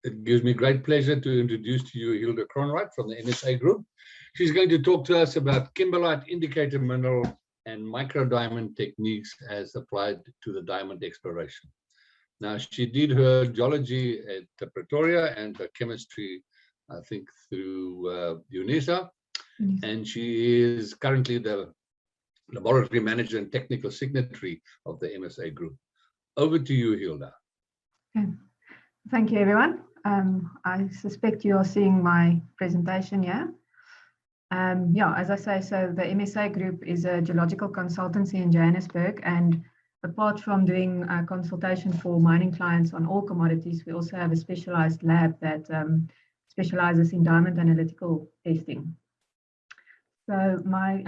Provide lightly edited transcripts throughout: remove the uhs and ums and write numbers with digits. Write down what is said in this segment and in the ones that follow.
It gives me great pleasure to introduce to you Hilda Kronwright from the MSA Group. She's going to talk to us about kimberlite indicator mineral and microdiamond techniques as applied to the diamond exploration. Now, she did her geology at Pretoria and her chemistry, I think, through UNISA. And she is currently the laboratory manager and technical signatory of the MSA Group. Over to you, Hilda. Okay. Thank you, everyone. I suspect you are seeing my presentation here. Yeah, as I say, so the MSA Group is a geological consultancy in Johannesburg, and apart from doing consultation for mining clients on all commodities, we also have a specialized lab that specializes in diamond analytical testing. So my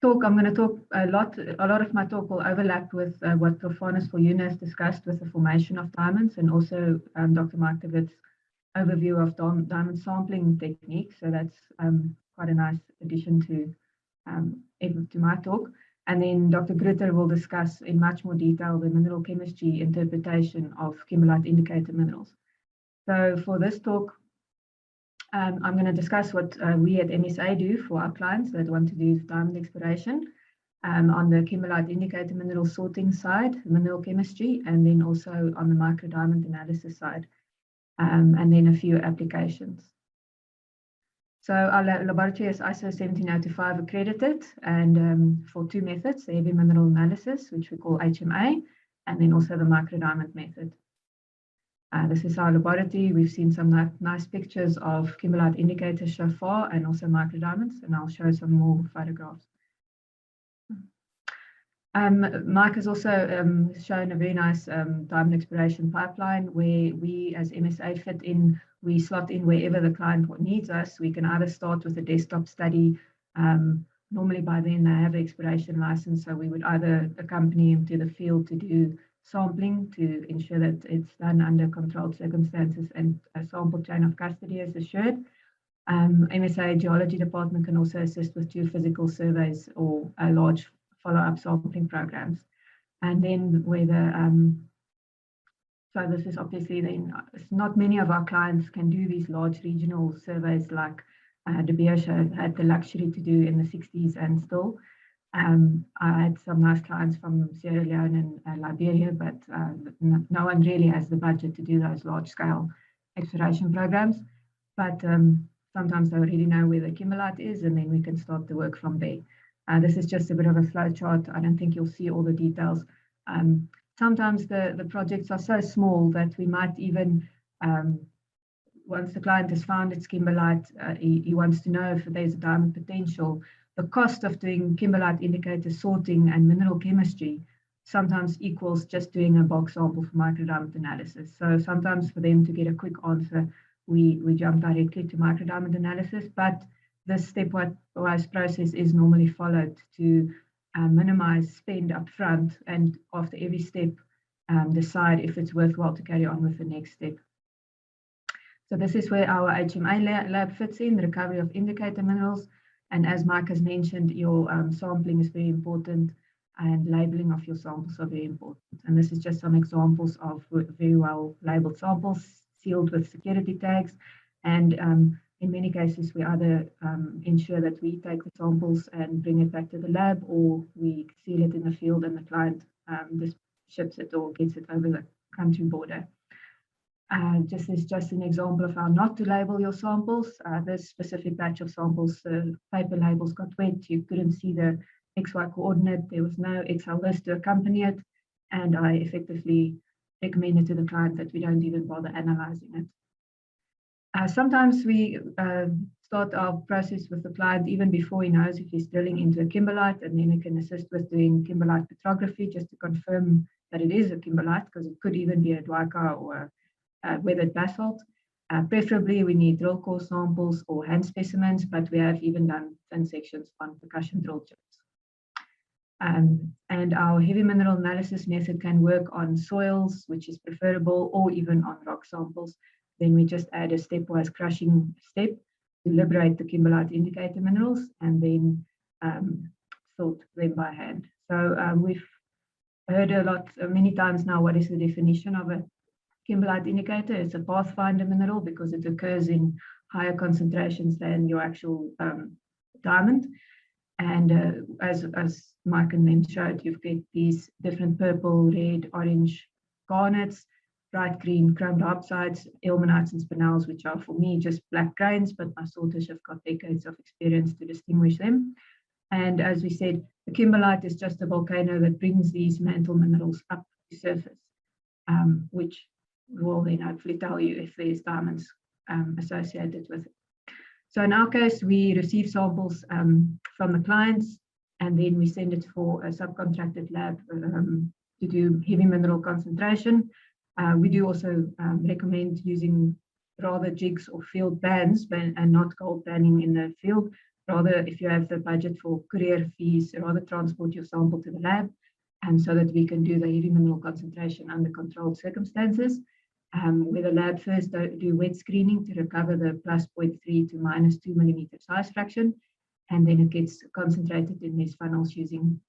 talk, I'm going to talk a lot of my talk will overlap with what Profanus for UNIS discussed with the formation of diamonds, and also Dr. Mark David's overview of diamond sampling techniques. So that's quite a nice addition to my talk. And then Dr. Grutter will discuss in much more detail the mineral chemistry interpretation of kimberlite indicator minerals. So for this talk, I'm going to discuss what we at MSA do for our clients that want to do diamond exploration on the kimberlite indicator mineral sorting side, mineral chemistry, and then also on the microdiamond analysis side, and then a few applications. So our laboratory is ISO 17025 accredited, and for two methods, the heavy mineral analysis, which we call HMA, and then also the microdiamond method. This is our laboratory. We've seen some nice pictures of kimberlite indicators so far, and also microdiamonds, and I'll show some more photographs. Mike has also shown a very nice diamond exploration pipeline where we as MSA fit in. We slot in wherever the client needs us. We can either start with a desktop study. Normally by then they have an exploration license, so we would either accompany him to the field to do sampling to ensure that it's done under controlled circumstances and a sample chain of custody is assured. MSA Geology Department can also assist with geophysical surveys or large follow-up sampling programs. And then whether, so this is obviously then, not many of our clients can do these large regional surveys like De Beers had the luxury to do in the 60s and still. I had some nice clients from Sierra Leone and Liberia, but no one really has the budget to do those large-scale exploration programs. But sometimes they already know where the kimberlite is, and then we can start the work from there. This is just a bit of a flow chart. I don't think you'll see all the details. Sometimes the projects are so small that we might even, once the client has found its kimberlite, he wants to know if there's a diamond potential. The cost of doing kimberlite indicator sorting and mineral chemistry sometimes equals just doing a bulk sample for microdiamond analysis. So sometimes for them to get a quick answer, we jump directly to microdiamond analysis, but this stepwise process is normally followed to minimize spend up front, and after every step, decide if it's worthwhile to carry on with the next step. So this is where our HMA lab fits in, the recovery of indicator minerals. And as Mike has mentioned, your sampling is very important, and labeling of your samples are very important. And this is just some examples of very well labeled samples sealed with security tags. And in many cases, we either ensure that we take the samples and bring it back to the lab, or we seal it in the field and the client just ships it or gets it over the country border. This is just an example of how not to label your samples. This specific batch of samples, the paper labels got wet. You couldn't see the XY coordinate. There was no Excel list to accompany it. And I effectively recommended to the client that we don't even bother analyzing it. Sometimes we start our process with the client even before he knows if he's drilling into a kimberlite, and then we can assist with doing kimberlite petrography just to confirm that it is a kimberlite, because it could even be a dwika or weathered basalt. Preferably, we need drill core samples or hand specimens, but we have even done thin sections on percussion drill chips. And our heavy mineral analysis method can work on soils, which is preferable, or even on rock samples. Then we just add a stepwise crushing step to liberate the kimberlite indicator minerals, and then sort them by hand. So we've heard a lot, many times now, what is the definition of a kimberlite indicator. It's a pathfinder mineral because it occurs in higher concentrations than your actual diamond. And as Mike and them showed, you've got these different purple, red, orange garnets, bright green chrome dioxides, ilmenites and spinels, which are for me just black grains, but my sorters have got decades of experience to distinguish them. And as we said, the kimberlite is just a volcano that brings these mantle minerals up to surface, which will then hopefully tell you if there's diamonds associated with it. So in our case, we receive samples from the clients, and then we send it for a subcontracted lab to do heavy mineral concentration. We do also recommend using rather jigs or field bands and not gold banding in the field. Rather, if you have the budget for courier fees, rather transport your sample to the lab, and so that we can do the heavy mineral concentration under controlled circumstances. Where the lab first do wet screening to recover the plus 0.3 to minus 2 millimeter size fraction, and then it gets concentrated in these funnels using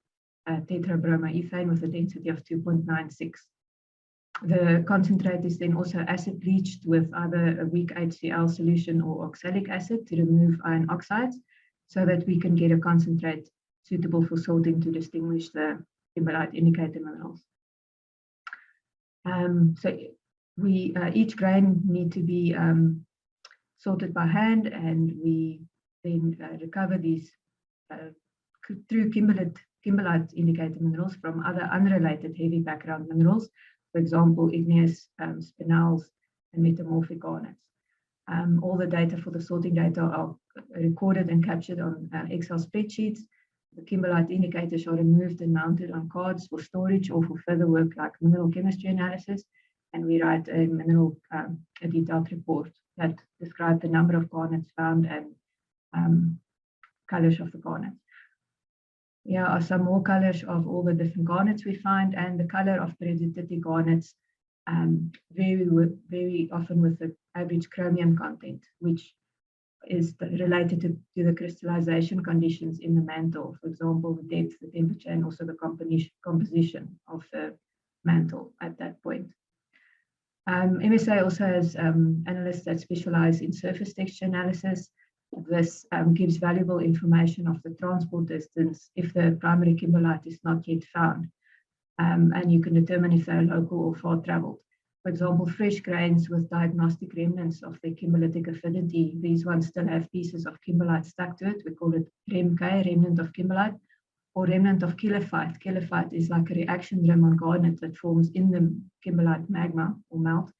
tetrabromoethane with a density of 2.96. The concentrate is then also acid leached with either a weak HCl solution or oxalic acid to remove iron oxides, so that we can get a concentrate suitable for sorting to distinguish the kimberlite indicator minerals. So we each grain need to be sorted by hand, and we then recover these through kimberlite indicator minerals from other unrelated heavy background minerals, for example, igneous, spinels, and metamorphic garnets. All the data for the sorting data are recorded and captured on Excel spreadsheets. The kimberlite indicators are removed and mounted on cards for storage or for further work like mineral chemistry analysis. And we write a detailed report that describes the number of garnets found and colors of the garnets. Here are some more colors of all the different garnets we find, and the color of peridotite garnets very often with the average chromium content, which is related to the crystallization conditions in the mantle. For example, the depth, the temperature, and also the composition of the mantle at that point. MSA also has analysts that specialize in surface texture analysis. This gives valuable information of the transport distance if the primary kimberlite is not yet found. And you can determine if they're local or far traveled. For example, fresh grains with diagnostic remnants of their kimberlitic affinity, these ones still have pieces of kimberlite stuck to it. We call it REMK, remnant of kimberlite, or remnant of kilophyte. Kilophyte is like a reaction rim on garnet that forms in the kimberlite magma or melt,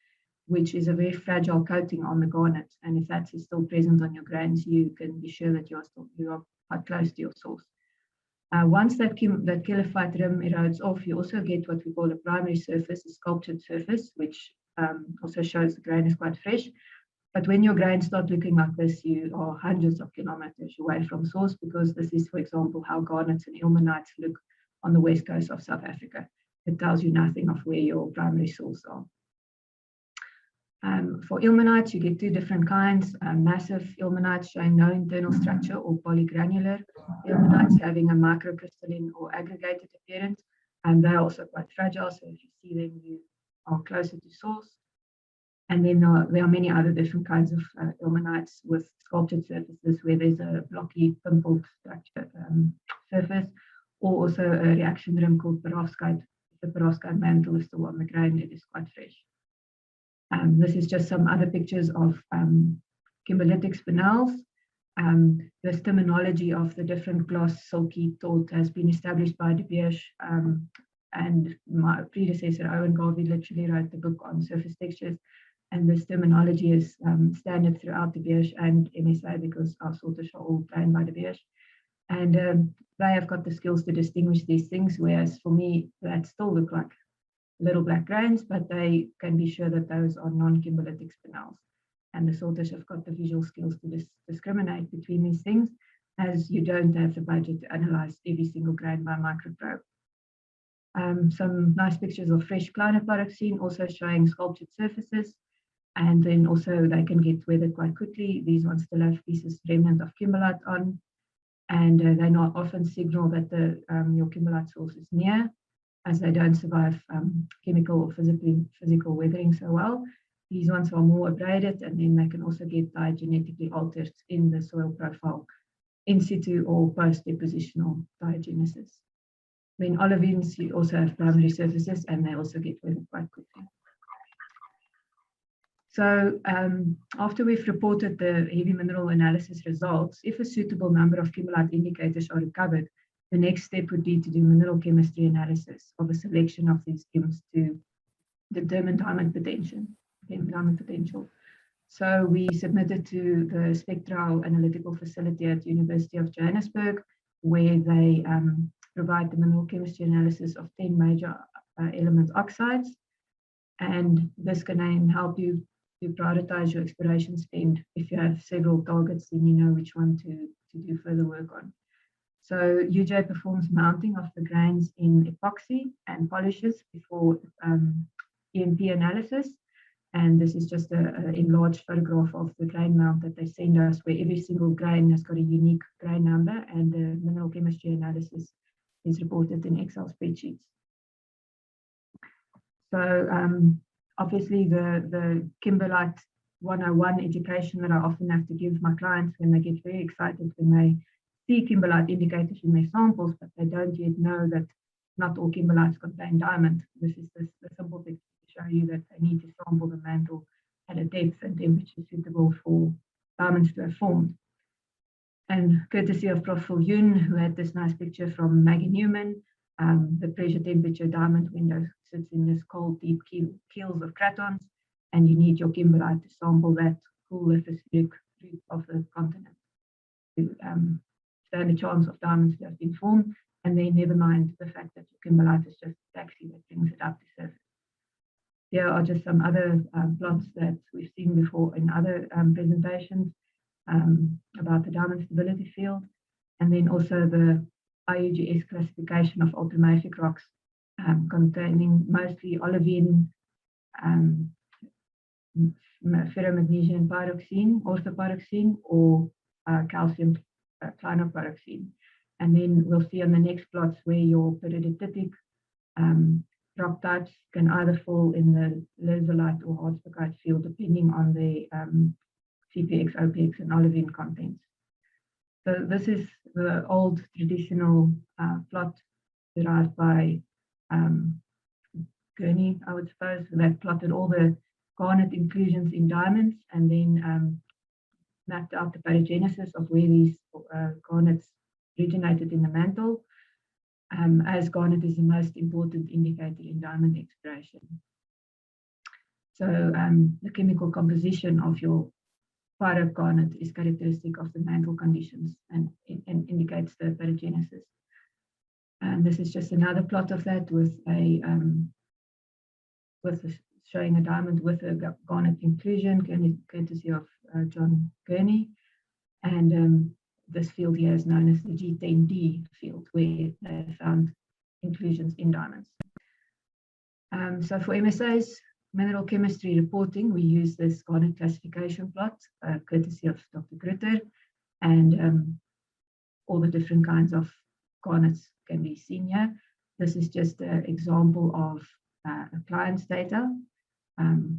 which is a very fragile coating on the garnet. And if that is still present on your grains, you can be sure that you are quite close to your source. Once that kilophyte rim erodes off, you also get what we call a primary surface, a sculptured surface, which also shows the grain is quite fresh. But when your grains start looking like this, you are hundreds of kilometers away from source, because this is, for example, how garnets and ilmenites look on the west coast of South Africa. It tells you nothing of where your primary source are. For ilmenites, you get two different kinds, massive ilmenites showing no internal structure, or polygranular ilmenites having a microcrystalline or aggregated appearance, and they're also quite fragile, so if you see them, you are closer to source. And then there are many other different kinds of ilmenites with sculptured surfaces where there's a blocky, pimpled structure surface, or also a reaction rim called perovskite. The perovskite mantle is still on the grain, it is quite fresh. This is just some other pictures of kimberlitic spinels. This terminology of the different gloss, silky, taut has been established by De Beers, and my predecessor, Owen Garvey, literally wrote the book on surface textures. And this terminology is standard throughout De Beers and MSA, because our sorters are all trained by De Beers. And they have got the skills to distinguish these things, whereas for me, that still look like little black grains, but they can be sure that those are non-kimberlitic spinels. And the sorters have got the visual skills to discriminate between these things, as you don't have the budget to analyze every single grain by microprobe. Some nice pictures of fresh clinopyroxene, also showing sculptured surfaces, and then also they can get weathered quite quickly. These ones still have pieces remnant of kimberlite on, and they not often signal that your kimberlite source is near. as they don't survive chemical or physical weathering so well. These ones are more abraded, and then they can also get diagenetically altered in the soil profile in situ or post-depositional diagenesis. Then olivines, you also have primary surfaces, and they also get weathered quite quickly. So after we've reported the heavy mineral analysis results, if a suitable number of kimberlite indicators are recovered, the next step would be to do mineral chemistry analysis of a selection of these chems to determine diamond potential. So we submitted to the Spectral Analytical Facility at University of Johannesburg, where they provide the mineral chemistry analysis of 10 major element oxides. And this can then help you to prioritize your exploration spend. If you have several targets, then you know which one to do further work on. So UJ performs mounting of the grains in epoxy and polishes before EMP analysis. And this is just an enlarged photograph of the grain mount that they send us, where every single grain has got a unique grain number, and the mineral chemistry analysis is reported in Excel spreadsheets. So obviously the kimberlite 101 education that I often have to give my clients when they get very excited when they see kimberlite indicators in their samples, but they don't yet know that not all kimberlites contain diamond. This is the simple picture to show you that they need to sample the mantle at a depth and temperature suitable for diamonds to have formed. And courtesy of Prof. Yun, who had this nice picture from Maggie Newman, the pressure temperature diamond window sits in this cold, deep keels of cratons, and you need your kimberlite to sample that cool lithophilic root of the continent to stand a chance of diamonds to have been formed. And then never mind the fact that your kimberlite is just a taxi that brings it up to surface. Here are just some other plots that we've seen before in other presentations about the diamond stability field, and then also the IUGS classification of ultramorphic rocks containing mostly olivine, ferromagnesian pyroxene, orthopyroxene, or calcium clinopyroxene. And then we'll see on the next plots where your peridotitic rock types can either fall in the lazulite or hardspecite field, depending on the CPX, OPX, and olivine contents. So this is the old traditional plot derived by Gurney, I would suppose, that plotted all the garnet inclusions in diamonds and then mapped out the paragenesis of where these garnets originated in the mantle, as garnet is the most important indicator in diamond exploration. So the chemical composition of your pyrope garnet is characteristic of the mantle conditions and indicates the paragenesis. And this is just another plot of that with a showing a diamond with a garnet inclusion, courtesy of John Gurney. And this field here is known as the G10D field, where they found inclusions in diamonds. So for MSA's mineral chemistry reporting, we use this garnet classification plot, courtesy of Dr. Grutter, and all the different kinds of garnets can be seen here. This is just an example of a client's data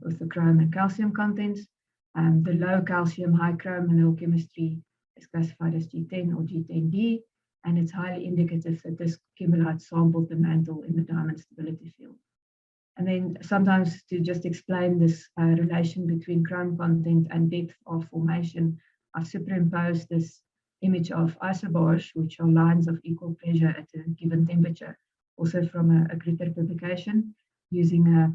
with the chrome and calcium contents. The low calcium, high chrome mineral chemistry is classified as G10 or G10D, and it's highly indicative that this kimberlite sampled the mantle in the diamond stability field. And then sometimes to just explain this relation between chrome content and depth of formation, I've superimposed this image of isobars, which are lines of equal pressure at a given temperature, also from a Grutter publication, using a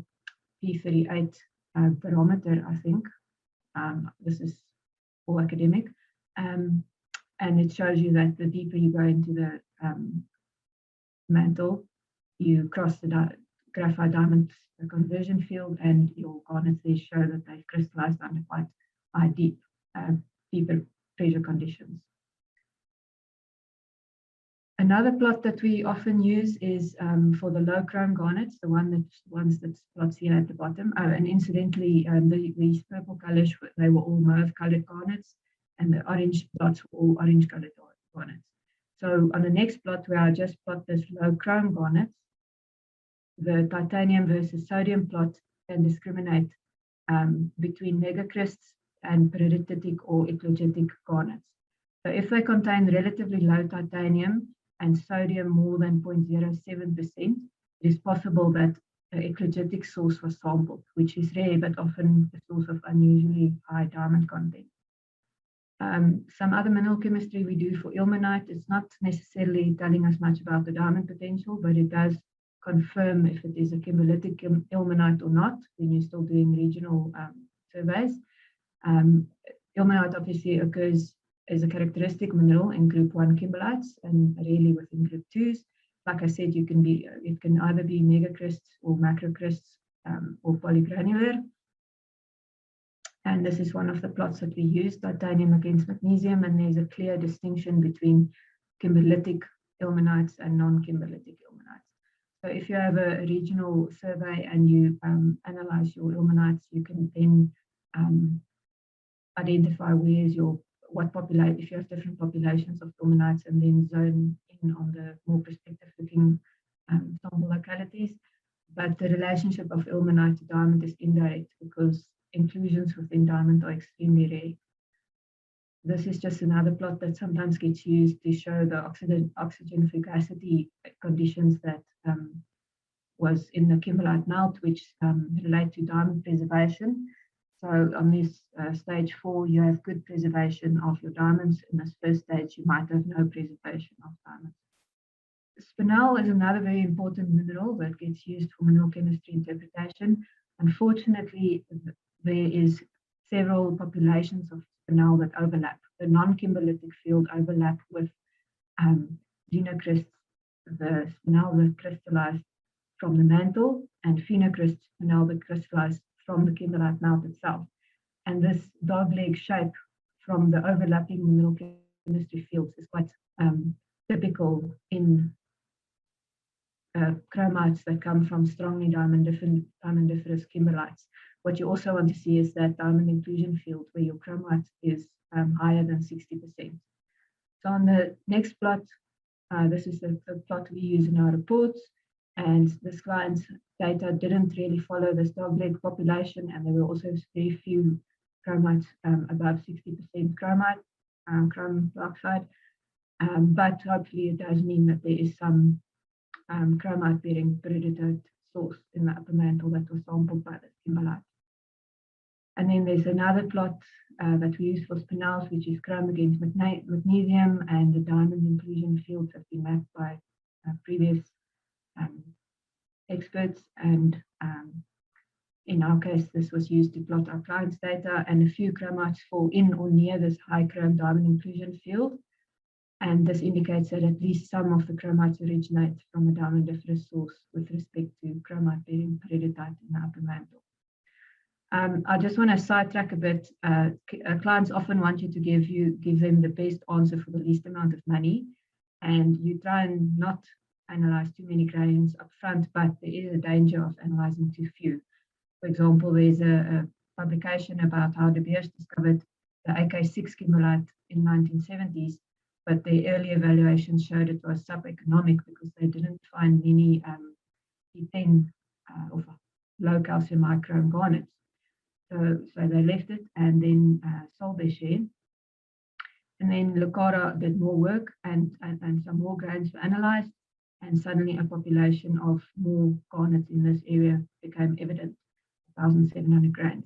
P38 barometer, I think. This is all academic. And it shows you that the deeper you go into the mantle, you cross the graphite diamond conversion field, and your garnets there show that they've crystallized under quite high, deeper pressure conditions. Another plot that we often use is for the low chrome garnets, the ones that's plots here at the bottom. Oh, and incidentally, these purple colors, they were all mauve colored garnets, and the orange plots were all orange colored garnets. So on the next plot, where I just plot this low chrome garnets, the titanium versus sodium plot can discriminate between megacrysts and periditic or eclogitic garnets. So if they contain relatively low titanium and sodium more than 0.07%, it is possible that an eclogitic source was sampled, which is rare but often a source of unusually high diamond content. Some other mineral chemistry we do for ilmenite, it's not necessarily telling us much about the diamond potential, but it does confirm if it is a kimberlitic ilmenite or not when you're still doing regional surveys. Ilmenite obviously occurs as a characteristic mineral in group 1 kimberlites and rarely within group 2s. Like I said, it can either be megacrysts or macrocrysts or polygranular. And this is one of the plots that we use, titanium against magnesium, and there's a clear distinction between kimberlitic ilmenites and non-kimberlitic ilmenites. So if you have a regional survey and you analyze your ilmenites, you can then identify if you have different populations of ilmenites, and then zone in on the more prospective looking sample localities. But the relationship of ilmenite to diamond is indirect because inclusions within diamond are extremely rare. This is just another plot that sometimes gets used to show the oxygen fugacity conditions that was in the kimberlite melt, which relate to diamond preservation. So on this stage 4, you have good preservation of your diamonds. In this first stage, you might have no preservation of diamonds. Spinel is another very important mineral that gets used for mineral chemistry interpretation. Unfortunately, there is several populations of spinel that overlap. The non-kimberlitic field overlap with xenocrysts, the spinel that crystallized from the mantle, and phenocryst spinel that crystallized from the kimberlite melt itself. And this dog-leg shape from the overlapping mineral chemistry fields is quite typical in chromites that come from strongly diamondiferous kimberlites. What you also want to see is that diamond inclusion field where your chromite is higher than 60%. So on the next plot, this is the plot we use in our reports, and this client's data didn't really follow this dogleg population, and there were also very few chromites above 60% chrome dioxide. But hopefully it does mean that there is some chromite bearing peridotite source in the upper mantle that was sampled by this kimberlite. And then there's another plot that we use for spinels, which is chrome against magnesium, and the diamond inclusion fields have been mapped by previous experts. And in our case, this was used to plot our client's data, and a few chromites fall in or near this high chrome diamond inclusion field. And this indicates that at least some of the chromites originate from a diamondiferous source with respect to chromite bearing peridotite in the upper mantle. I just want to sidetrack a bit. Clients often want you to give them the best answer for the least amount of money, and you try and not analyze too many grains up front, but there is a danger of analyzing too few. For example, there's a publication about how De Beers discovered the AK6 kimberlite in 1970s, but the early evaluations showed it was sub-economic because they didn't find many E10 of low calcium microchrome garnets. So they left it and then sold their share. And then Lucara did more work and some more grains were analyzed, and suddenly a population of more garnets in this area became evident, 1,700 grains.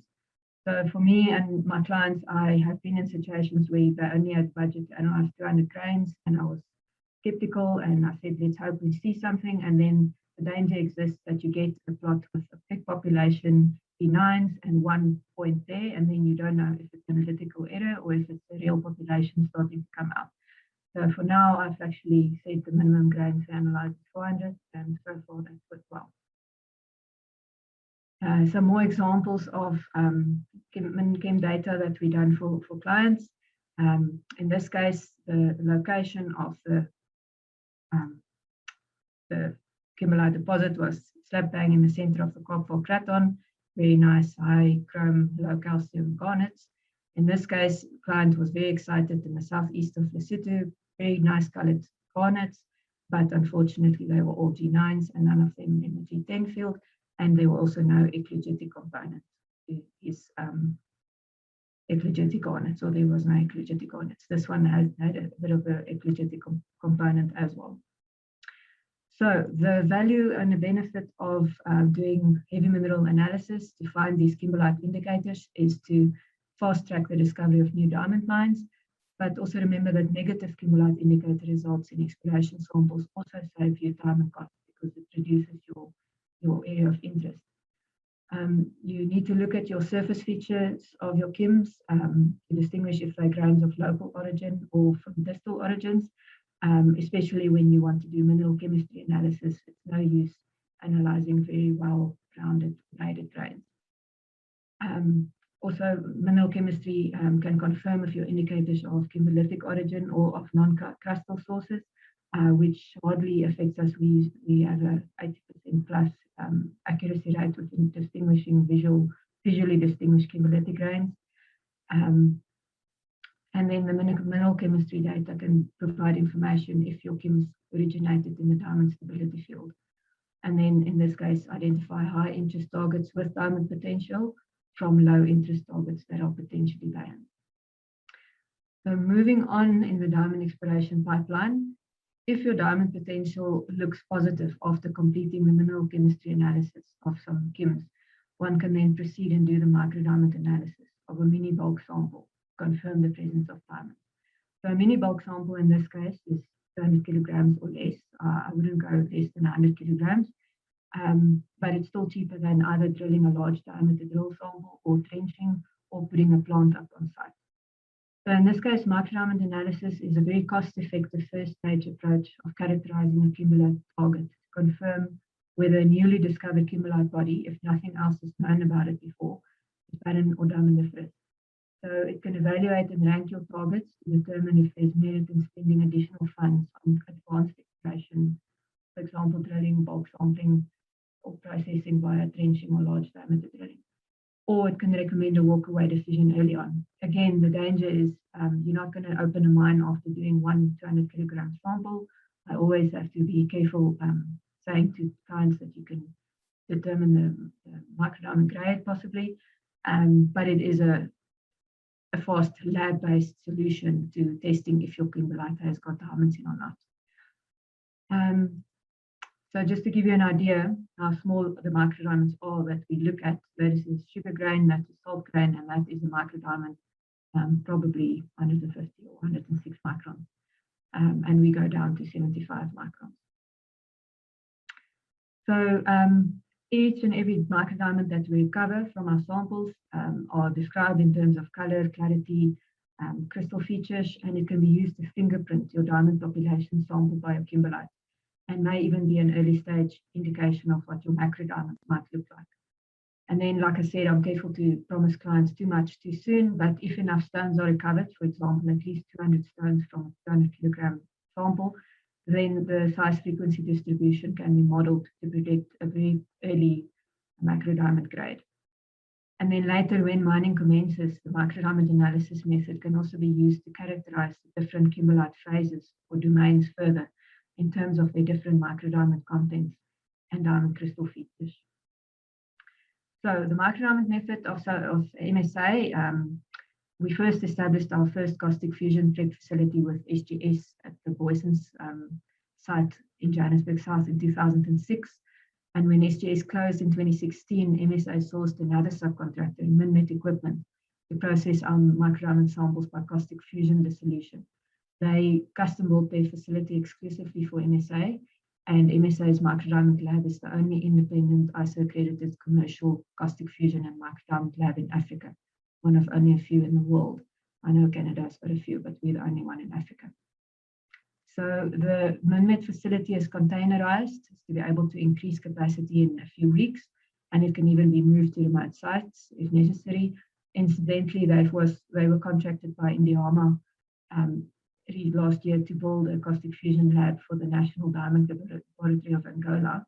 So for me and my clients, I have been in situations where they only had budget to analyze 200 grains, and I was skeptical and I said, let's hope we see something. And then the danger exists that you get a plot with a big population, P9s, and 1 point there, and then you don't know if it's an analytical error or if it's a real population starting to come out. So for now, I've actually set the minimum grains to analyze 400, and so far that's worked well. Some more examples of chem data that we've done for clients. In this case, the location of the kimberlite deposit was slap bang in the center of the Kaapval Craton. Very nice high chrome, low calcium garnets. In this case, the client was very excited in the southeast of Lesotho, very nice colored garnets, but unfortunately they were all G9s and none of them in the G10 field, and there were also no eclogetic components to his eclogetic garnets, or there was no eclogetic garnets. This one had a bit of an eclogetic component as well. So the value and the benefit of doing heavy mineral analysis to find these kimberlite indicators is to fast track the discovery of new diamond mines, but also remember that negative kimberlite indicator results in exploration samples also save you time and cost because it reduces your area of interest. You need to look at your surface features of your kims to distinguish if they're grains of local origin or from distal origins, especially when you want to do mineral chemistry analysis. It's no use analyzing very well-rounded graded grains. Also, mineral chemistry can confirm if your indicators are of kimberlitic origin or of non-crustal sources, which hardly affects us. We have a 80% plus accuracy rate within distinguishing visually distinguished kimberlitic grains. And then the mineral chemistry data can provide information if your kims originated in the diamond stability field. And then in this case, identify high interest targets with diamond potential from low interest targets that are potentially banned. So moving on in the diamond exploration pipeline, if your diamond potential looks positive after completing the mineral chemistry analysis of some kims, one can then proceed and do the microdiamond analysis of a mini bulk sample, confirm the presence of diamonds. So a mini bulk sample in this case is 200 kilograms or less. I wouldn't go less than 100 kilograms, but it's still cheaper than either drilling a large diameter drill sample or trenching or putting a plant up on site. So in this case, microdiamond analysis is a very cost-effective first stage approach of characterizing a kimberlite target to confirm whether a newly discovered kimberlite body, if nothing else is known about it before, is barren or diamondiferous. So it can evaluate and rank your targets to determine if there's merit in spending additional funds on advanced exploration, for example, drilling, bulk sampling, or processing via trenching or large diameter drilling. Or it can recommend a walkaway decision early on. Again, the danger is you're not going to open a mine after doing one 200 kilogram sample. I always have to be careful saying to clients that you can determine the microdiamond grade possibly, but it is a fast lab-based solution to testing if your kimberlite has got diamonds in or not. So just to give you an idea how small the microdiamonds are that we look at, that is sugar grain, that is salt grain, and that is a microdiamond, probably 150 or 106 microns. And we go down to 75 microns. So each and every microdiamond that we recover from our samples are described in terms of color, clarity, crystal features, and it can be used to fingerprint your diamond population sample by your kimberlite, and may even be an early stage indication of what your macrodiamond might look like. And then, like I said, I'm careful to promise clients too much too soon, but if enough stones are recovered, for example, at least 200 stones from a 200 kilogram sample, then the size frequency distribution can be modeled to predict a very early macrodiamond grade. And then later, when mining commences, the microdiamond analysis method can also be used to characterize the different kimberlite phases or domains further in terms of their different microdiamond contents and diamond crystal features. So the microdiamond method of MSA, we first established our first caustic fusion prep facility with SGS at the Boysens site in Johannesburg South in 2006. And when SGS closed in 2016, MSA sourced another subcontractor in Minmet Equipment to process our microdiamond samples by caustic fusion dissolution. They custom built their facility exclusively for MSA, and MSA's microdiamond lab is the only independent ISO-accredited commercial caustic fusion and microdiamond lab in Africa, one of only a few in the world. I know Canada has got a few, but we're the only one in Africa. So the Minmet facility is containerized to be able to increase capacity in a few weeks, and it can even be moved to remote sites if necessary. Incidentally, they were contracted by Indiama last year to build a caustic fusion lab for the National Diamond Laboratory of Angola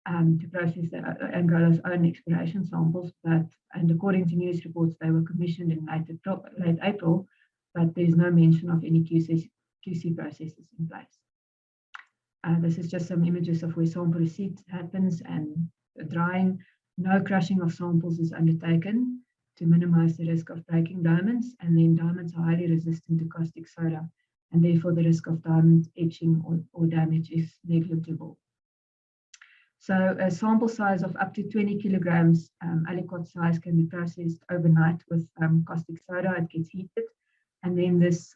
to process Angola's own exploration samples. And according to news reports, they were commissioned in late April, but there's no mention of any QC processes in place. This is just some images of where sample receipt happens and drying. No crushing of samples is undertaken to minimize the risk of breaking diamonds, and then diamonds are highly resistant to caustic soda, and therefore the risk of diamond etching or damage is negligible. So a sample size of up to 20 kilograms aliquot size can be processed overnight with caustic soda. It gets heated, and then this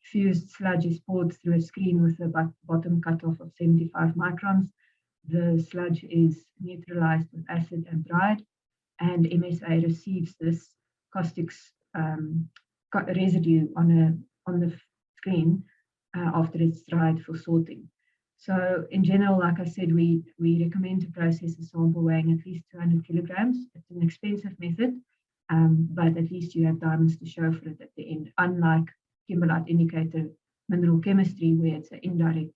fused sludge is poured through a screen with a bottom cutoff of 75 microns. The sludge is neutralized with acid and dried, and MSA receives this caustic residue on the screen after it's dried for sorting. So in general, like I said, we recommend to process a sample weighing at least 200 kilograms. It's an expensive method, but at least you have diamonds to show for it at the end, unlike kimberlite indicator mineral chemistry, where it's an indirect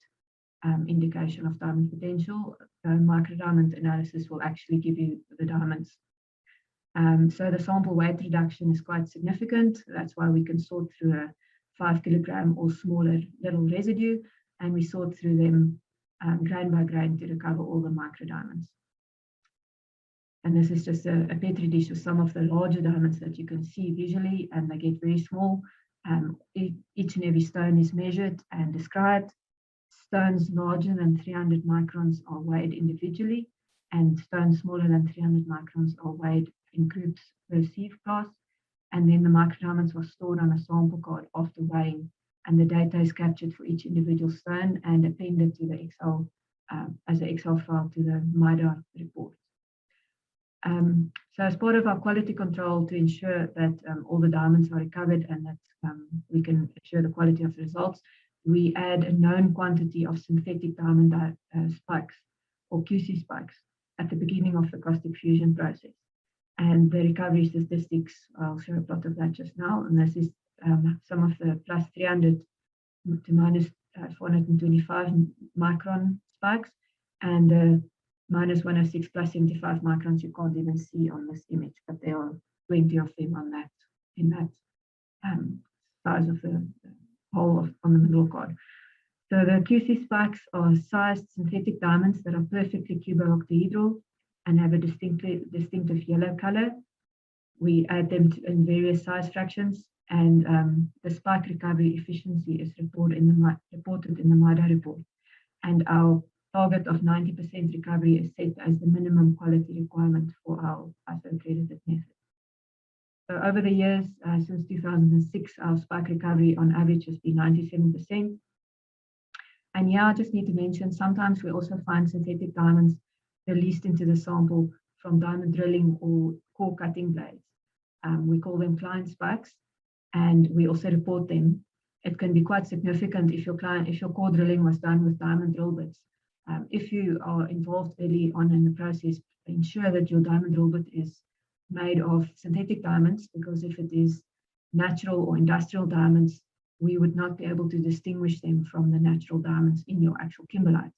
indication of diamond potential. Microdiamond analysis will actually give you the diamonds. So the sample weight reduction is quite significant. That's why we can sort through a 5 kilogram or smaller little residue, and we sort through them grain by grain to recover all the microdiamonds. And this is just a petri dish of some of the larger diamonds that you can see visually, and they get very small. Each and every stone is measured and described. Stones larger than 300 microns are weighed individually, and stones smaller than 300 microns are weighed in groups per sieve class. And then the microdiamonds are stored on a sample card after weighing, and the data is captured for each individual stone and appended to the Excel as an Excel file to the MIDA report. So as part of our quality control to ensure that all the diamonds are recovered and that we can ensure the quality of the results, we add a known quantity of synthetic diamond spikes or QC spikes at the beginning of the caustic fusion process. And the recovery statistics, I'll show a plot of that just now, and this is some of the plus 300 to minus 425 micron spikes, and minus 106 plus 75 microns you can't even see on this image, but there are 20 of them on that, in that size of the hole on the mineral card. So the QC spikes are sized synthetic diamonds that are perfectly cubo-octahedral and have a distinctive yellow color. We add them in various size fractions, and the spike recovery efficiency is reported in the MIDA report. And our target of 90% recovery is set as the minimum quality requirement for our ISO accredited method. So over the years, since 2006, our spike recovery on average has been 97%. And yeah, I just need to mention, sometimes we also find synthetic diamonds released into the sample from diamond drilling or core cutting blades. We call them client spikes, and we also report them. It can be quite significant if your core drilling was done with diamond drill bits. If you are involved early on in the process, ensure that your diamond drill bit is made of synthetic diamonds, because if it is natural or industrial diamonds, we would not be able to distinguish them from the natural diamonds in your actual kimberlite.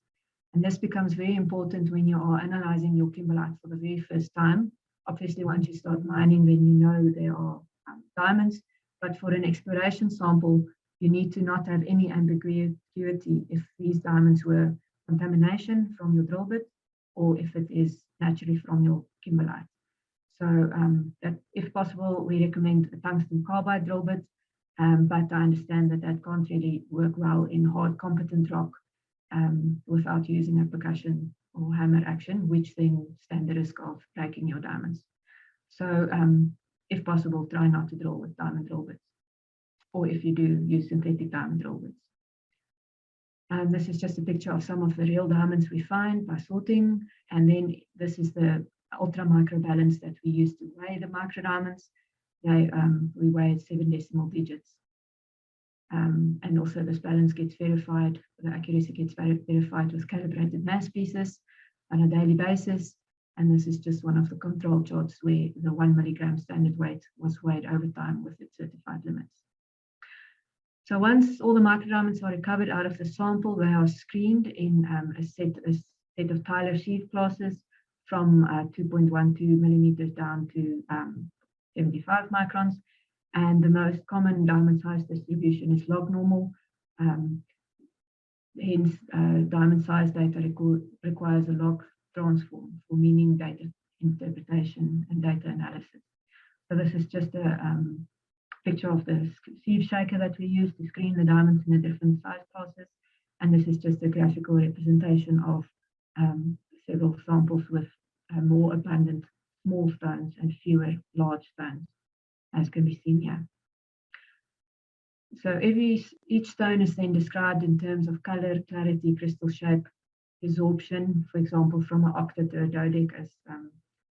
And this becomes very important when you are analyzing your kimberlite for the very first time. Obviously, once you start mining, then you know there are diamonds, but for an exploration sample, you need to not have any ambiguity if these diamonds were contamination from your drill bit or if it is naturally from your kimberlite. So that if possible, we recommend a tungsten carbide drill bit, but I understand that that can't really work well in hard competent rock without using a percussion or hammer action, which then stand the risk of breaking your diamonds. So if possible, try not to drill with diamond drill bits, or if you do, use synthetic diamond drill bits. And this is just a picture of some of the real diamonds we find by sorting. And then this is the ultra micro balance that we use to weigh the micro diamonds. We weigh at 7 decimal digits. And also this balance gets verified, the accuracy gets verified with calibrated mass pieces on a daily basis. And this is just one of the control charts where the 1 milligram standard weight was weighed over time with its certified limits. So once all the microdiamonds are recovered out of the sample, they are screened in a set of Tyler sieve classes from 2.12 millimeters down to 75 microns. And the most common diamond size distribution is log normal. Hence, diamond size data requires a log transform for meaning data interpretation and data analysis. So this is just a picture of the sieve shaker that we use to screen the diamonds in the different size classes. And this is just a graphical representation of several samples with more abundant small stones and fewer large stones, as can be seen here. So each stone is then described in terms of color, clarity, crystal shape, desorption, for example, from an octa to a dodec, as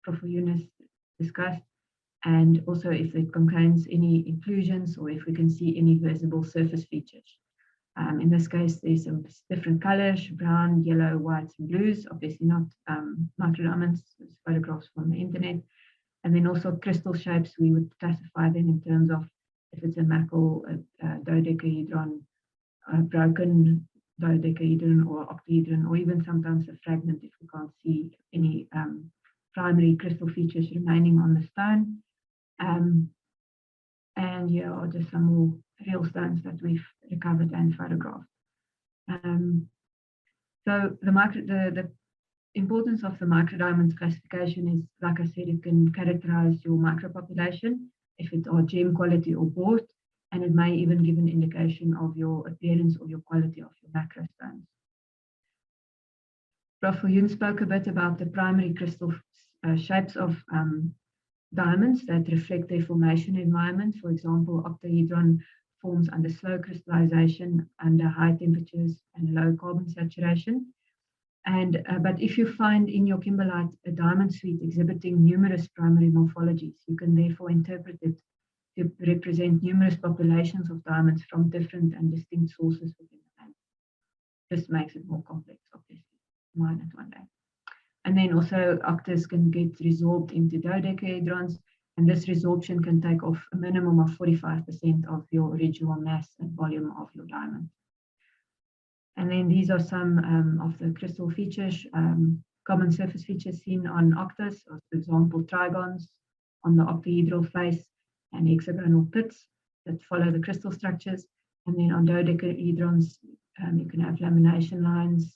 Prof. Yunus discussed, and also if it contains any inclusions or if we can see any visible surface features. In this case, there's some different colors: brown, yellow, whites, and blues. Obviously not microdiamonds, it's photographs from the internet. And then also crystal shapes, we would classify them in terms of if it's a macle, a dodecahedron, a broken dodecahedron or octahedron, or even sometimes a fragment if we can't see any primary crystal features remaining on the stone. And here are just some more real stones that we've recovered and photographed. So the importance of the microdiamonds classification is, like I said, it can characterize your micropopulation, if it are gem quality or bought, and it may even give an indication of your appearance or your quality of your macro stones. Prof. Yun spoke a bit about the primary crystal shapes of diamonds that reflect their formation environment. For example, octahedron forms under slow crystallization, under high temperatures and low carbon saturation. And but if you find in your kimberlite a diamond suite exhibiting numerous primary morphologies, you can therefore interpret it to represent numerous populations of diamonds from different and distinct sources within the land. This makes it more complex, obviously. Mine it one day. And then also octas can get resorbed into dodecahedrons, and this resorption can take off a minimum of 45% of your original mass and volume of your diamond. And then these are some of the crystal features, common surface features seen on octas, or for example, trigons on the octahedral face and hexagonal pits that follow the crystal structures. And then on dodecahedrons, you can have lamination lines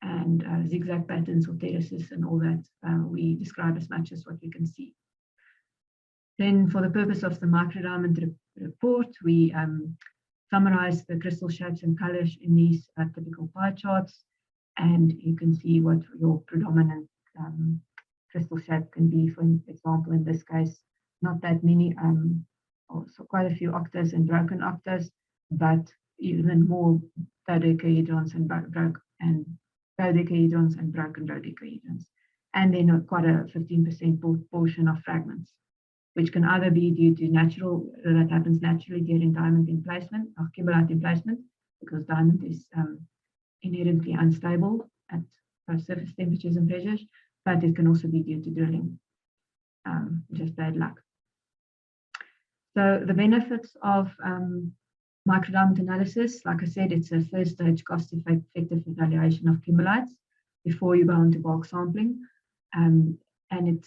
and zigzag patterns or terraces and all that we describe as much as what you can see. Then for the purpose of the microdiamond report, we summarize the crystal shapes and colors in these typical pie charts, and you can see what your predominant crystal shape can be. For example, in this case, not that many, also quite a few octas and broken octas, but even more dodecahedrons and dodecahedrons and broken dodecahedrons, and then quite a 15% portion of fragments, which can either be due to natural, that happens naturally during diamond emplacement or kimberlite emplacement, because diamond is inherently unstable at surface temperatures and pressures, but it can also be due to drilling, just bad luck. So the benefits of microdiamond analysis, like I said, it's a first stage cost-effective evaluation of kimberlites before you go into bulk sampling, and it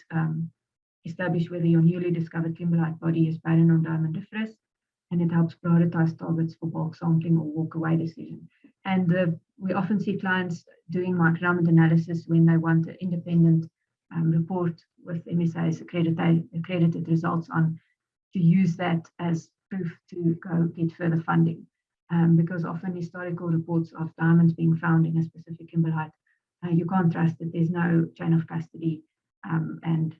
establish whether your newly discovered kimberlite body is barren or diamondiferous, and it helps prioritize targets for bulk sampling or walk-away decision. And we often see clients doing microdiamond analysis when they want an independent report with MSA's accredited results on, to use that as proof to go get further funding, because often historical reports of diamonds being found in a specific kimberlite, you can't trust that there's no chain of custody, and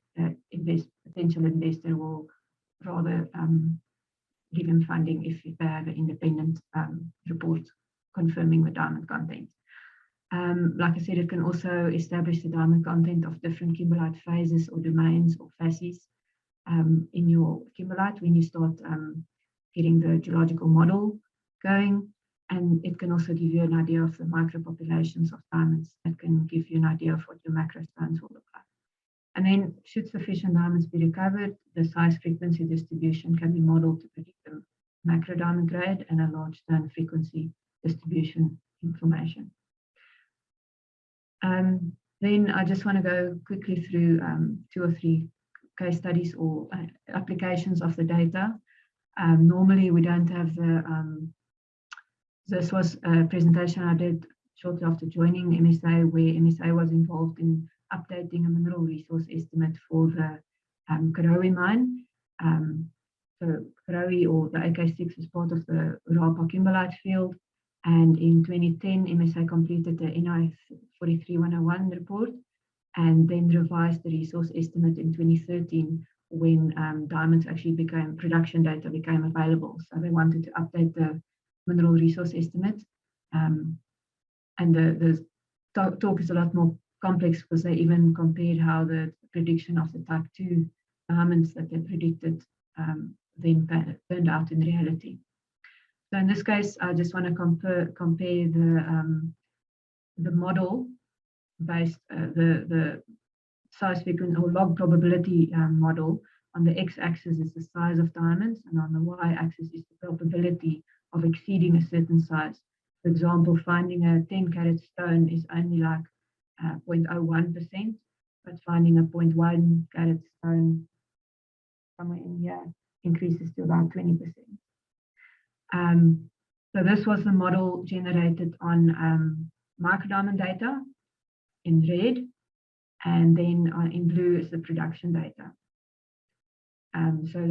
potential investor will rather give him funding if they have an independent report confirming the diamond content. Like I said, it can also establish the diamond content of different kimberlite phases or domains or facies in your kimberlite when you start getting the geological model going. And it can also give you an idea of the micropopulations of diamonds that can give you an idea of what your macro stones will look like. And then, should sufficient diamonds be recovered, the size frequency distribution can be modeled to predict the macro diamond grade and a large stone frequency distribution information. Then I just want to go quickly through 2 or 3 case studies or applications of the data. Normally, we don't have the This was a presentation I did shortly after joining MSA, where MSA was involved in updating a mineral resource estimate for the Karowe mine. So Karowe, or the AK6, is part of the Urapa kimberlite field. And in 2010, MSA completed the NI 43101 report and then revised the resource estimate in 2013 when diamonds actually became, production data became available. So they wanted to update the mineral resource estimate. And the talk is a lot more complex because they even compared how the prediction of the type 2 diamonds that they predicted then turned out in reality. So in this case, I just want to compare the model based the size frequency or log probability model. On the x-axis is the size of diamonds, and on the y-axis is the probability of exceeding a certain size. For example, finding a 10-carat stone is only like 0.01%, but finding a 0.1-carat stone somewhere in here increases to about 20%. So this was the model generated on microdiamond data in red, and then in blue is the production data. So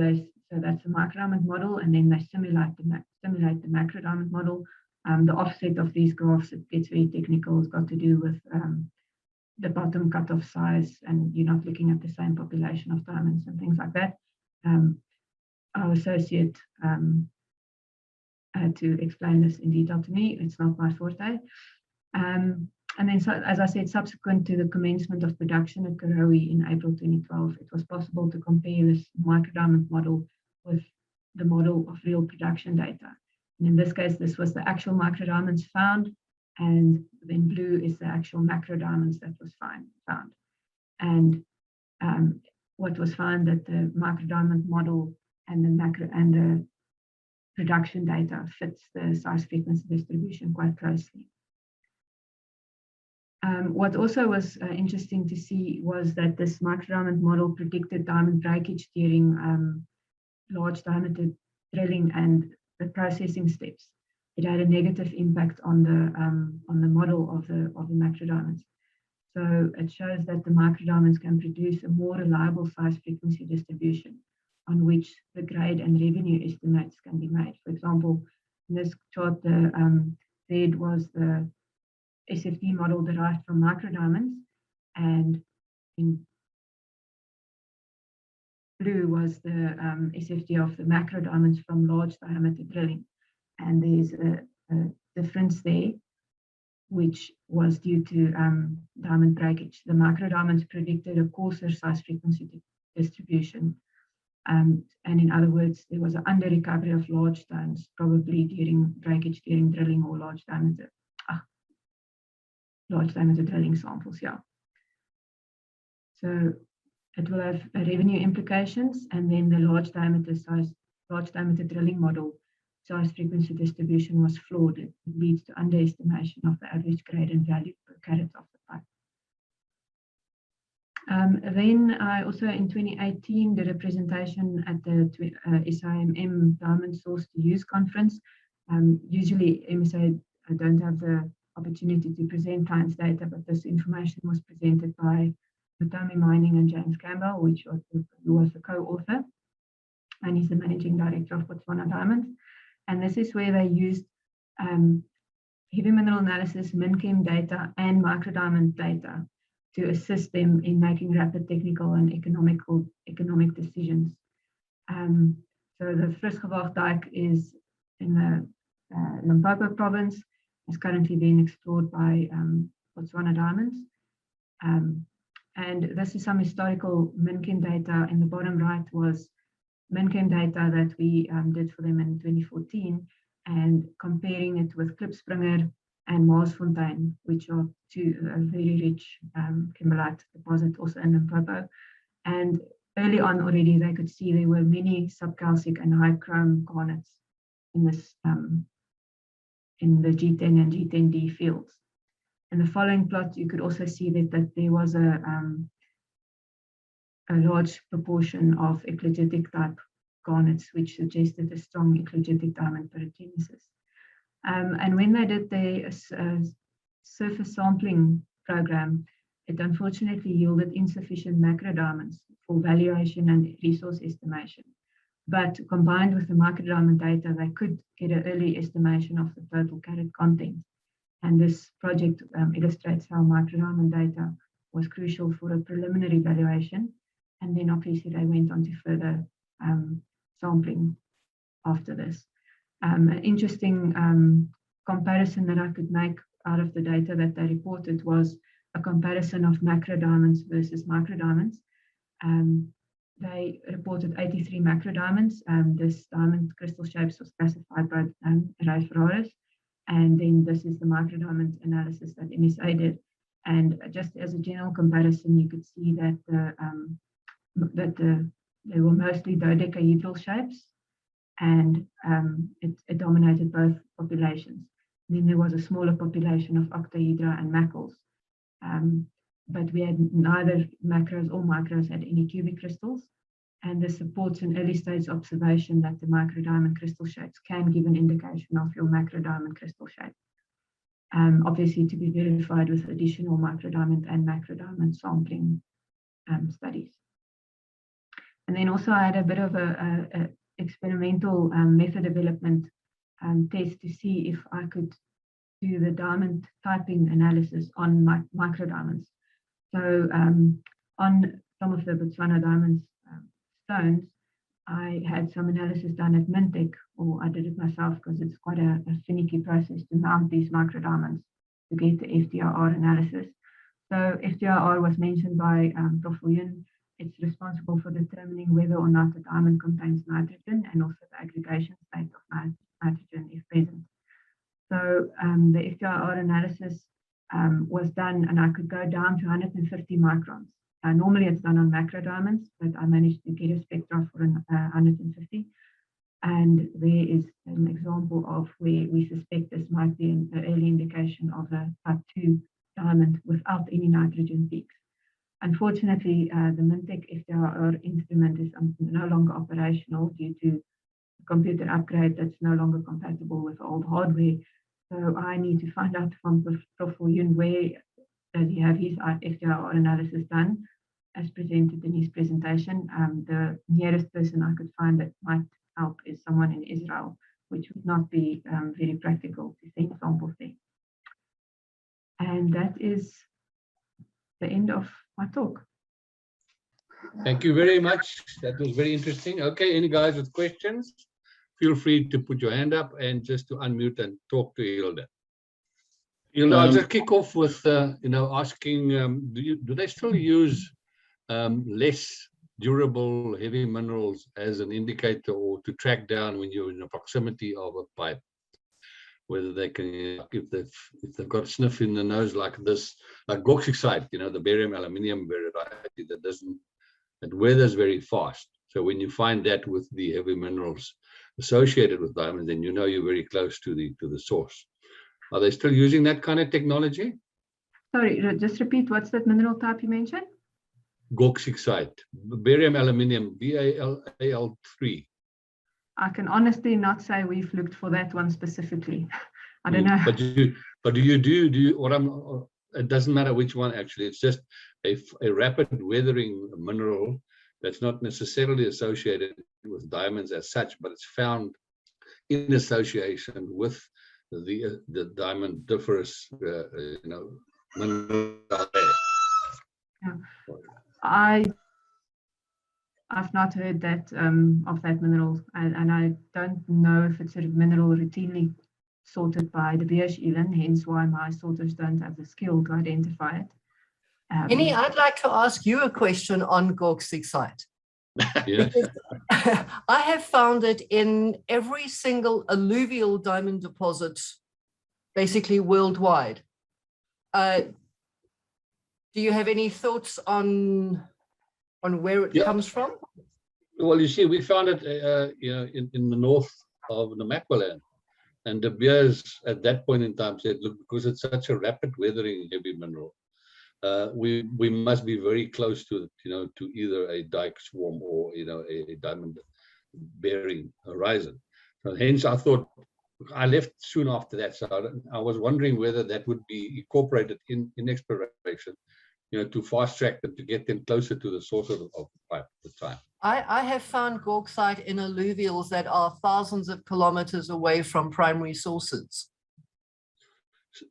that's the microdiamond model, and then they simulate the macrodiamond model. The offset of these graphs, it gets very technical. It's got to do with the bottom cutoff size, and you're not looking at the same population of diamonds and things like that. Our associate had to explain this in detail to me. It's not my forte. And then, so, as I said, subsequent to the commencement of production at Karowe in April 2012, it was possible to compare this microdiamond model with the model of real production data. And in this case, this was the actual microdiamonds found, and then blue is the actual macrodiamonds that was found. And what was found that the microdiamond model and the production data fits the size frequency distribution quite closely. What also was interesting to see was that this microdiamond model predicted diamond breakage during large diameter drilling and the processing steps. It had a negative impact on the model of the macrodiamonds. So it shows that the microdiamonds can produce a more reliable size frequency distribution on which the grade and revenue estimates can be made. For example, in this chart, the red was the SFD model derived from microdiamonds, and in blue was the SFD of the macrodiamonds from large diameter drilling. And there's a difference there, which was due to diamond breakage. The microdiamonds predicted a coarser size frequency distribution. And in other words, there was an under recovery of large stones, probably during breakage during drilling or large diameter drilling samples, yeah. So it will have revenue implications, and then the large diameter drilling model size frequency distribution was flawed. It leads to underestimation of the average grade and value per carat of the pipe. Then I also in 2018 did a presentation at the SIMM Diamond Source to Use conference. Usually MSA don't have the opportunity to present science data, but this information was presented by Matomi Mining and James Campbell, who was the co-author, and he's the managing director of Botswana Diamonds. And this is where they used heavy mineral analysis, MinChem data, and microdiamond data to assist them in making rapid technical and economic decisions. So the Vrystaat dike is in the Limpopo province. Is currently being explored by Botswana Diamonds. And this is some historical MinChem data. In the bottom right was MinChem data that we did for them in 2014, and comparing it with Klipspringer and Maasfontein, which are two very rich kimberlite deposits also in Limpopo. And early on already they could see there were many subcalcic and high chrome garnets in this in the G10 and G10D fields. In the following plot, you could also see that there was a large proportion of eclogitic type garnets, which suggested a strong eclogitic diamond paragenesis. And when they did their surface sampling program, it unfortunately yielded insufficient macro diamonds for valuation and resource estimation. But combined with the micro diamond data, they could get an early estimation of the total carat content. And this project illustrates how micro diamond data was crucial for a preliminary valuation. And then obviously they went on to further sampling after this. An interesting comparison that I could make out of the data that they reported was a comparison of macro diamonds versus micro diamonds. They reported 83 macro diamonds. This diamond crystal shapes was classified by Ray Ferraris. And then this is the micro diamond analysis that MSA did. And just as a general comparison, you could see that they were mostly dodecahedral shapes, and it dominated both populations. Then there was a smaller population of octahedra and macles. But we had neither macros or micros had any cubic crystals. And this supports an early stage observation that the micro diamond crystal shapes can give an indication of your macro diamond crystal shape. Obviously to be verified with additional micro diamond and macro diamond sampling studies. And then also I had a bit of a experimental method development test to see if I could do the diamond typing analysis on micro diamonds. So on some of the Botswana diamonds stones, I had some analysis done at Mintec, or I did it myself because it's quite a finicky process to mount these micro diamonds to get the FDRR analysis. So FDRR was mentioned by Prof. Viljoen. It's responsible for determining whether or not the diamond contains nitrogen and also the aggregation state of nitrogen if present. So the FDRR analysis was done, and I could go down to 150 microns. Normally it's done on macro diamonds, but I managed to get a spectra for 150. And there is an example of where we suspect this might be an early indication of a type 2 diamond without any nitrogen peaks. Unfortunately, the Mintec FDRR instrument is no longer operational due to a computer upgrade that's no longer compatible with old hardware. So I need to find out from Prof. Viljoen where does he have his FDRR analysis done, as presented in his presentation. The nearest person I could find that might help is someone in Israel, which would not be very practical to send samples there. And that is the end of my talk. Thank you very much. That was very interesting. Okay, any guys with questions? Feel free to put your hand up and just to unmute and talk to Hilda. Hilda, I'll just kick off with asking, do they still use less durable heavy minerals as an indicator or to track down when you're in the proximity of a pipe? Whether they can, if they've got a sniff in the nose like this, like bauxite, the barium aluminium variety that weathers very fast. So when you find that with the heavy minerals associated with diamonds, then you're very close to the source. Are they still using that kind of technology? Sorry, just repeat, what's that mineral type you mentioned? Bauxite, barium aluminium, BAL3. I can honestly not say we've looked for that one specifically. I don't know. But do you? It doesn't matter which one actually. It's just a rapid weathering mineral that's not necessarily associated with diamonds as such, but it's found in association with the diamondiferous mineral there. Yeah. I've not heard that of that mineral, and I don't know if it's a mineral routinely sorted by the BHELN, hence why my sorters don't have the skill to identify it. Annie, I'd like to ask you a question on bauxite. Yeah. I have found it in every single alluvial diamond deposit, basically worldwide. Do you have any thoughts on where it comes from? Well, you see, we found it in the north of the Namaqualand, and De Beers at that point in time said, look, because it's such a rapid weathering heavy mineral, we must be very close to either a dike swarm or a diamond bearing horizon. So hence I thought I left soon after that, so I was wondering whether that would be incorporated in exploration, to fast track them, to get them closer to the source of the pipe at the time. I have found bauxite in alluvials that are thousands of kilometers away from primary sources.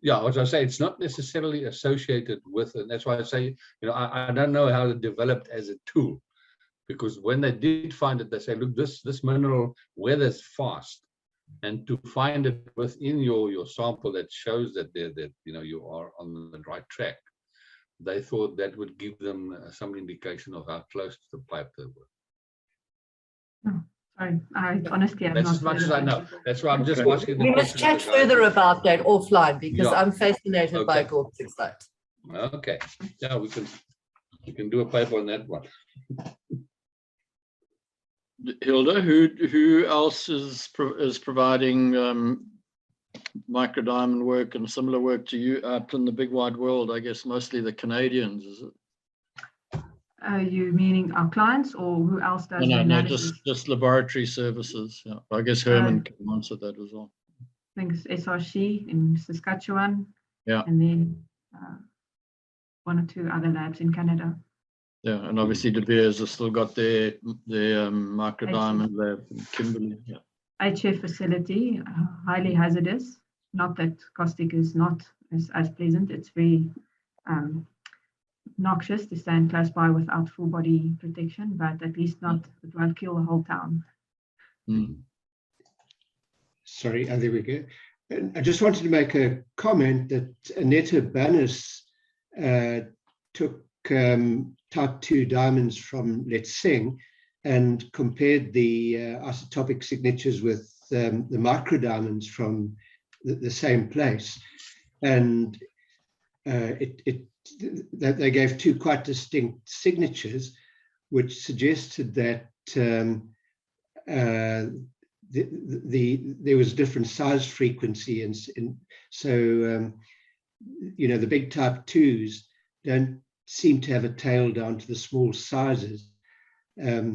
Yeah, as I say, it's not necessarily associated with, and that's why I say, I don't know how it developed as a tool, because when they did find it, they say, look, this mineral weathers fast, and to find it within your sample that shows that you are on the right track, they thought that would give them some indication of how close to the pipe they were. Oh, sorry, I honestly have That's not as much heard as of I know. that. That's why I'm just asking. We must chat further about that offline, because Yeah. I'm fascinated by Okay. bauxite. Okay. Yeah, we can do a paper on that one. Hilda, who else is providing microdiamond work and similar work to you out in the big wide world? I guess mostly the Canadians, is it? You meaning our clients, or who else does the No, analysis? just laboratory services. Yeah, I guess Herman can answer that as well. I think it's SRC in Saskatchewan. Yeah. And then one or two other labs in Canada. Yeah, and obviously De Beers has still got their microdiamond lab in Kimberley. Yeah. HF facility, highly hazardous. Not that caustic is not as pleasant. It's very noxious to stand close by without full body protection, but at least it won't kill the whole town. Mm. Sorry, there we go. And I just wanted to make a comment that Annette Bannis took type 2 diamonds from Letseng and compared the isotopic signatures with the microdiamonds from the same place. And they gave two quite distinct signatures, which suggested that there was different size frequency, and so the big type 2s don't seem to have a tail down to the small sizes. There's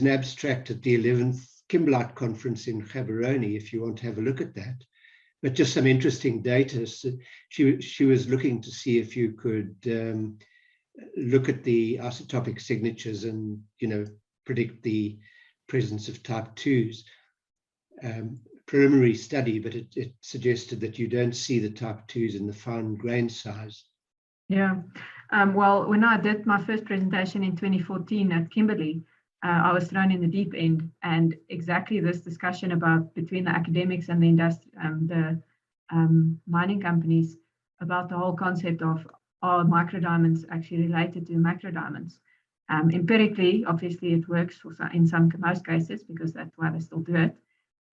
an abstract at the 11th Kimberlite conference in Gaborone if you want to have a look at that. But just some interesting data. So she was looking to see if you could look at the isotopic signatures and predict the presence of type 2s. Preliminary study, but it suggested that you don't see the type 2s in the fine grain size. Yeah, well, when I did my first presentation in 2014 at Kimberley, I was thrown in the deep end, and exactly this discussion about between the academics and the mining companies about the whole concept of, are microdiamonds actually related to macrodiamonds? Empirically, obviously, it works in most cases, because that's why they still do it.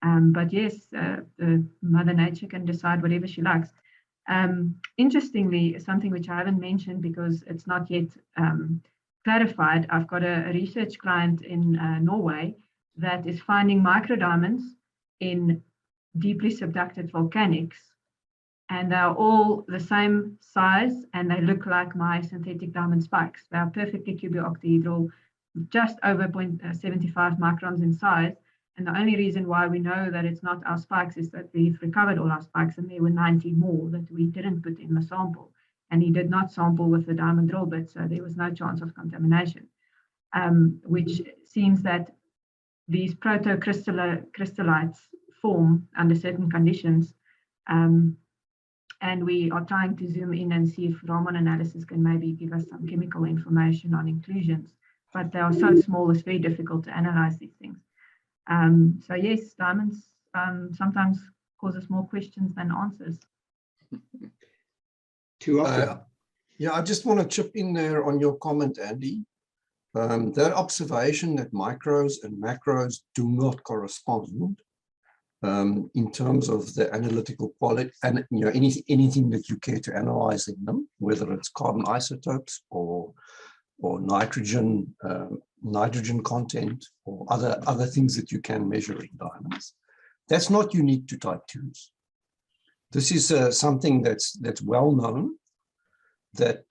But yes, Mother Nature can decide whatever she likes. Interestingly, something which I haven't mentioned because it's not yet clarified, I've got a research client in Norway that is finding microdiamonds in deeply subducted volcanics, and they're all the same size and they look like my synthetic diamond spikes. They are perfectly cubioctahedral, just over 0.75 microns in size. And the only reason why we know that it's not our spikes is that we've recovered all our spikes, and there were 90 more that we didn't put in the sample. And he did not sample with the diamond drill bit, so there was no chance of contamination, which seems that these protocrystallites form under certain conditions. And we are trying to zoom in and see if Raman analysis can maybe give us some chemical information on inclusions. But they are so small, it's very difficult to analyze these things. So yes, diamonds sometimes causes more questions than answers. Too often. Yeah, I just want to chip in there on your comment, Andy. That observation that micros and macros do not correspond in terms of the analytical quality and anything that you care to analyze in them, whether it's carbon isotopes or nitrogen content or other things that you can measure in diamonds. That's not unique to type 2s. This is something that's well known, that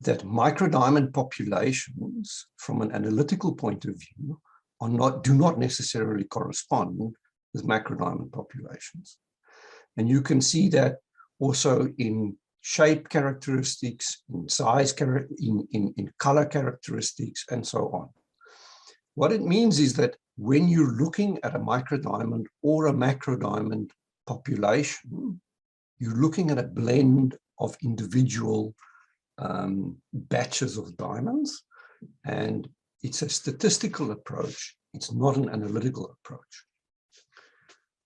that microdiamond populations, from an analytical point of view, do not necessarily correspond with macrodiamond populations. And you can see that also in shape characteristics, in size, in color characteristics, and so on. What it means is that when you're looking at a microdiamond or a macrodiamond population, you're looking at a blend of individual batches of diamonds, and it's a statistical approach. It's not an analytical approach.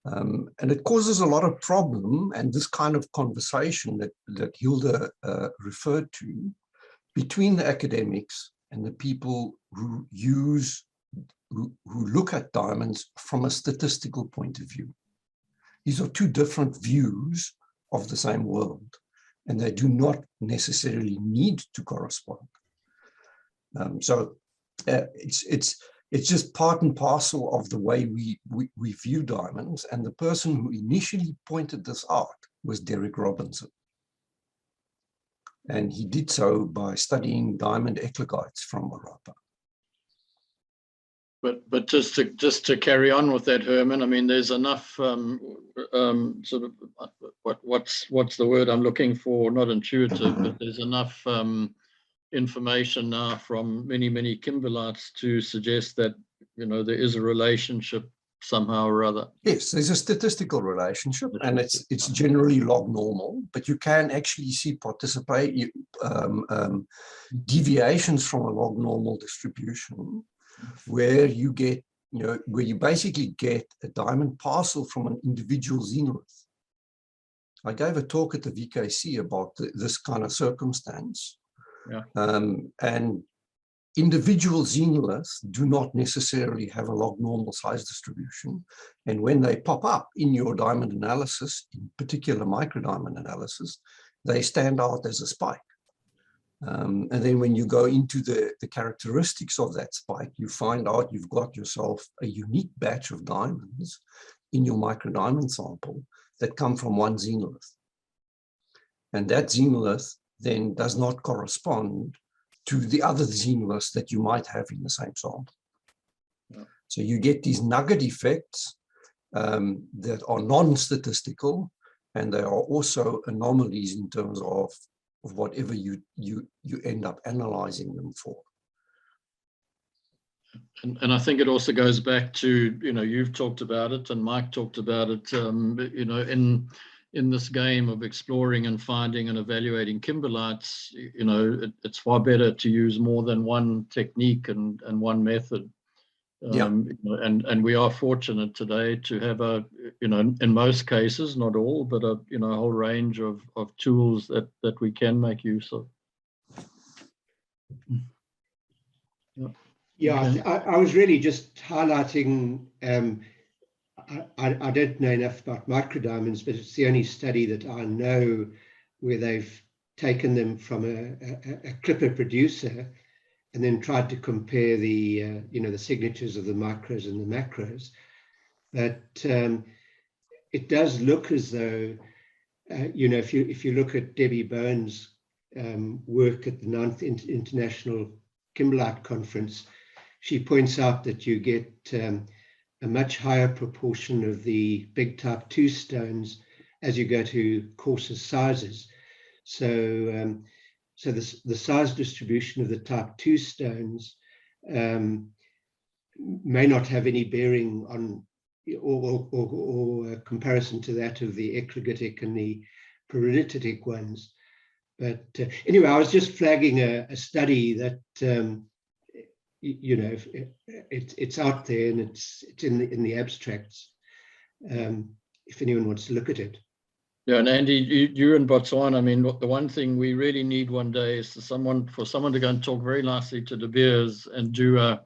And it causes a lot of problem, and this kind of conversation that Hilda referred to, between the academics and the people who look at diamonds from a statistical point of view. These are two different views of the same world, and they do not necessarily need to correspond. It's just part and parcel of the way we view diamonds, and the person who initially pointed this out was Derek Robinson. And he did so by studying diamond eclogites from Morocco. But just to carry on with that, Herman, I mean, there's enough sort of what's the word I'm looking for? Not intuitive, but there's enough information now from many kimberlites to suggest that, you know, there is a relationship somehow or other. Yes, there's a statistical relationship, and it's generally log normal, but you can actually see deviations from a log normal distribution, where you get, you know, where you basically get a diamond parcel from an individual xenolith. I gave a talk at the VKC about this kind of circumstance. Yeah. And individual xenoliths do not necessarily have a log normal size distribution. And when they pop up in your diamond analysis, in particular microdiamond analysis, they stand out as a spike. And then when you go into the characteristics of that spike, you find out you've got yourself a unique batch of diamonds in your microdiamond sample that come from one xenolith. And that xenolith then does not correspond to the other xenoliths that you might have in the same sample. Yeah. So you get these nugget effects that are non-statistical, and they are also anomalies in terms of whatever you end up analyzing them for. And I think it also goes back to, you know, you've talked about it and Mike talked about it, you know, in this game of exploring and finding and evaluating kimberlites, you know, it's far better to use more than one technique and one method. Yeah. You know, and we are fortunate today to have a, you know, in most cases, not all, but a, you know, a whole range of tools that we can make use of. Yeah, Okay. I was really just highlighting, I don't know enough about microdiamonds, but it's the only study that I know where they've taken them from a clipper producer and then tried to compare the, you know, the signatures of the micros and the macros. But it does look as though, you know, if you look at Debbie Bowen's work at the 9th International Kimberlite Conference, she points out that you get a much higher proportion of the big type 2 stones as you go to coarser sizes. So, so the size distribution of the type 2 stones may not have any bearing on or comparison to that of the eclogitic and the peridotitic ones. But anyway, I was just flagging a study that you know, it's out there and it's in the abstracts. If anyone wants to look at it. Yeah, and Andy, you're in Botswana. I mean, the one thing we really need one day is for someone to go and talk very nicely to De Beers and do a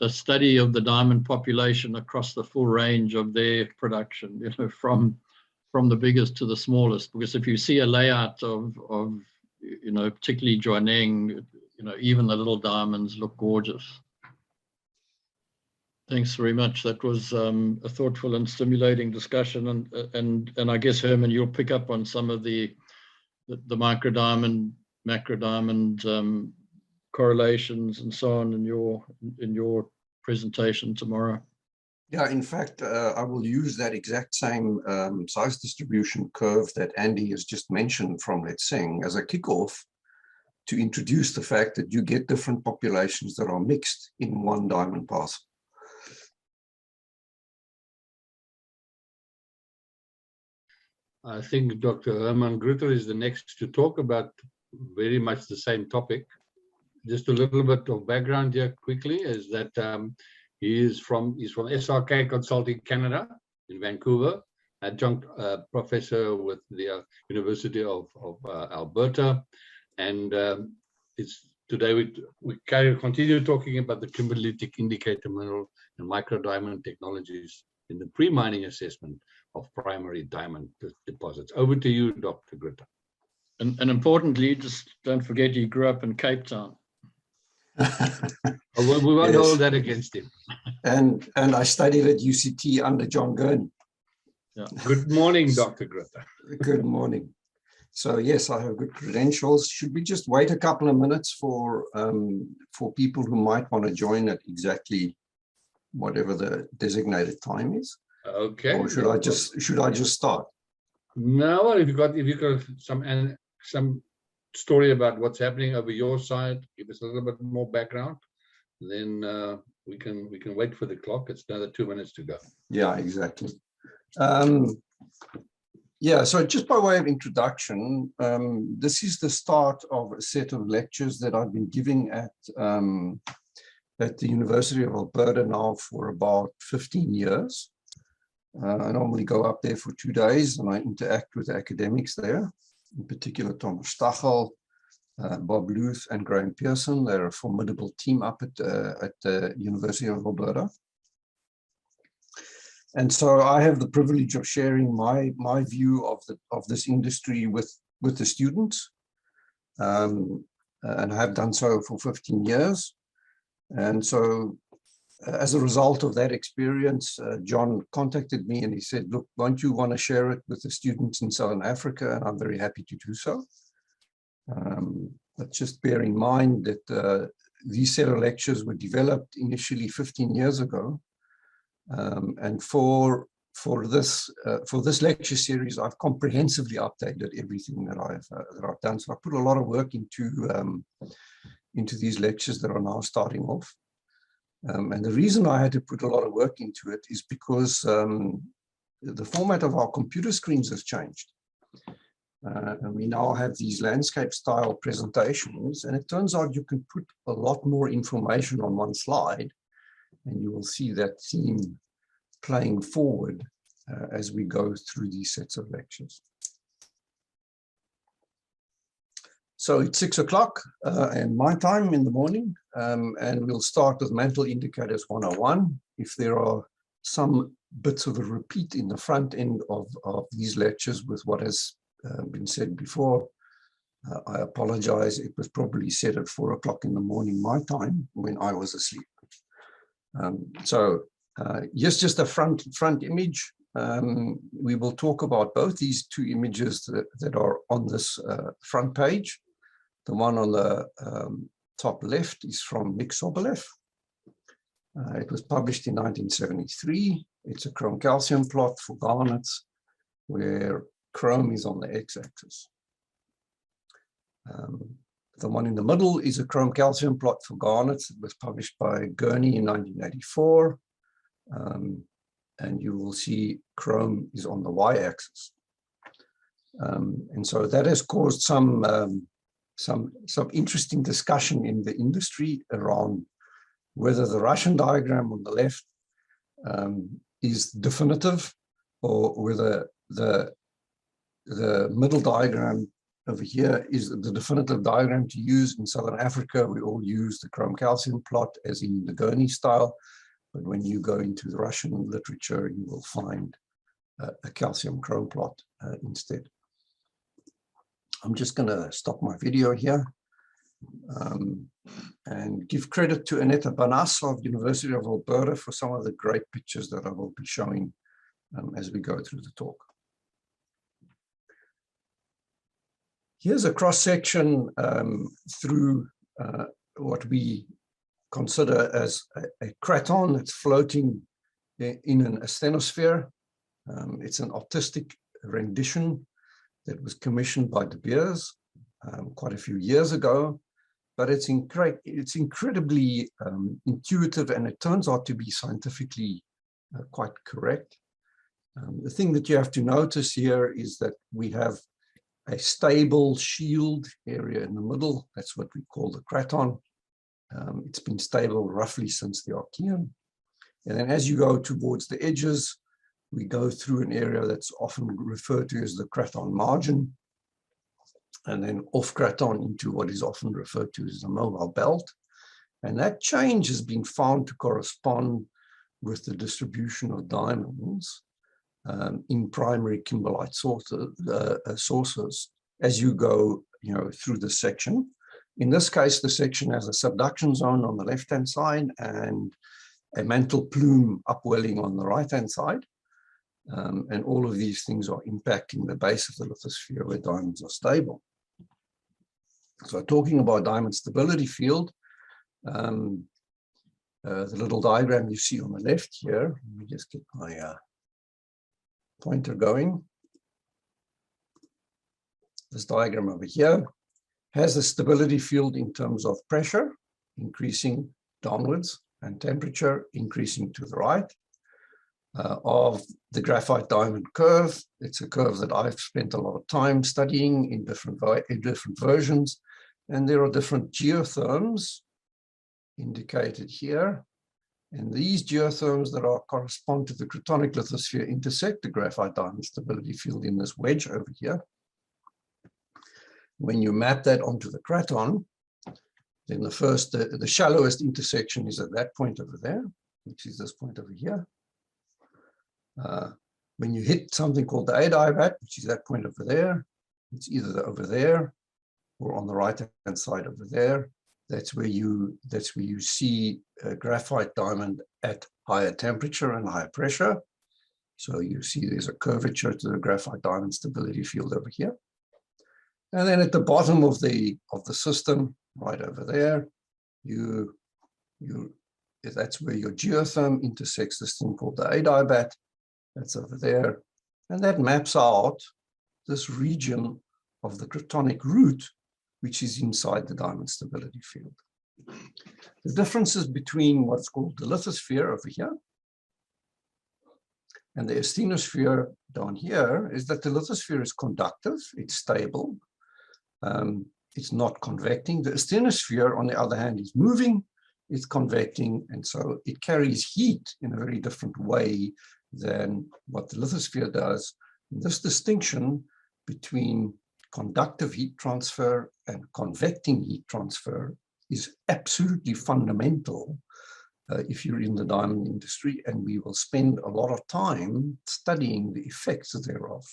study of the diamond population across the full range of their production, you know, from the biggest to the smallest. Because if you see a layout of you know, particularly Jwaneng, you know, even the little diamonds look gorgeous. Thanks very much. That was a thoughtful and stimulating discussion, and I guess, Herman, you'll pick up on some of the microdiamond, macrodiamond correlations and so on in your presentation tomorrow. Yeah, in fact, I will use that exact same size distribution curve that Andy has just mentioned from Let's Sing as a kickoff to introduce the fact that you get different populations that are mixed in one diamond parcel. I think Dr. Herman Grutter is the next to talk about very much the same topic. Just a little bit of background here quickly is that he's from SRK Consulting Canada in Vancouver, adjunct professor with the University of Alberta. And today we continue talking about the kimberlitic indicator mineral and microdiamond technologies in the pre-mining assessment of primary diamond deposits. Over to you, Dr. Grutter. And importantly, just don't forget he grew up in Cape Town. We won't Yes. hold that against him. And I studied at UCT under John Gurney. Yeah. Good morning, Dr. Grutter. Good morning. So yes, I have good credentials. Should we just wait a couple of minutes for people who might want to join at exactly whatever the designated time is? Okay. Or should I just start? No, if you got some story about what's happening over your side, give us a little bit more background, then we can wait for the clock. It's another 2 minutes to go. Yeah, exactly. Yeah, so just by way of introduction, this is the start of a set of lectures that I've been giving at the University of Alberta now for about 15 years. I normally go up there for 2 days and I interact with academics there, in particular Thomas Stachel, Bob Luth and Graham Pearson. They're a formidable team up at the University of Alberta. And so I have the privilege of sharing my view of this industry with the students. And I have done so for 15 years. And so as a result of that experience, John contacted me and he said, look, don't you want to share it with the students in Southern Africa? And I'm very happy to do so. But just bear in mind that these set of lectures were developed initially 15 years ago. And for this lecture series, I've comprehensively updated everything that I've done. So I put a lot of work into these lectures that are now starting off. And the reason I had to put a lot of work into it is because the format of our computer screens has changed. And we now have these landscape style presentations, and it turns out you can put a lot more information on one slide, and you will see that theme playing forward as we go through these sets of lectures. So it's 6 o'clock and my time in the morning, and we'll start with Mantle Indicators 101. If there are some bits of a repeat in the front end of these lectures with what has been said before, I apologize. It was probably said at 4 o'clock in the morning my time when I was asleep. Yes, just a front image. We will talk about both these two images that are on this front page. The one on the top left is from Nick Sobolev. It was published in 1973. It's a chrome calcium plot for garnets where chrome is on the x-axis. The one in the middle is a chrome calcium plot for garnets. It was published by Gurney in 1984. And you will see chrome is on the y-axis. And so that has caused some interesting discussion in the industry around whether the Russian diagram on the left is definitive, or whether the middle diagram over here is the definitive diagram to use. In Southern Africa, we all use the chrome calcium plot as in the Gurney style. But when you go into the Russian literature, you will find a calcium chrome plot instead. I'm just going to stop my video here and give credit to Annette Banas of University of Alberta for some of the great pictures that I will be showing as we go through the talk. Here's a cross-section through what we consider as a craton that's floating in an asthenosphere. It's an artistic rendition that was commissioned by De Beers quite a few years ago, but it's incredibly intuitive, and it turns out to be scientifically quite correct. The thing that you have to notice here is that we have a stable shield area in the middle. That's what we call the craton. It's been stable roughly since the Archean. And then as you go towards the edges, we go through an area that's often referred to as the craton margin, and then off craton into what is often referred to as the mobile belt. And that change has been found to correspond with the distribution of diamonds in primary kimberlite sources as you go, through the section. In this case, the section has a subduction zone on the left-hand side and a mantle plume upwelling on the right-hand side. And all of these things are impacting the base of the lithosphere where diamonds are stable. So talking about diamond stability field, the little diagram you see on the left here, let me just get my pointer going. This diagram over here has a stability field in terms of pressure increasing downwards and temperature increasing to the right of the graphite diamond curve. It's a curve that I've spent a lot of time studying in different versions, and there are different geotherms indicated here. And these geotherms that correspond to the cratonic lithosphere intersect the graphite diamond stability field in this wedge over here. When you map that onto the craton, then the shallowest intersection is at that point over there, which is this point over here. When you hit something called the adiabat, which is that point over there, it's either over there or on the right-hand side over there. That's where you see a graphite diamond at higher temperature and higher pressure. So you see there's a curvature to the graphite diamond stability field over here. And then at the bottom of the system, right over there, that's where your geotherm intersects this thing called the adiabat. That's over there. And that maps out this region of the cratonic root, which is inside the diamond stability field. The differences between what's called the lithosphere over here and the asthenosphere down here is that the lithosphere is conductive, it's stable, it's not convecting. The asthenosphere, on the other hand, is moving, it's convecting, and so it carries heat in a very different way than what the lithosphere does. And this distinction between conductive heat transfer and convecting heat transfer is absolutely fundamental if you're in the diamond industry, and we will spend a lot of time studying the effects thereof.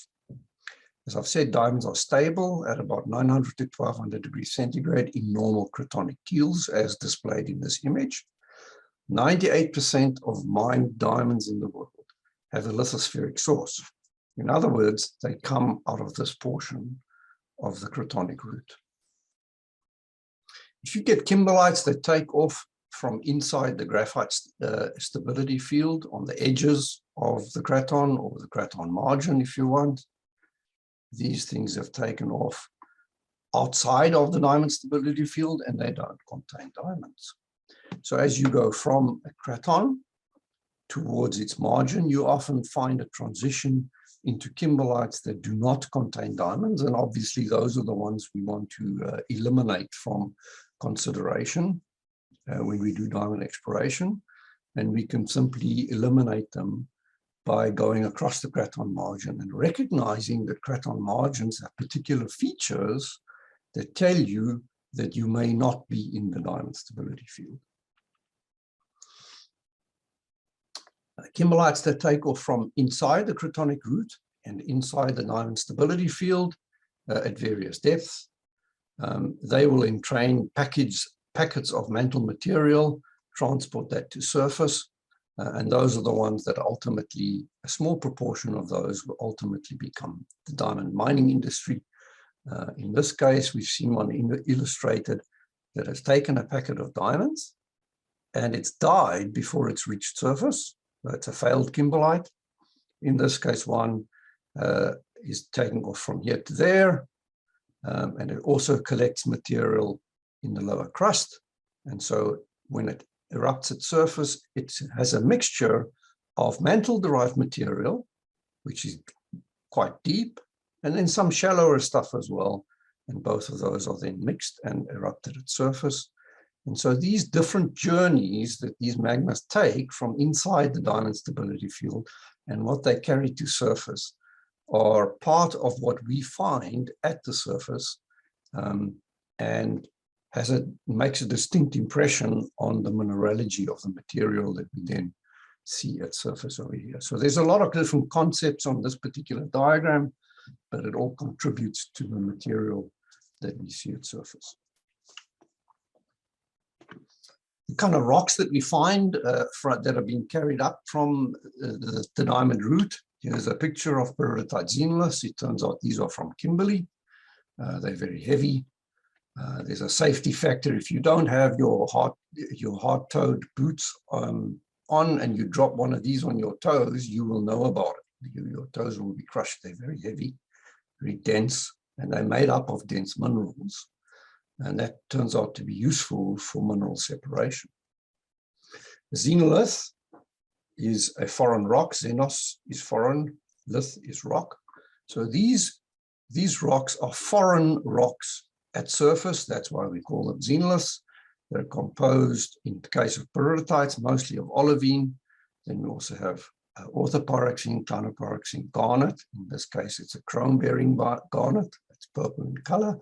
As I've said, diamonds are stable at about 900 to 1200 degrees centigrade in normal cratonic keels, as displayed in this image. 98% of mined diamonds in the world have a lithospheric source. In other words, they come out of this portion of the cratonic root. If you get kimberlites that take off from inside the graphite stability field on the edges of the craton or the craton margin, if you want, these things have taken off outside of the diamond stability field and they don't contain diamonds. So as you go from a craton towards its margin, you often find a transition into kimberlites that do not contain diamonds. And obviously those are the ones we want to eliminate from consideration when we do diamond exploration. And we can simply eliminate them by going across the craton margin and recognizing that craton margins have particular features that tell you that you may not be in the diamond stability field. Kimberlites that take off from inside the cratonic root and inside the diamond stability field at various depths. They will entrain packets of mantle material, transport that to surface, and those are the ones that ultimately, a small proportion of those will ultimately become the diamond mining industry. In this case, we've seen one illustrated that has taken a packet of diamonds and it's died before it's reached surface. That's a failed kimberlite. In this case, one is taken off from here to there, and it also collects material in the lower crust. And so when it erupts at surface, it has a mixture of mantle-derived material, which is quite deep, and then some shallower stuff as well. And both of those are then mixed and erupted at surface. And so these different journeys that these magmas take from inside the diamond stability field and what they carry to surface are part of what we find at the surface, and makes a distinct impression on the mineralogy of the material that we then see at surface over here. So there's a lot of different concepts on this particular diagram, but it all contributes to the material that we see at surface. The kind of rocks that we find that are being carried up from the diamond route. Here's a picture of peridotite xenoliths. It turns out these are from Kimberley. They're very heavy. There's a safety factor. If you don't have your hard-toed boots on and you drop one of these on your toes, you will know about it. Your toes will be crushed. They're very heavy, very dense, and they're made up of dense minerals. And that turns out to be useful for mineral separation. The xenolith is a foreign rock. Xenos is foreign, lith is rock. So these rocks are foreign rocks at surface. That's why we call them xenoliths. They're composed, in the case of peridotites, mostly of olivine. Then we also have orthopyroxene, clinopyroxene, garnet. In this case, it's a chrome-bearing garnet. It's purple in color.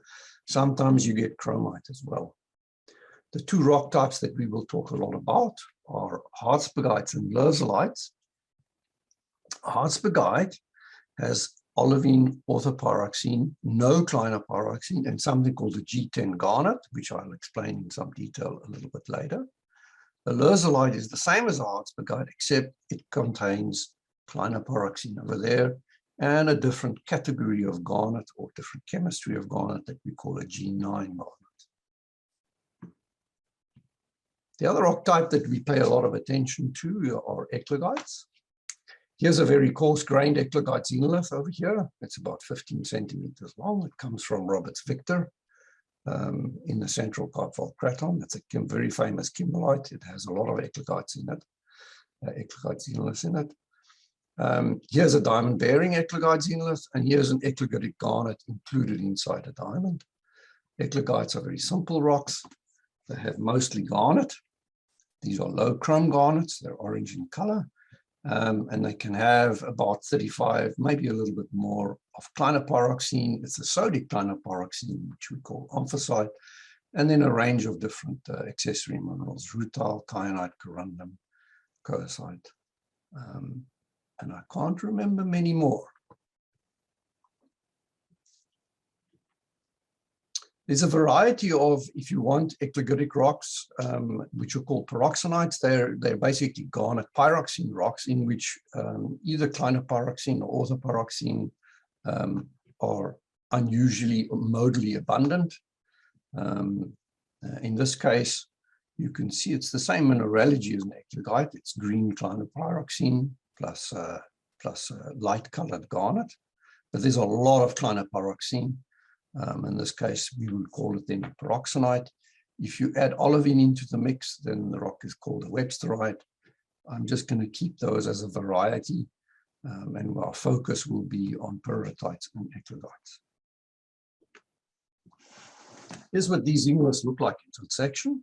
Sometimes you get chromite as well. The two rock types that we will talk a lot about are hardspergites and lherzolites. Hardspergite has olivine, orthopyroxene, no clinopyroxene, and something called the G10 garnet, which I'll explain in some detail a little bit later. The lherzolite is the same as a hardspergite, except it contains clinopyroxene over there and a different category of garnet or different chemistry of garnet that we call a G9 garnet. The other rock type that we pay a lot of attention to are eclogites. Here's a very coarse-grained eclogite xenolith over here. It's about 15 centimeters long. It comes from Roberts Victor in the Central Kartwald Craton. It's a very famous kimberlite. It has a lot of eclogites in it, eclogite xenoliths in it. Here's a diamond-bearing eclogite xenolith, and here's an eclogitic garnet included inside a diamond. Eclogites are very simple rocks. They have mostly garnet. These are low chrome garnets. They're orange in color. And they can have about 35, maybe a little bit more of clinopyroxene. It's a sodic clinopyroxene, which we call amphasite, and then a range of different accessory minerals, rutile, kyanite, corundum, coesite, and I can't remember many more. There's a variety of, if you want, eclogitic rocks, which are called pyroxenites. They're basically garnet pyroxene rocks in which either clinopyroxene or orthopyroxene are unusually modally abundant. In this case, you can see it's the same mineralogy as an eclogite. It's green clinopyroxene plus light-colored garnet. But there's a lot of clinopyroxene. In this case, we would call it then a pyroxenite. If you add olivine into the mix, then the rock is called a websterite. I'm just going to keep those as a variety, and our focus will be on peridotites and eclogites. Here's what these xenoliths look like in section.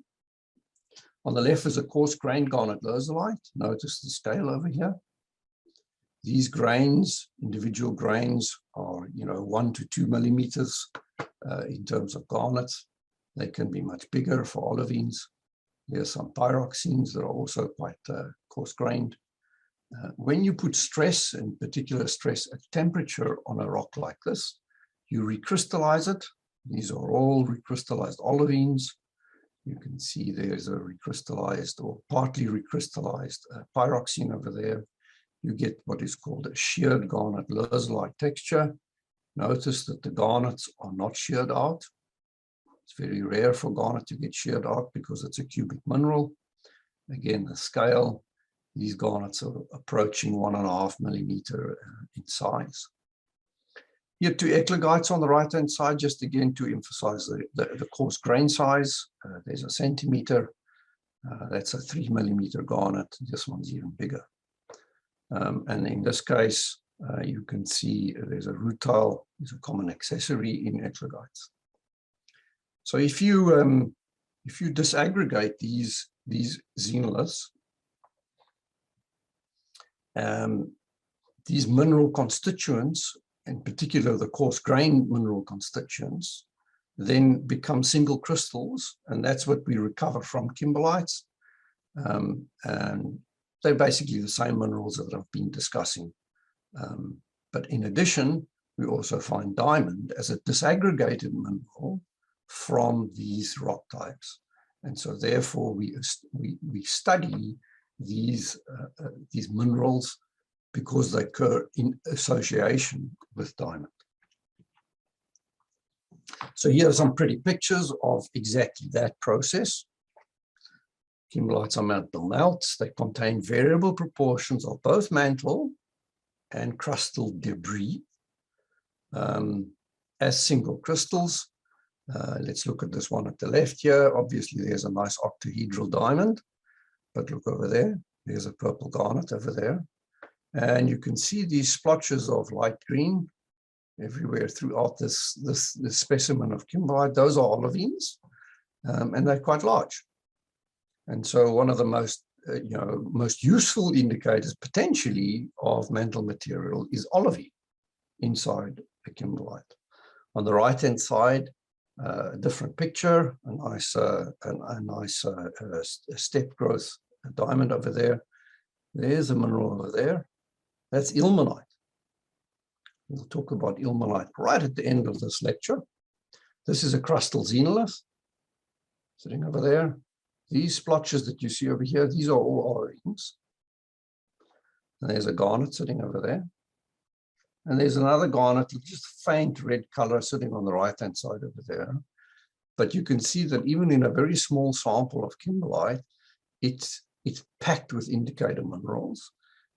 On the left is a coarse-grained garnet lherzolite. Notice the scale over here. These grains, individual grains, are 1 to 2 millimeters in terms of garnet. They can be much bigger for olivines. Here's some pyroxenes that are also quite coarse-grained. When you put stress, in particular stress at temperature on a rock like this, you recrystallize it. These are all recrystallized olivines. You can see there's a recrystallized or partly recrystallized pyroxene over there. You get what is called a sheared garnet lherzolite texture. Notice that the garnets are not sheared out. It's very rare for garnet to get sheared out because it's a cubic mineral. Again, the scale, these garnets are approaching 1.5 millimeter in size. Here, 2 eclogites on the right-hand side, just again to emphasize the coarse grain size. There's a centimeter. That's a 3 millimeter garnet. This one's even bigger. And in this case, you can see there's a rutile, is a common accessory in eclogites. So if you disaggregate these xenoliths, these mineral constituents, in particular the coarse grain mineral constituents, then become single crystals, and that's what we recover from kimberlites. And they're basically the same minerals that I've been discussing. But in addition, we also find diamond as a disaggregated mineral from these rock types. And so therefore we study these minerals because they occur in association with diamond. So here are some pretty pictures of exactly that process. Kimberlites are mantle melts. They contain variable proportions of both mantle and crustal debris as single crystals. Let's look at this one at the left here. Obviously, there's a nice octahedral diamond, but look over there. There's a purple garnet over there. And you can see these splotches of light green everywhere throughout this specimen of kimberlite. Those are olivines, and they're quite large. And so one of the most useful indicators potentially of mantle material is olivine inside a kimberlite. On the right-hand side, a different picture, a nice step growth diamond over there. There's a mineral over there. That's ilmenite. We'll talk about ilmenite right at the end of this lecture. This is a crustal xenolith sitting over there. These splotches that you see over here, these are all olivines. And there's a garnet sitting over there. And there's another garnet, just faint red color sitting on the right-hand side over there. But you can see that even in a very small sample of kimberlite, it's packed with indicator minerals.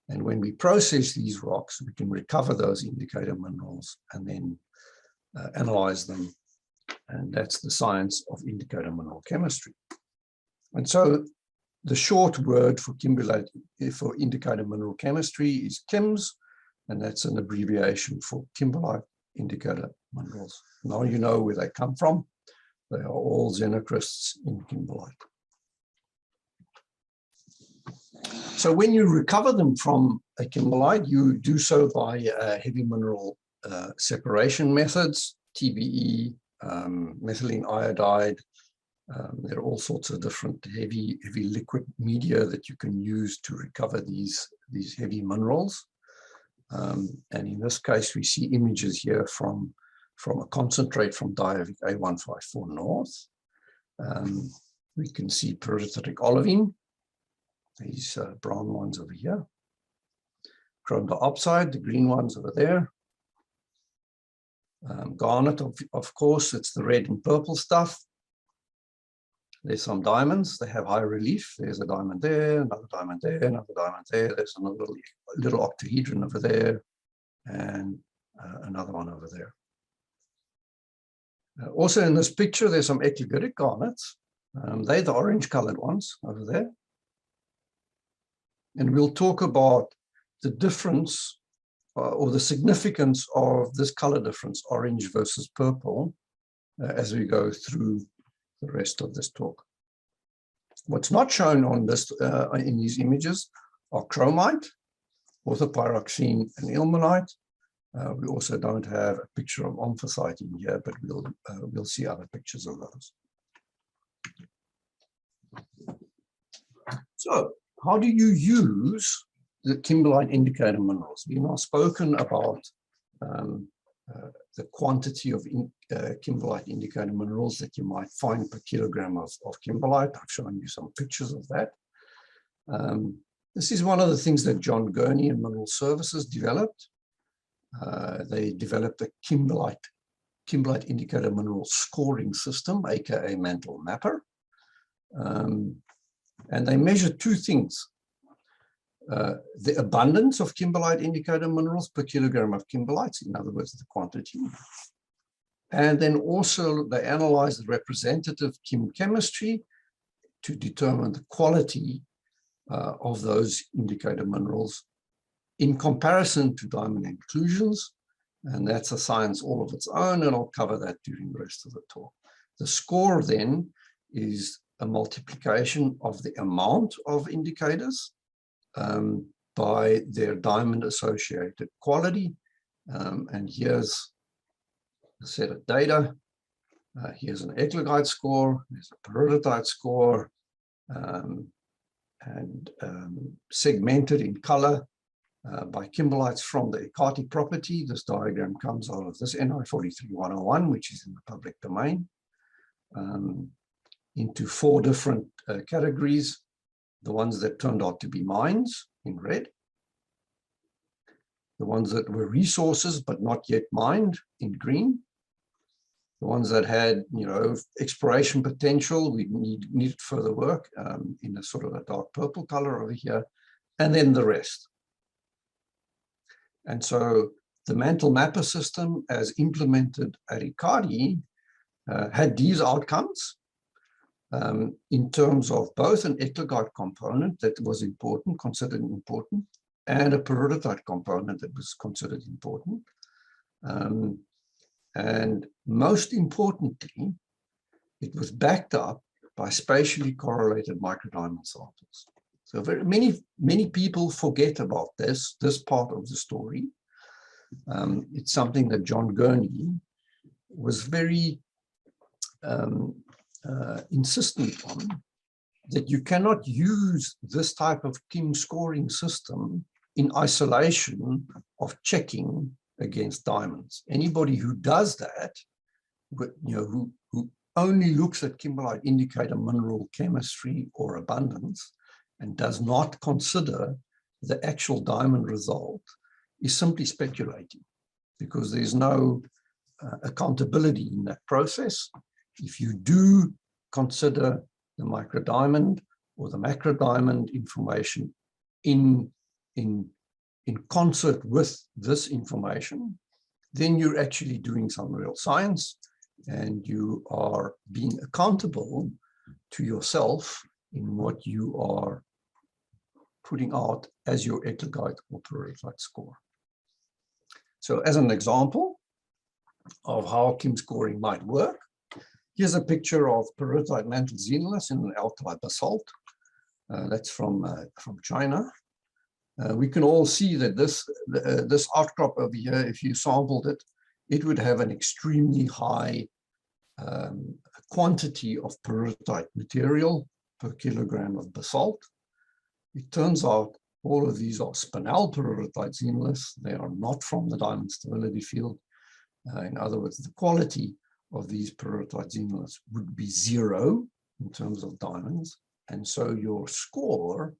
And when we process these rocks, we can recover those indicator minerals and then analyze them. And that's the science of indicator mineral chemistry. And so the short word for kimberlite, for indicator mineral chemistry, is KIMS, and that's an abbreviation for kimberlite indicator minerals. Now you know where they come from. They are all xenocrysts in kimberlite. So when you recover them from a kimberlite, you do so by heavy mineral separation methods, TBE, methylene iodide. There are all sorts of different heavy liquid media that you can use to recover these heavy minerals. And in this case, we see images here from a concentrate from Diavik A154 North. We can see perithetic olivine, these brown ones over here. Chrome diopside, the green ones over there. Garnet, of course, it's the red and purple stuff. There's some diamonds, they have high relief. There's a diamond there, another diamond there, another diamond there. There's another little octahedron over there, and another one over there. Also in this picture, there's some eclogitic garnets. They're the orange colored ones over there. And we'll talk about the difference or the significance of this color difference, orange versus purple, as we go through the rest of this talk. What's not shown on this in these images are chromite, orthopyroxene, and ilmenite. We also don't have a picture of amphasite in here, but we'll see other pictures of those. So, how do you use the kimberlite indicator minerals? We've now spoken about the quantity of kimberlite indicator minerals that you might find per kilogram of kimberlite. I've shown you some pictures of that. This is one of the things that John Gurney and Mineral Services developed. They developed a kimberlite indicator mineral scoring system, aka mantle mapper. And they measure two things. The abundance of kimberlite indicator minerals per kilogram of kimberlites, in other words, the quantity. And then also they analyze the representative chemistry to determine the quality of those indicator minerals in comparison to diamond inclusions. And that's a science all of its own, and I'll cover that during the rest of the talk. The score then is a multiplication of the amount of indicators by their diamond associated quality. And here's a set of data. Here's an eclogite score, there's a peridotite score, and segmented in color by kimberlites from the Ekati property. This diagram comes out of this NI 43101, which is in the public domain, into 4 different categories. The ones that turned out to be mines in red, the ones that were resources but not yet mined in green, the ones that had, exploration potential, we needed further work in a sort of a dark purple color over here, and then the rest. And so the mantle mapper system, as implemented at Ekati, had these outcomes in terms of both an eclogite component that was important, considered important, and a peridotite component that was considered important. And most importantly, it was backed up by spatially correlated microdiamond samples. So very many people forget about this part of the story. It's something that John Gurney was very insistent on, that you cannot use this type of Kim scoring system in isolation of checking against diamonds. Anybody who does that, who only looks at kimberlite indicator mineral chemistry or abundance and does not consider the actual diamond result, is simply speculating, because there's no accountability in that process. If you do consider the microdiamond or the macrodiamond information in concert with this information, then you're actually doing some real science, and you are being accountable to yourself in what you are putting out as your eclogite or peridotite score. So as an example of how Kim scoring might work, here's a picture of peridotite mantle xenoliths in an alkali basalt. That's from China. We can all see that this outcrop over here, if you sampled it, it would have an extremely high quantity of peridotite material per kilogram of basalt. It turns out all of these are spinel peridotite xenoliths. They are not from the diamond stability field. In other words, the quality of these peridotite xenoliths would be 0 in terms of diamonds. And so your score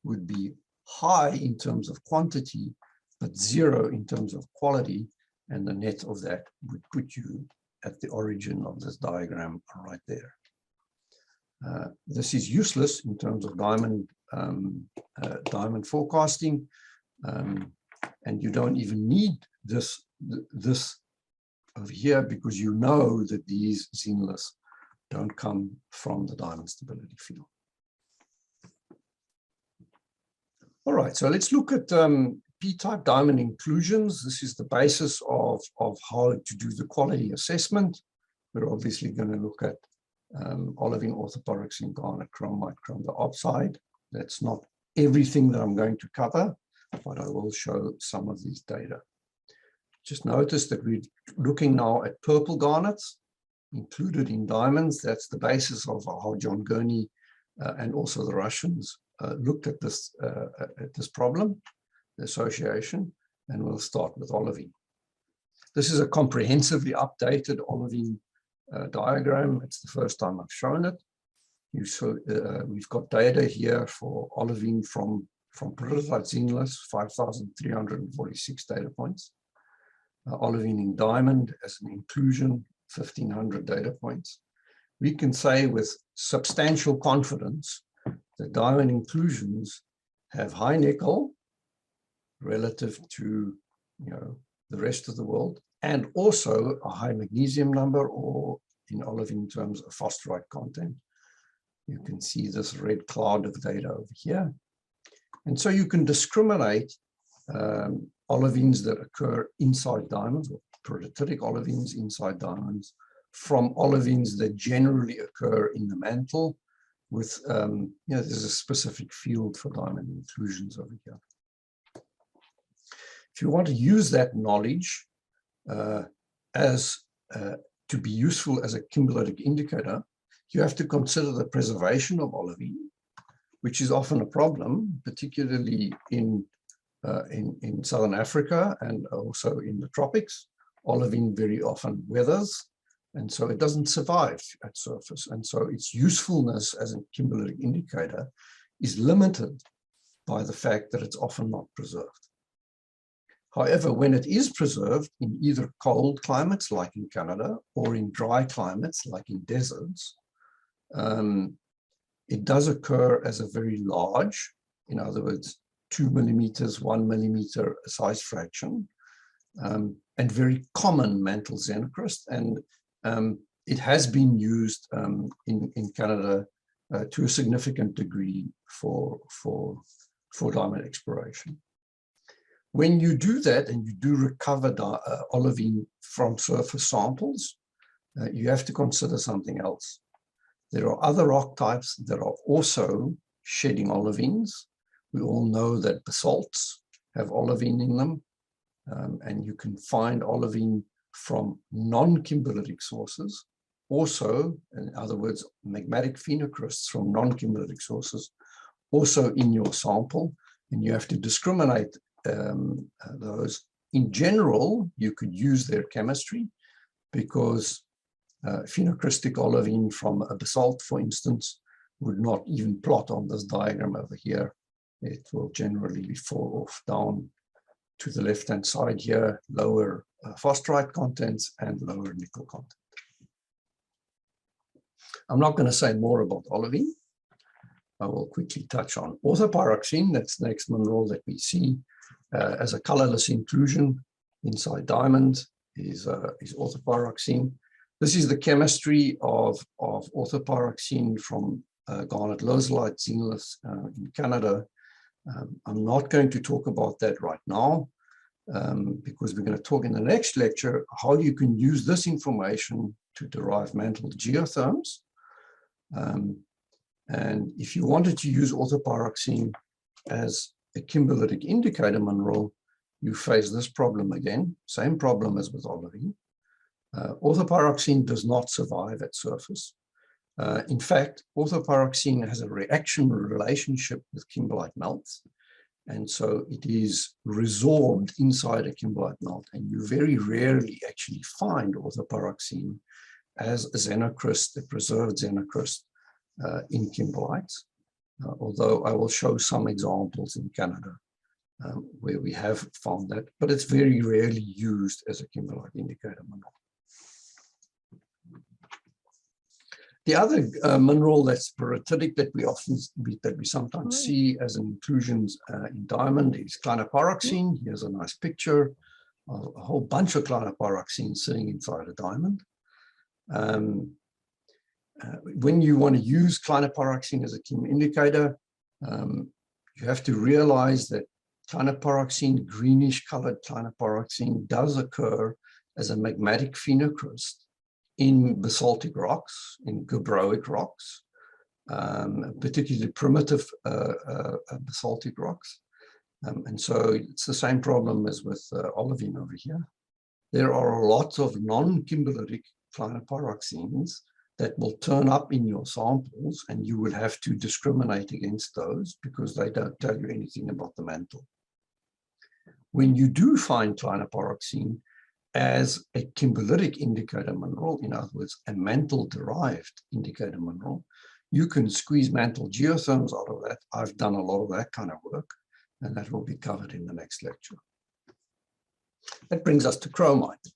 would be high in terms of quantity, but 0 in terms of quality. And the net of that would put you at the origin of this diagram right there. This is useless in terms of diamond forecasting, and you don't even need this over here, because you know that these xenoliths don't come from the diamond stability field. All right, so let's look at P-type diamond inclusions. This is the basis of how to do the quality assessment. We're obviously going to look at olivine, orthopyroxene, garnet, chromite, chrome dioxide. That's not everything that I'm going to cover, but I will show some of these data. Just notice that we're looking now at purple garnets included in diamonds. That's the basis of how John Gurney and also the Russians looked at this problem, the association, and we'll start with olivine. This is a comprehensively updated olivine diagram. It's the first time I've shown it. We've got data here for olivine from peridotite xenoliths, 5,346 data points. Olivine in diamond as an inclusion, 1,500 data points. We can say with substantial confidence the diamond inclusions have high nickel relative to, the rest of the world, and also a high magnesium number, or in olivine terms, a phosphorite content. You can see this red cloud of data over here. And so you can discriminate olivines that occur inside diamonds, or prototypic olivines inside diamonds, from olivines that generally occur in the mantle with, there's a specific field for diamond inclusions over here. If you want to use that knowledge to be useful as a kimberlitic indicator, you have to consider the preservation of olivine, which is often a problem, particularly in Southern Africa and also in the tropics. Olivine very often weathers, and so it doesn't survive at surface. And so its usefulness as a kimberlitic indicator is limited by the fact that it's often not preserved. However, when it is preserved in either cold climates like in Canada or in dry climates like in deserts, it does occur as a very large, in other words, 2 millimeters, 1 millimeter size fraction, and very common mantle xenocrust. And it has been used in Canada to a significant degree for diamond exploration. When you do that and you do recover olivine from surface samples, you have to consider something else. There are other rock types that are also shedding olivines. We all know that basalts have olivine in them, and you can find olivine from non-kimberlitic sources. Also, in other words, magmatic phenocrysts from non-kimberlitic sources, also in your sample, and you have to discriminate those. In general, you could use their chemistry because phenocrystic olivine from a basalt, for instance, would not even plot on this diagram over here. It will generally fall off down to the left-hand side here, lower phosphorite contents and lower nickel content. I'm not going to say more about olivine. I will quickly touch on orthopyroxene. That's the next mineral that we see as a colorless inclusion inside diamonds is orthopyroxene. This is the chemistry of orthopyroxene from garnet lozolite xenoliths in Canada. I'm not going to talk about that right now because we're going to talk in the next lecture how you can use this information to derive mantle geotherms. And if you wanted to use orthopyroxene as a kimberlitic indicator mineral, you face this problem again, same problem as with olivine. Orthopyroxene does not survive at surface. In fact, orthopyroxene has a reaction relationship with kimberlite melts, and so it is resorbed inside a kimberlite melt, and you very rarely actually find orthopyroxene as a xenocryst, a preserved xenocryst in kimberlites, although I will show some examples in Canada where we have found that, but it's very rarely used as a kimberlite indicator mineral. The other mineral that's paratitic that we sometimes see as an inclusions in diamond is clinopyroxene. Here's a nice picture of a whole bunch of clinopyroxene sitting inside a diamond. When you want to use clinopyroxene as a kim indicator, you have to realize that clinopyroxene, greenish colored clinopyroxene, does occur as a magmatic phenocryst in basaltic rocks, in gabbroic rocks, particularly primitive basaltic rocks. And so it's the same problem as with olivine over here. There are lots of non-kimberlitic clinopyroxenes that will turn up in your samples, and you will have to discriminate against those because they don't tell you anything about the mantle. When you do find clinopyroxene as a kimberlitic indicator mineral, in other words, a mantle-derived indicator mineral, you can squeeze mantle geotherms out of that. I've done a lot of that kind of work, and that will be covered in the next lecture. That brings us to chromite.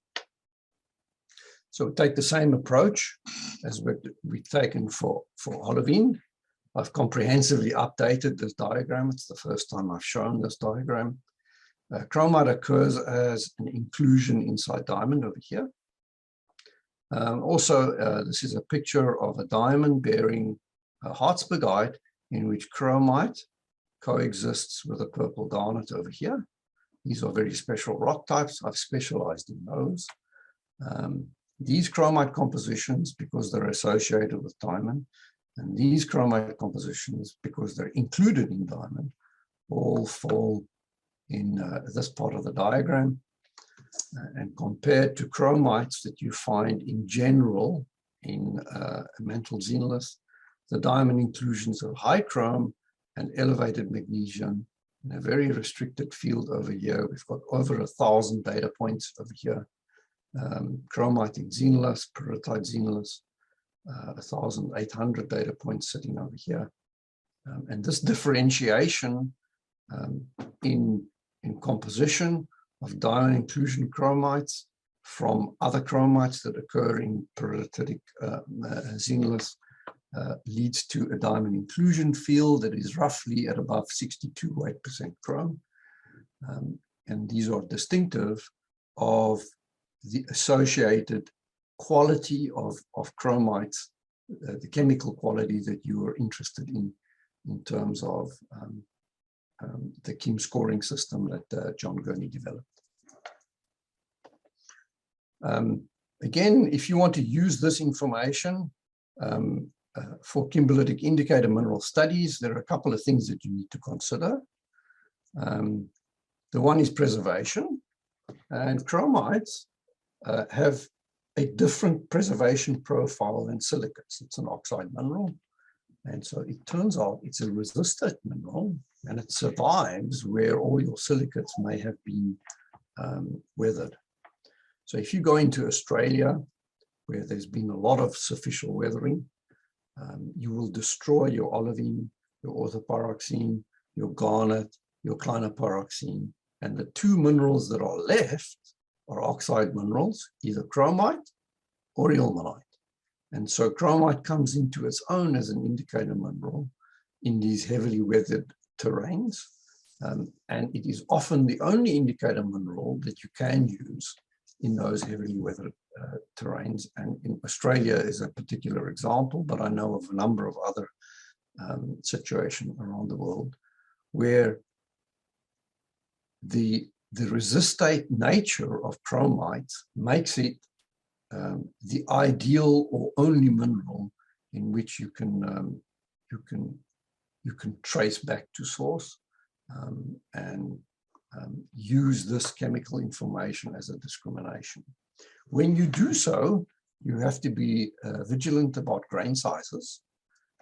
So we take the same approach as we've taken for olivine. I've comprehensively updated this diagram. It's the first time I've shown this diagram. Chromite occurs as an inclusion inside diamond over here. This is a picture of a diamond bearing a Hartsbergite in which chromite coexists with a purple garnet over here. These are very special rock types. I've specialized in those. These chromite compositions, because they're associated with diamond, and these chromite compositions, because they're included in diamond, all fall in this part of the diagram. And compared to chromites that you find in general in mantle xenoliths, the diamond inclusions of high chrome and elevated magnesium in a very restricted field over here. We've got over 1,000 data points over here. Chromite in xenoliths, peritite xenoliths, 1,800 data points sitting over here. And this differentiation in composition of diamond inclusion chromites from other chromites that occur in peritic xenoliths leads to a diamond inclusion field that is roughly at above 62 weight % chrome. And these are distinctive of the associated quality of chromites, the chemical quality that you are interested in terms of the Kim scoring system that John Gurney developed. Again, if you want to use this information for kimberlitic indicator mineral studies, there are a couple of things that you need to consider. The one is preservation, and chromites have a different preservation profile than silicates. It's an oxide mineral, and so it turns out it's a resistant mineral, and it survives where all your silicates may have been weathered. So if you go into Australia, where there's been a lot of superficial weathering, you will destroy your olivine, your orthopyroxene, your garnet, your clinopyroxene, and the two minerals that are left are oxide minerals, either chromite or ilmenite. And so chromite comes into its own as an indicator mineral in these heavily weathered terrains. And it is often the only indicator mineral that you can use in those heavily weathered terrains. And in Australia is a particular example, but I know of a number of other situations around the world where the resistate nature of chromite makes it the ideal or only mineral in which you can trace back to source and use this chemical information as a discrimination. When you do so, you have to be vigilant about grain sizes.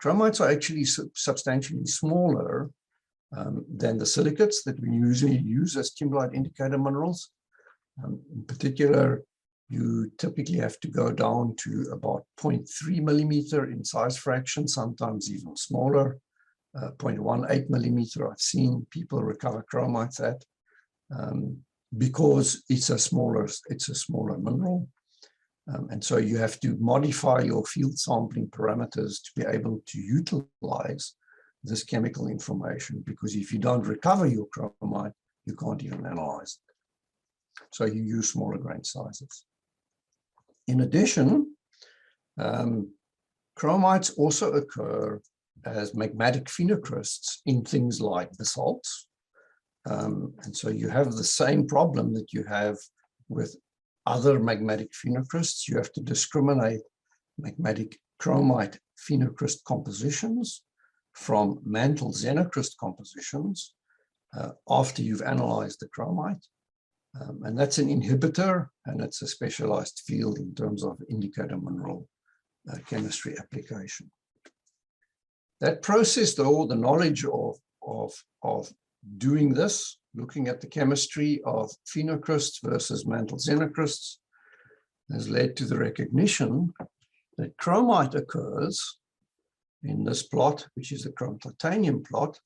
Chromites are actually substantially smaller than the silicates that we usually use as kimberlite indicator minerals. In particular, you typically have to go down to about 0.3 millimeter in size fraction, sometimes even smaller, 0.18 millimeter. I've seen people recover chromites at because it's a smaller mineral. And so you have to modify your field sampling parameters to be able to utilize this chemical information, because if you don't recover your chromite, you can't even analyze it. So you use smaller grain sizes. In addition, chromites also occur as magmatic phenocrysts in things like basalts. And so you have the same problem that you have with other magmatic phenocrysts. You have to discriminate magmatic chromite phenocryst compositions from mantle xenocryst compositions after you've analyzed the chromite. And that's an inhibitor, and it's a specialized field in terms of indicator mineral chemistry application. That process, though, the knowledge of doing this, looking at the chemistry of phenocrysts versus mantle xenocrysts, has led to the recognition that chromite occurs in this plot, which is the chrome titanium plot.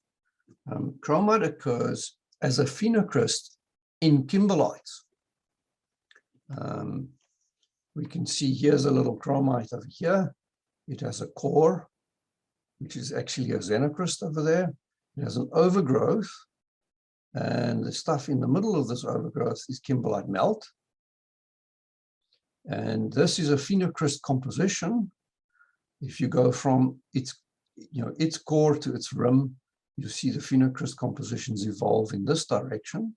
Chromite occurs as a phenocryst in kimberlites. We can see here's a little chromite over here. It has a core, which is actually a xenocrust over there. It has an overgrowth, and the stuff in the middle of this overgrowth is kimberlite melt. And this is a phenocrust composition. If you go from its core to its rim, you see the phenocrust compositions evolve in this direction.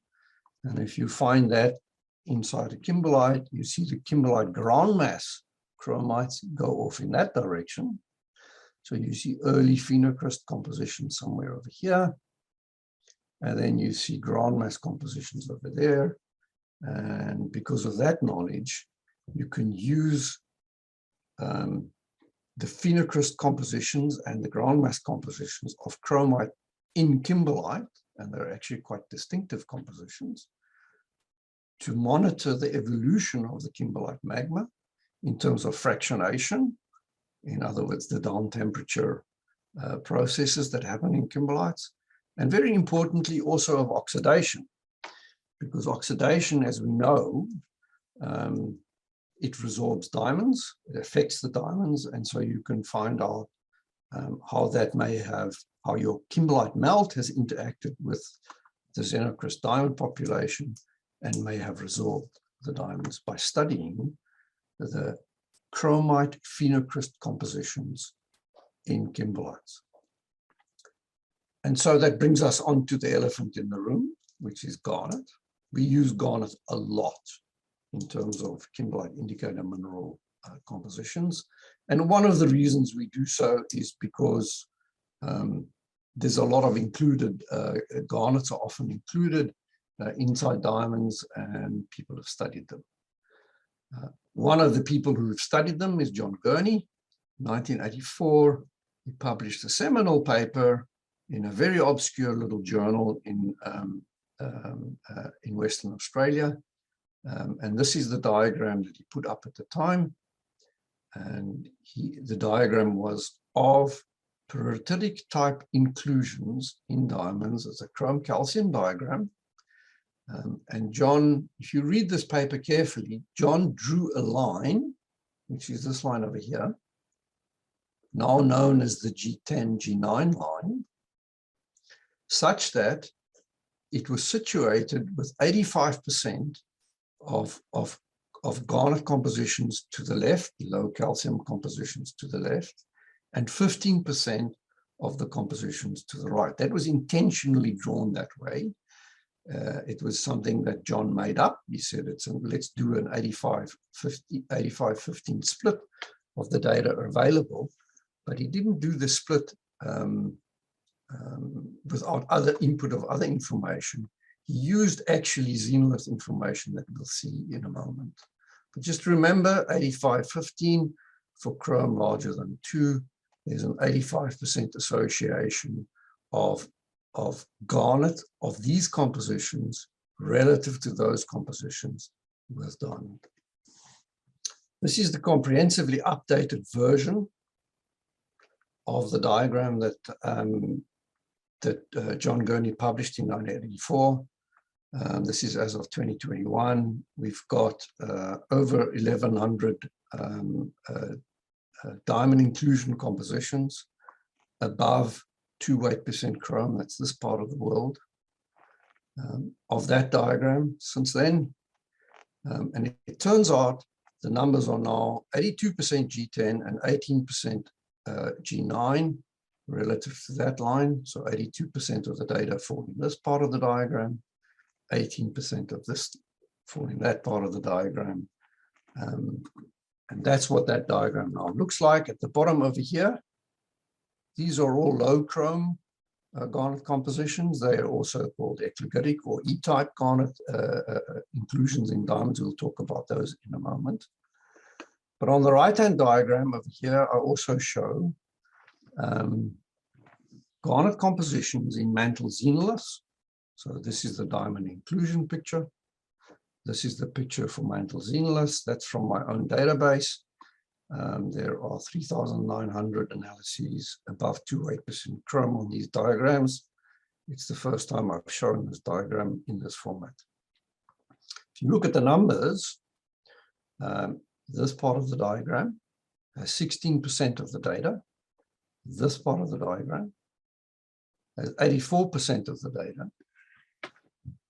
And if you find that inside a kimberlite, you see the kimberlite ground mass chromites go off in that direction. So you see early phenocrust composition somewhere over here. And then you see ground mass compositions over there. And because of that knowledge, you can use the phenocrust compositions and the ground mass compositions of chromite in kimberlite, and they're actually quite distinctive compositions, to monitor the evolution of the kimberlite magma in terms of fractionation. In other words, the down temperature processes that happen in kimberlites, and very importantly also of oxidation, because oxidation, as we know, it resorbs diamonds, it affects the diamonds, and so you can find out how your kimberlite melt has interacted with the xenocrust diamond population and may have resorbed the diamonds by studying the chromite phenocrust compositions in kimberlites. And so that brings us on to the elephant in the room, which is garnet. We use garnet a lot in terms of kimberlite indicator mineral compositions. And one of the reasons we do so is because there's a lot of included, garnets are often included inside diamonds, and people have studied them. One of the people who have studied them is John Gurney. In 1984, he published a seminal paper in a very obscure little journal in Western Australia. And this is the diagram that he put up at the time. And the diagram was of periodic type inclusions in diamonds as a chrome calcium diagram. And John, if you read this paper carefully, John drew a line, which is this line over here, now known as the G10, G9 line, such that it was situated with 85% of garnet compositions to the left, low calcium compositions to the left, and 15% of the compositions to the right. That was intentionally drawn that way. It was something that John made up. He said, let's do an 85-15 split of the data available, but he didn't do the split without other input of other information. He used actually xenolith information that we'll see in a moment. But just remember 85-15 for chrome larger than 2. There's an 85% association of garnet of these compositions relative to those compositions with diamond. This is the comprehensively updated version of the diagram that John Gurney published in 1984. This is as of 2021. We've got over 1,100 diamond inclusion compositions above 2% chrome. That's this part of the world. Of that diagram since then. And it turns out the numbers are now 82% G10 and 18% G9 relative to that line. So 82% of the data fall in this part of the diagram, 18% of this fall in that part of the diagram. And that's what that diagram now looks like. At the bottom over here, these are all low chrome garnet compositions. They are also called eclogitic or E-type garnet inclusions in diamonds. We'll talk about those in a moment. But on the right-hand diagram over here, I also show garnet compositions in mantle xenoliths. So this is the diamond inclusion picture. This is the picture for mantle xenoliths. That's from my own database. There are 3,900 analyses above 2% chrome on these diagrams. It's the first time I've shown this diagram in this format. If you look at the numbers, this part of the diagram has 16% of the data. this part of the diagram, has 84% of the data.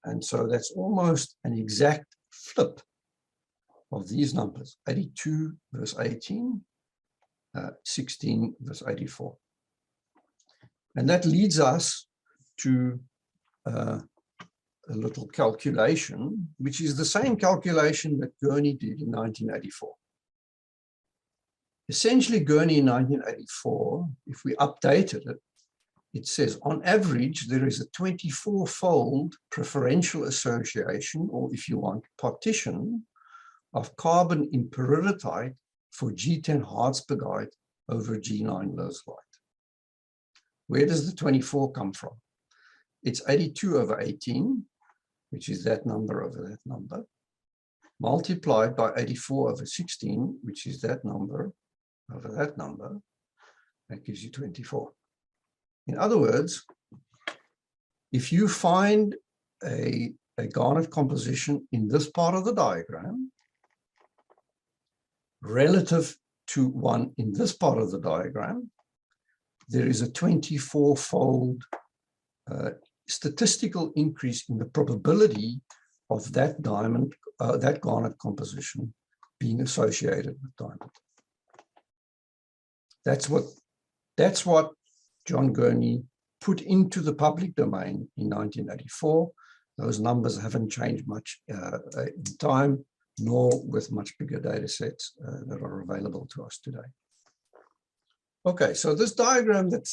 And so that's almost an exact flip of these numbers, 82 versus 18, 16 versus 84. And that leads us to a little calculation, which is the same calculation that Gurney did in 1984. Essentially, Gurney in 1984, if we updated it, it says on average, there is a 24-fold preferential association, or if you want, partition of carbon in peridotite for G10 hardspigite over G9 leusolite. Where does the 24 come from? It's 82 over 18, which is that number over that number, multiplied by 84 over 16, which is that number over that number. That gives you 24. In other words, if you find a garnet composition in this part of the diagram relative to one in this part of the diagram, there is a 24-fold statistical increase in the probability of that diamond, that garnet composition being associated with diamond. That's what John Gurney put into the public domain in 1984. Those numbers haven't changed much in time, nor with much bigger data sets that are available to us today. Okay, so this diagram that's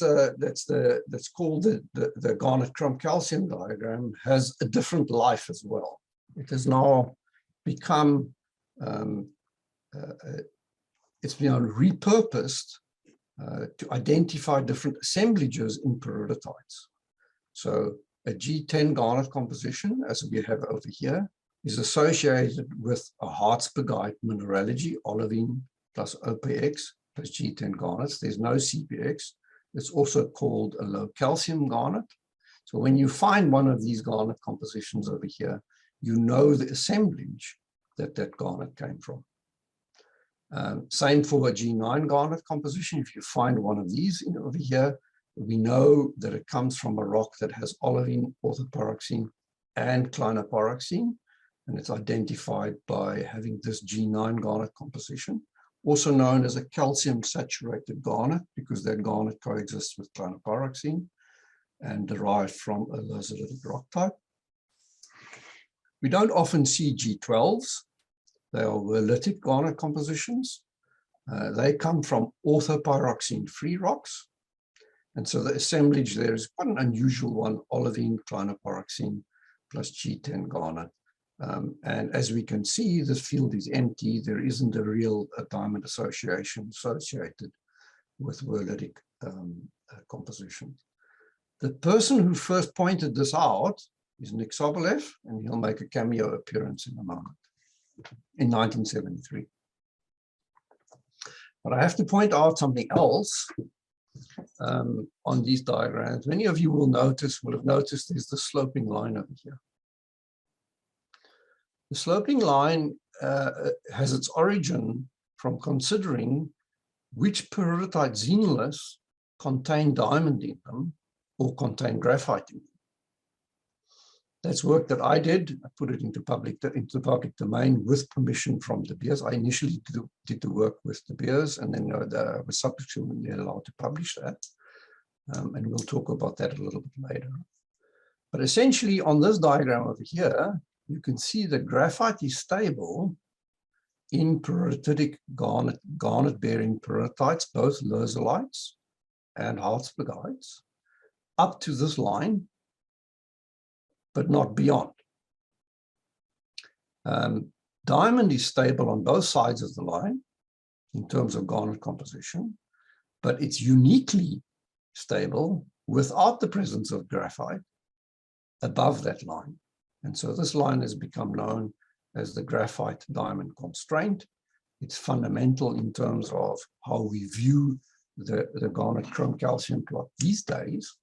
called the garnet chrome calcium diagram has a different life as well. It has now become it's been repurposed to identify different assemblages in peridotites. So a G10 garnet composition, as we have over here, is associated with a hardspigite mineralogy, olivine plus OPX plus G10 garnets. There's no CPX. It's also called a low calcium garnet. So when you find one of these garnet compositions over here, you know the assemblage that garnet came from. Same for a G9 garnet composition. If you find one of these over here, we know that it comes from a rock that has olivine, orthopyroxene, and clinopyroxene, and it's identified by having this G9 garnet composition, also known as a calcium-saturated garnet, because that garnet coexists with clinopyroxene and derived from a laseritic rock type. We don't often see G12s. They are wurlitic garnet compositions. They come from orthopyroxene-free rocks. And so the assemblage there is quite an unusual one, olivine, clinopyroxene plus G10 garnet. And as we can see, this field is empty. There isn't a real diamond association associated with wurlitic compositions. The person who first pointed this out is Nick Sobolev, and he'll make a cameo appearance in a moment, in 1973. But I have to point out something else on these diagrams. Many of you will have noticed there's the sloping line over here. The sloping line has its origin from considering which peridotite xenoliths contain diamond in them or contain graphite in them. That's work that I did. I put it into the public domain with permission from De Beers. I initially did the work with De Beers, and then I was subsequently allowed to publish that. And we'll talk about that a little bit later. But essentially, on this diagram over here, you can see that graphite is stable in peridotic garnet-bearing peridotites, both leusolite and hardspigites, up to this line, but not beyond. Diamond is stable on both sides of the line in terms of garnet composition, but it's uniquely stable without the presence of graphite above that line. And so this line has become known as the graphite diamond constraint. It's fundamental in terms of how we view the garnet chrome calcium plot these days.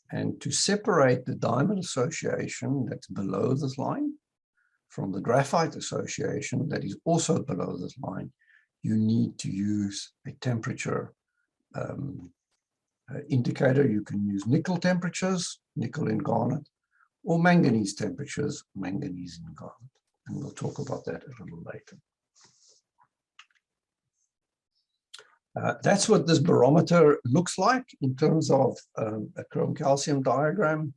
And to separate the diamond association that's below this line from the graphite association that is also below this line, you need to use a temperature indicator, you can use nickel temperatures, nickel in garnet, or manganese temperatures, manganese in garnet. And we'll talk about that a little later. That's what this barometer looks like in terms of a chrome calcium diagram.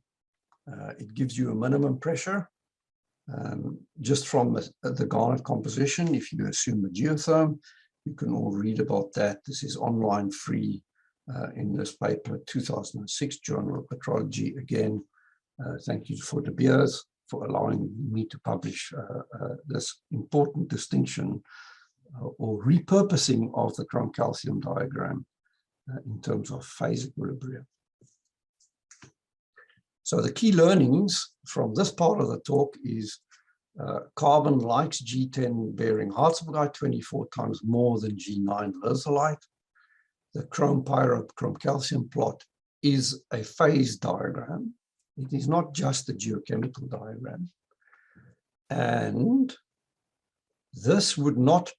It gives you a minimum pressure just from the garnet composition. If you assume a geotherm, you can all read about that. This is online free in this paper, 2006 Journal of Petrology. Again, thank you for De Beers for allowing me to publish this important distinction or repurposing of the chrome calcium diagram in terms of phase equilibrium. So the key learnings from this part of the talk is carbon likes G10 bearing Hartsbergite 24 times more than G9 lizolite. The chrome pyrope chrome calcium plot is a phase diagram. It is not just a geochemical diagram. And this would not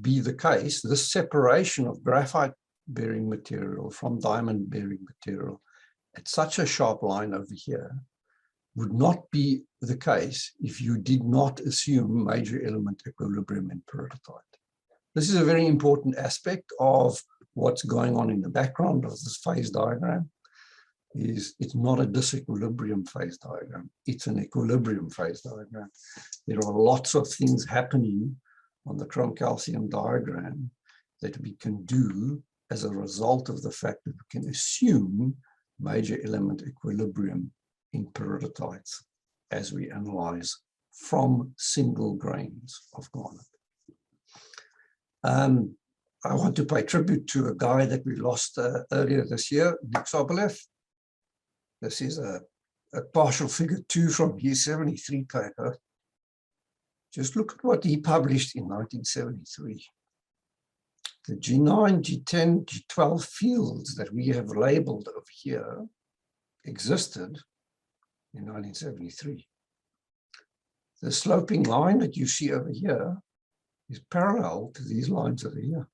be the case, this separation of graphite bearing material from diamond bearing material at such a sharp line over here would not be the case if you did not assume major element equilibrium in peridotite. This is a very important aspect of what's going on in the background of this phase diagram. It's not a disequilibrium phase diagram, it's an equilibrium phase diagram. There are lots of things happening on the chrome calcium diagram that we can do as a result of the fact that we can assume major element equilibrium in peridotites as we analyze from single grains of garnet. I want to pay tribute to a guy that we lost earlier this year, Nick Sobolev. This is a partial figure 2 from his 73 paper. Just look at what he published in 1973. The G9, G10, G12 fields that we have labeled over here existed in 1973. The sloping line that you see over here is parallel to these lines over here.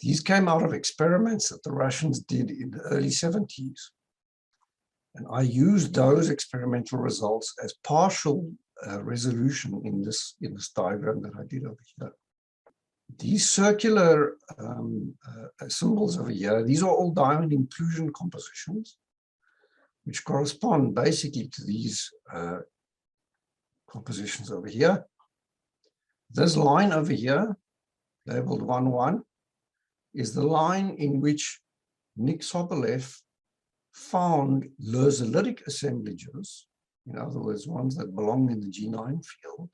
These came out of experiments that the Russians did in the early 70s. And I used those experimental results as partial resolution in this diagram that I did over here. These circular symbols over here, these are all diamond inclusion compositions, which correspond basically to these compositions over here. This line over here, labeled 1,1, is the line in which Nick Sobolev found lizolitic assemblages, in other words, ones that belong in the G9 field,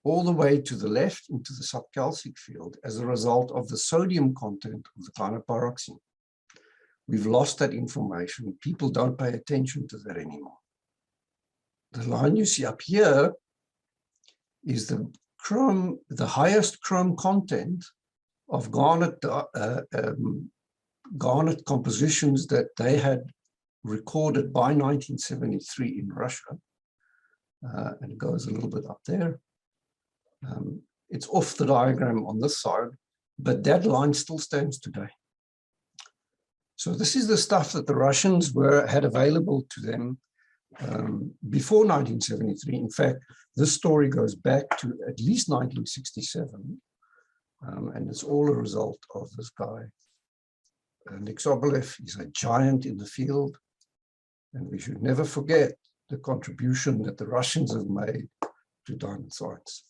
all the way to the left into the subcalcic field as a result of the sodium content of the clinopyroxene. We've lost that information. People don't pay attention to that anymore. The line you see up here is the highest chrome content of garnet compositions that they had recorded by 1973 in Russia. And it goes a little bit up there. It's off the diagram on this side, but that line still stands today. So this is the stuff that the Russians had available to them before 1973. In fact, this story goes back to at least 1967, and it's all a result of this guy. Nick Sobolev is a giant in the field, and we should never forget the contribution that the Russians have made to diamond science.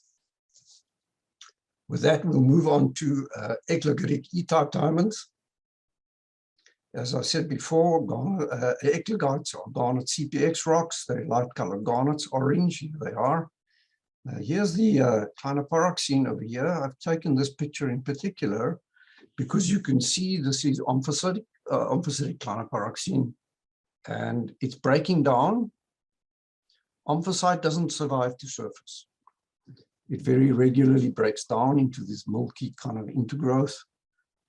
With that, we'll move on to eclogeric E-type diamonds. As I said before, eclogites are garnet CPX rocks. They're light-colored garnets, orange. Here they are. Here's the clinopyroxene over here. I've taken this picture in particular because you can see this is omphacitic clinopyroxene, and it's breaking down. Omphacite doesn't survive to surface. It very regularly breaks down into this milky kind of intergrowth,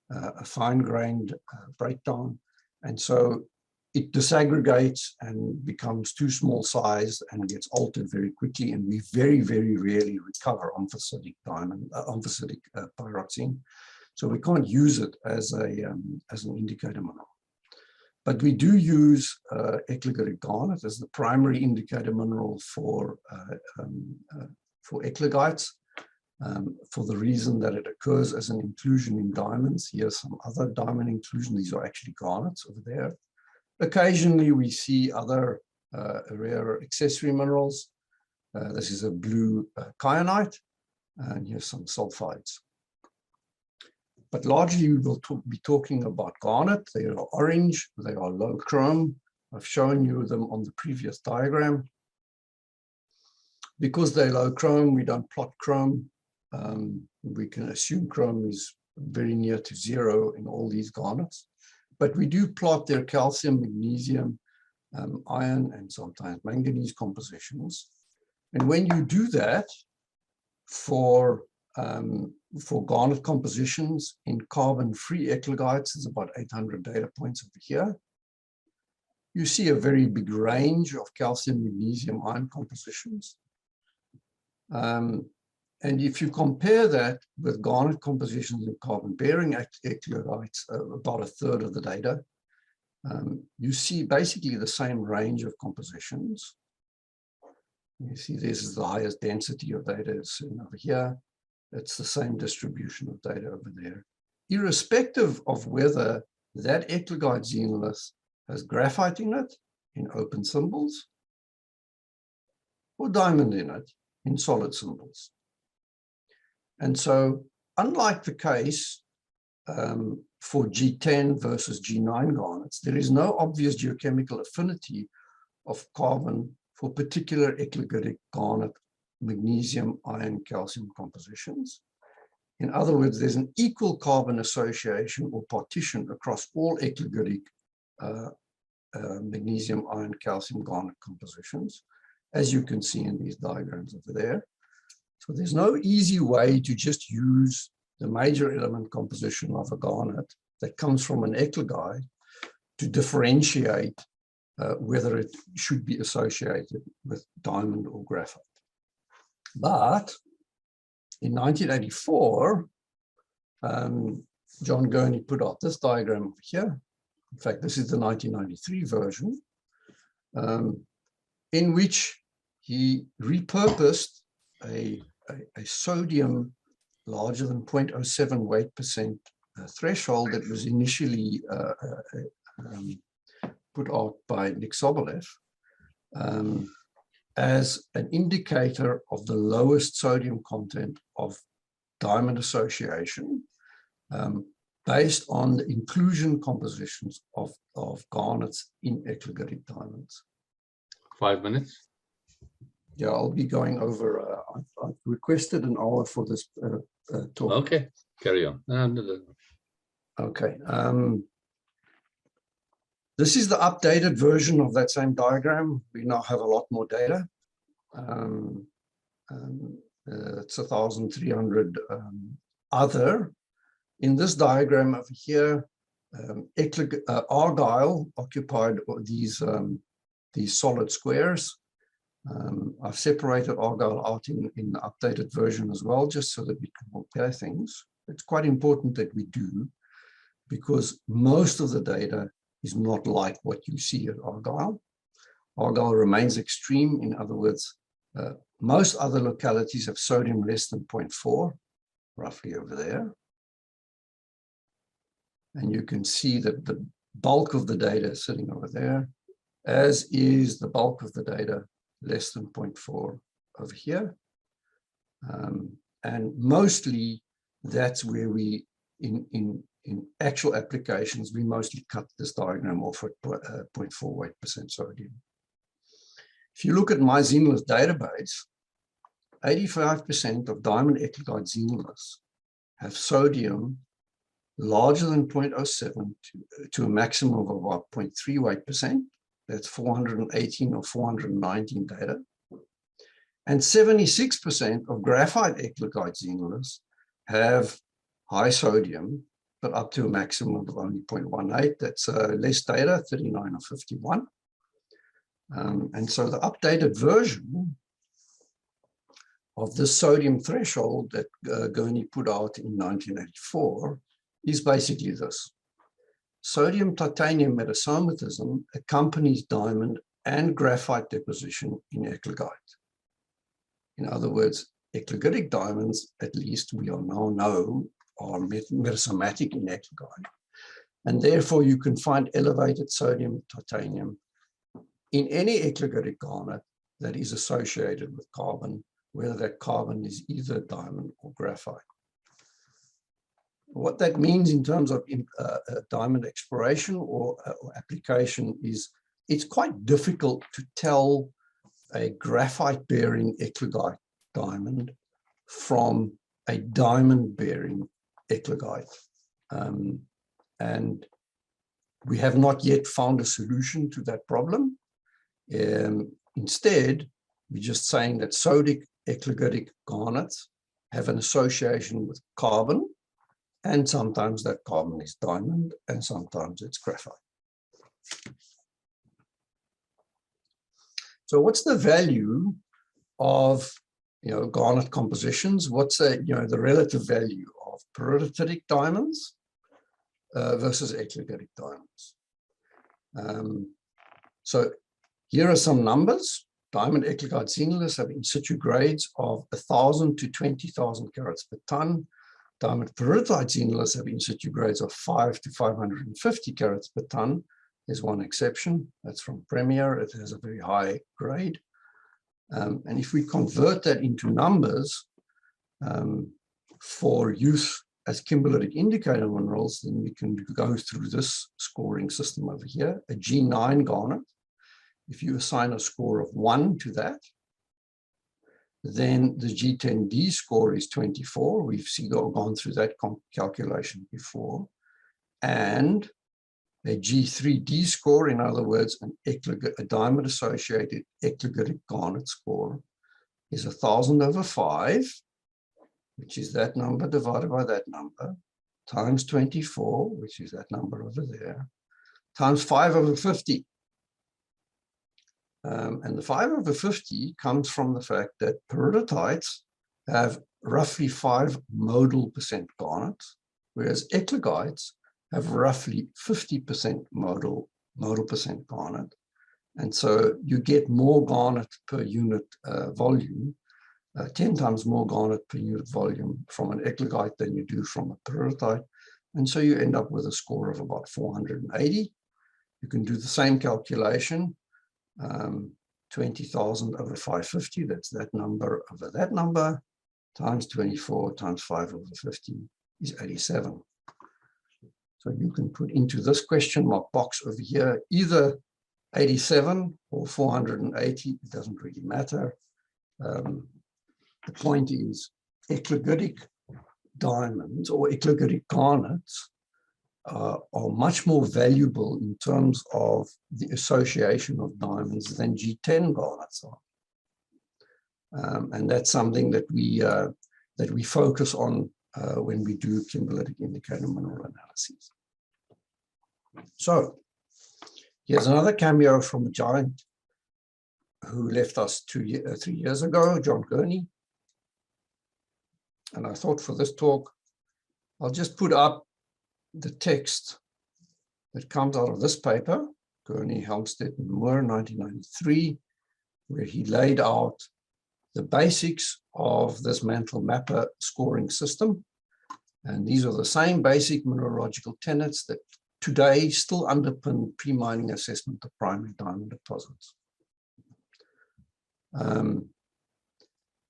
a fine-grained breakdown. And so it disaggregates and becomes too small size and gets altered very quickly. And we very, very rarely recover omphacitic pyroxene. So we can't use it as an indicator mineral. But we do use eclogatic garnet as the primary indicator mineral for eclogites, for the reason that it occurs as an inclusion in diamonds. Here's some other diamond inclusion. These are actually garnets over there. Occasionally, we see other rare accessory minerals. This is a blue kyanite, and here's some sulfides. But largely, we will be talking about garnet. They are orange. They are low chrome. I've shown you them on the previous diagram. Because they're low chrome, we don't plot chrome. We can assume chrome is very near to zero in all these garnets. But we do plot their calcium, magnesium, iron, and sometimes manganese compositions. And when you do that for garnet compositions in carbon-free eclogites, there's about 800 data points over here. You see a very big range of calcium, magnesium, iron compositions. And if you compare that with garnet compositions in carbon-bearing eclogites, about a third of the data, you see basically the same range of compositions. You see this is the highest density of data is over here. It's the same distribution of data over there. Irrespective of whether that eclogite xenolith has graphite in it, in open symbols, or diamond in it, in solid symbols. And so, unlike the case for G10 versus G9 garnets, there is no obvious geochemical affinity of carbon for particular eclogatic garnet, magnesium, iron, calcium compositions. In other words, there's an equal carbon association or partition across all eclogatic magnesium, iron, calcium, garnet compositions, as you can see in these diagrams over there. So there's no easy way to just use the major element composition of a garnet that comes from an eclogite to differentiate whether it should be associated with diamond or graphite. But in 1984, John Gurney put out this diagram over here. In fact, this is the 1993 version, in which he repurposed a sodium larger than 0.07 weight percent threshold that was initially put out by Nick Sobolev as an indicator of the lowest sodium content of diamond association based on the inclusion compositions of garnets in eclogatic diamonds. 5 minutes. Yeah, I'll be going over. I've requested an hour for this talk. Okay, carry on. Okay. This is the updated version of that same diagram. We now have a lot more data. It's 1,300 other. In this diagram over here, Argyle occupied these solid squares. I've separated Argyle out in the updated version as well, just so that we can compare things. It's quite important that we do, because most of the data is not like what you see at Argyle. Argyle remains extreme. In other words, most other localities have sodium less than 0.4, roughly over there. And you can see that the bulk of the data is sitting over there, as is the bulk of the data less than 0.4 over here. And mostly that's where we, in actual applications, we mostly cut this diagram off at 0.4 weight percent sodium. If you look at my xenolith database, 85% of diamond eclogite xenoliths have sodium larger than 0.07 to a maximum of about 0.3 weight percent. That's 418 or 419 data. And 76% of graphite eclogite xenoliths have high sodium, but up to a maximum of only 0.18. That's less data, 39 or 51. And so the updated version of the sodium threshold that Gurney put out in 1984 is basically this. Sodium titanium metasomatism accompanies diamond and graphite deposition in eclogite. In other words, eclogitic diamonds, at least we now know, are metasomatic in eclogite. And therefore you can find elevated sodium titanium in any eclogitic garnet that is associated with carbon, whether that carbon is either diamond or graphite. What that means in terms of diamond exploration or application is it's quite difficult to tell a graphite-bearing eclogite diamond from a diamond-bearing eclogite. And we have not yet found a solution to that problem. Instead, we're just saying that sodic eclogitic garnets have an association with carbon, and sometimes that carbon is diamond, and sometimes it's graphite. So what's the value of garnet compositions? What's the relative value of peridotic diamonds versus eclogitic diamonds? So here are some numbers. Diamond eclogite xenoliths have in situ grades of 1,000 to 20,000 carats per ton. Diamond peridotite xenoliths have in situ grades of 5 to 550 carats per ton. There's one exception, that's from Premier. It has a very high grade. And if we convert that into numbers for use as kimberlitic indicator minerals, then we can go through this scoring system over here. A G9 garnet, if you assign a score of 1 to that, then the G10D score is 24. We've gone through that calculation before. And a G3D score, in other words, a diamond-associated eclogitic garnet score, is 1,000 over 5, which is that number divided by that number, times 24, which is that number over there, times 5 over 50. And the 5 over 50 comes from the fact that peridotites have roughly 5 modal percent garnet, whereas eclogites have roughly 50% modal percent garnet. And so you get more garnet per unit volume, 10 times more garnet per unit volume from an eclogite than you do from a peridotite. And so you end up with a score of about 480. You can do the same calculation. 20,000 over 550, that's that number over that number, times 24 times 5 over 50 is 87. So you can put into this question mark box over here either 87 or 480, it doesn't really matter. The point is eclogitic diamonds or eclogitic garnets are much more valuable in terms of the association of diamonds than G10 garnets are. And that's something that we focus on when we do kimberlitic indicator mineral analyses. So here's another cameo from a giant who left us 3 years ago, John Gurney. And I thought for this talk, I'll just put up the text that comes out of this paper, Gurney, Helmstedt, and Moore, 1993, where he laid out the basics of this mantle mapper scoring system. And these are the same basic mineralogical tenets that today still underpin pre-mining assessment of primary diamond deposits.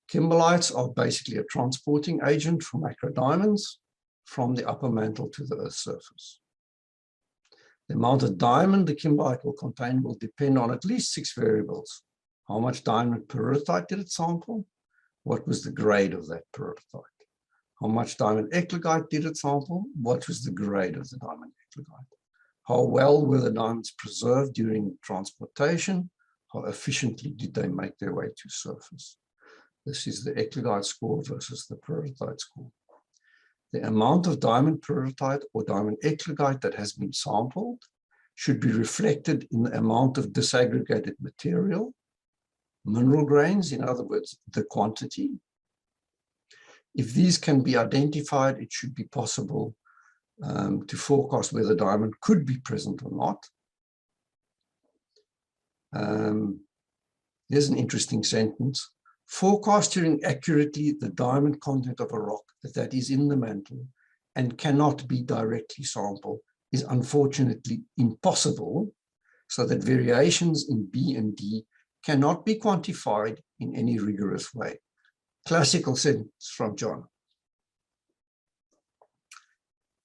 Kimberlites are basically a transporting agent for macrodiamonds from the upper mantle to the Earth's surface. The amount of diamond the kimberlite will contain will depend on at least 6 variables. How much diamond peridotite did it sample? What was the grade of that peridotite? How much diamond eclogite did it sample? What was the grade of the diamond eclogite? How well were the diamonds preserved during transportation? How efficiently did they make their way to surface? This is the eclogite score versus the peridotite score. The amount of diamond peridotite or diamond eclogite that has been sampled should be reflected in the amount of disaggregated material, mineral grains, in other words, the quantity, If these can be identified, it should be possible to forecast whether diamond could be present or not. Here's an interesting sentence. Forecasting accurately the diamond content of a rock that is in the mantle and cannot be directly sampled is unfortunately impossible, so that variations in B and D cannot be quantified in any rigorous way. Classical sentence from John.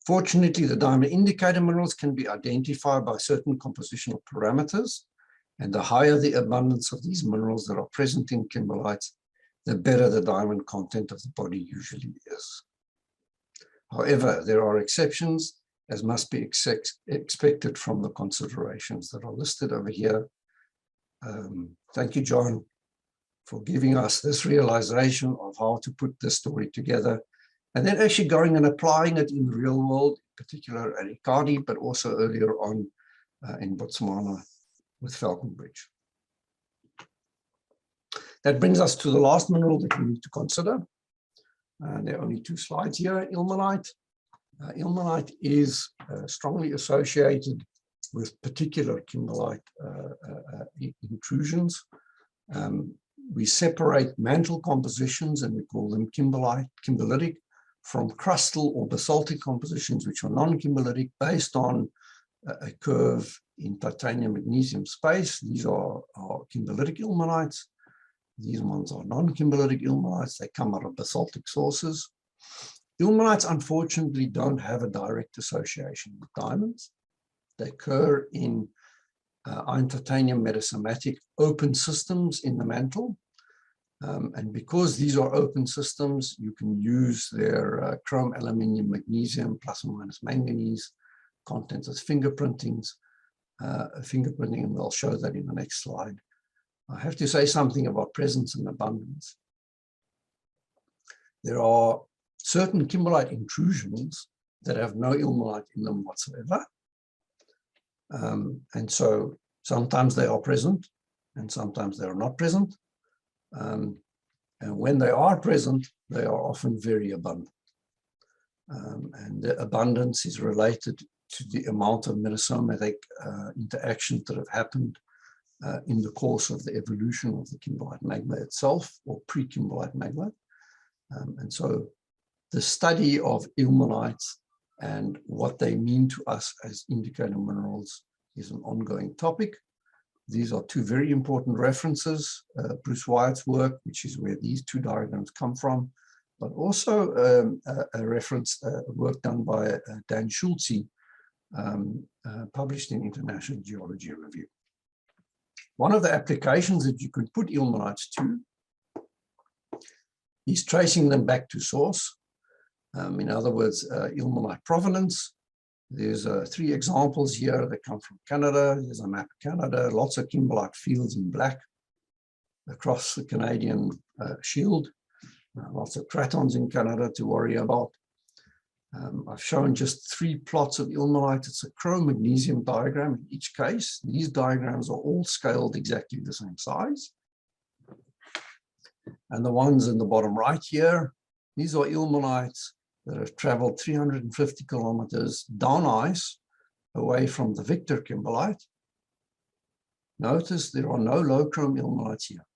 Fortunately, the diamond indicator minerals can be identified by certain compositional parameters, and the higher the abundance of these minerals that are present in kimberlites, the better the diamond content of the body usually is. However, there are exceptions, as must be expected from the considerations that are listed over here. Thank you, John, for giving us this realization of how to put this story together, and then actually going and applying it in the real world, in particular at Ikadi, but also earlier on in Botswana with Falconbridge. That brings us to the last mineral that we need to consider. There are only 2 slides here, ilmenite. Ilmenite is strongly associated with particular kimberlite intrusions. We separate mantle compositions, and we call them kimberlitic, from crustal or basaltic compositions, which are non-kimberlitic, based on a curve in titanium magnesium space. These are kimberlitic ilmenites. These ones are non-kimberlitic ilmenites. They come out of basaltic sources. Ilmenites, unfortunately, don't have a direct association with diamonds. They occur in iron titanium metasomatic open systems in the mantle. And because these are open systems, you can use their chrome, aluminium, magnesium, plus or minus manganese contents as fingerprintings, and I'll show that in the next slide. I have to say something about presence and abundance. There are certain kimberlite intrusions that have no ilmenite in them whatsoever. And so sometimes they are present and sometimes they are not present. And when they are present, they are often very abundant. And the abundance is related to the amount of metasomatic interactions that have happened in the course of the evolution of the kimberlite magma itself, or pre-kimberlite magma. And so the study of ilmenites and what they mean to us as indicator minerals is an ongoing topic. These are 2 very important references, Bruce Wyatt's work, which is where these 2 diagrams come from, but also a reference work done by Dan Schulze, published in International Geology Review. One of the applications that you can put ilmenites to is tracing them back to source. In other words, ilmenite provenance. There's 3 examples here that come from Canada. There's a map of Canada, lots of kimberlite fields in black across the Canadian shield. Lots of cratons in Canada to worry about. I've shown just 3 plots of ilmenite. It's a chrome magnesium diagram in each case. These diagrams are all scaled exactly the same size. And the ones in the bottom right here, these are ilmenites that have traveled 350 kilometers down ice away from the Victor kimberlite. Notice there are no low chrome ilmenites here.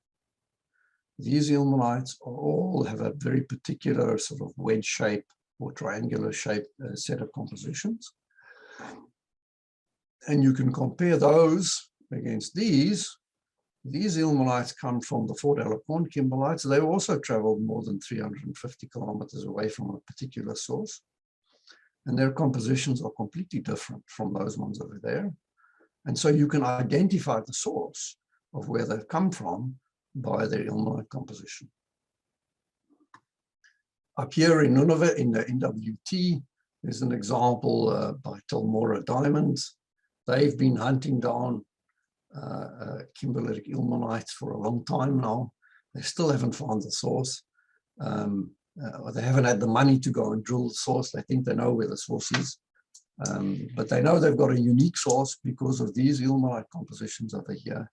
These ilmenites all have a very particular sort of wedge shape or triangular shape set of compositions. And you can compare those against these. These ilmenites come from the Fort Alacon kimberlites. They also traveled more than 350 kilometers away from a particular source. And their compositions are completely different from those ones over there. And so you can identify the source of where they've come from by their ilmenite composition. Up here in Nunavut, in the NWT, there's an example by Telmora Diamonds. They've been hunting down kimberlitic ilmenites for a long time now. They still haven't found the source. Or they haven't had the money to go and drill the source. They think they know where the source is. But they know they've got a unique source because of these ilmenite compositions over here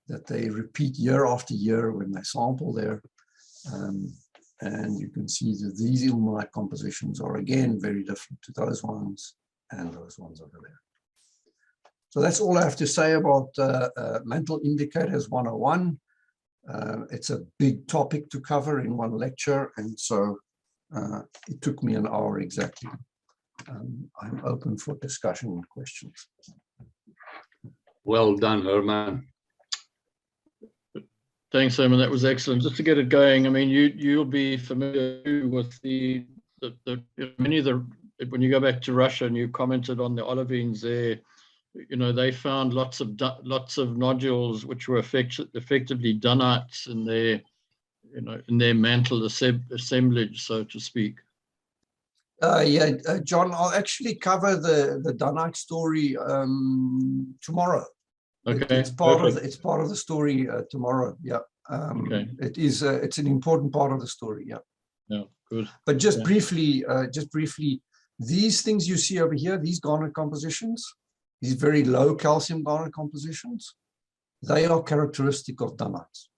that they repeat year after year when they sample there. And you can see that these ilmenite compositions are again very different to those ones and those ones over there. So that's all I have to say about mantle indicators 101. It's a big topic to cover in one lecture, and so it took me an hour exactly. I'm open for discussion and questions. Well done, Herman. Thanks, Herman. That was excellent. Just to get it going, I mean, you'll be familiar with the many of the, when you go back to Russia and you commented on the olivines there, you know, they found lots of nodules which were effectively dunites in their, you know, in their mantle assemblage, so to speak. John, I'll actually cover the dunite story tomorrow. Okay, it's part of the story tomorrow. Yeah, okay. It's an important part of the story. Yeah. Yeah, good. But just briefly, these things you see over here, these garnet compositions, these very low calcium garnet compositions, they are characteristic of dunites.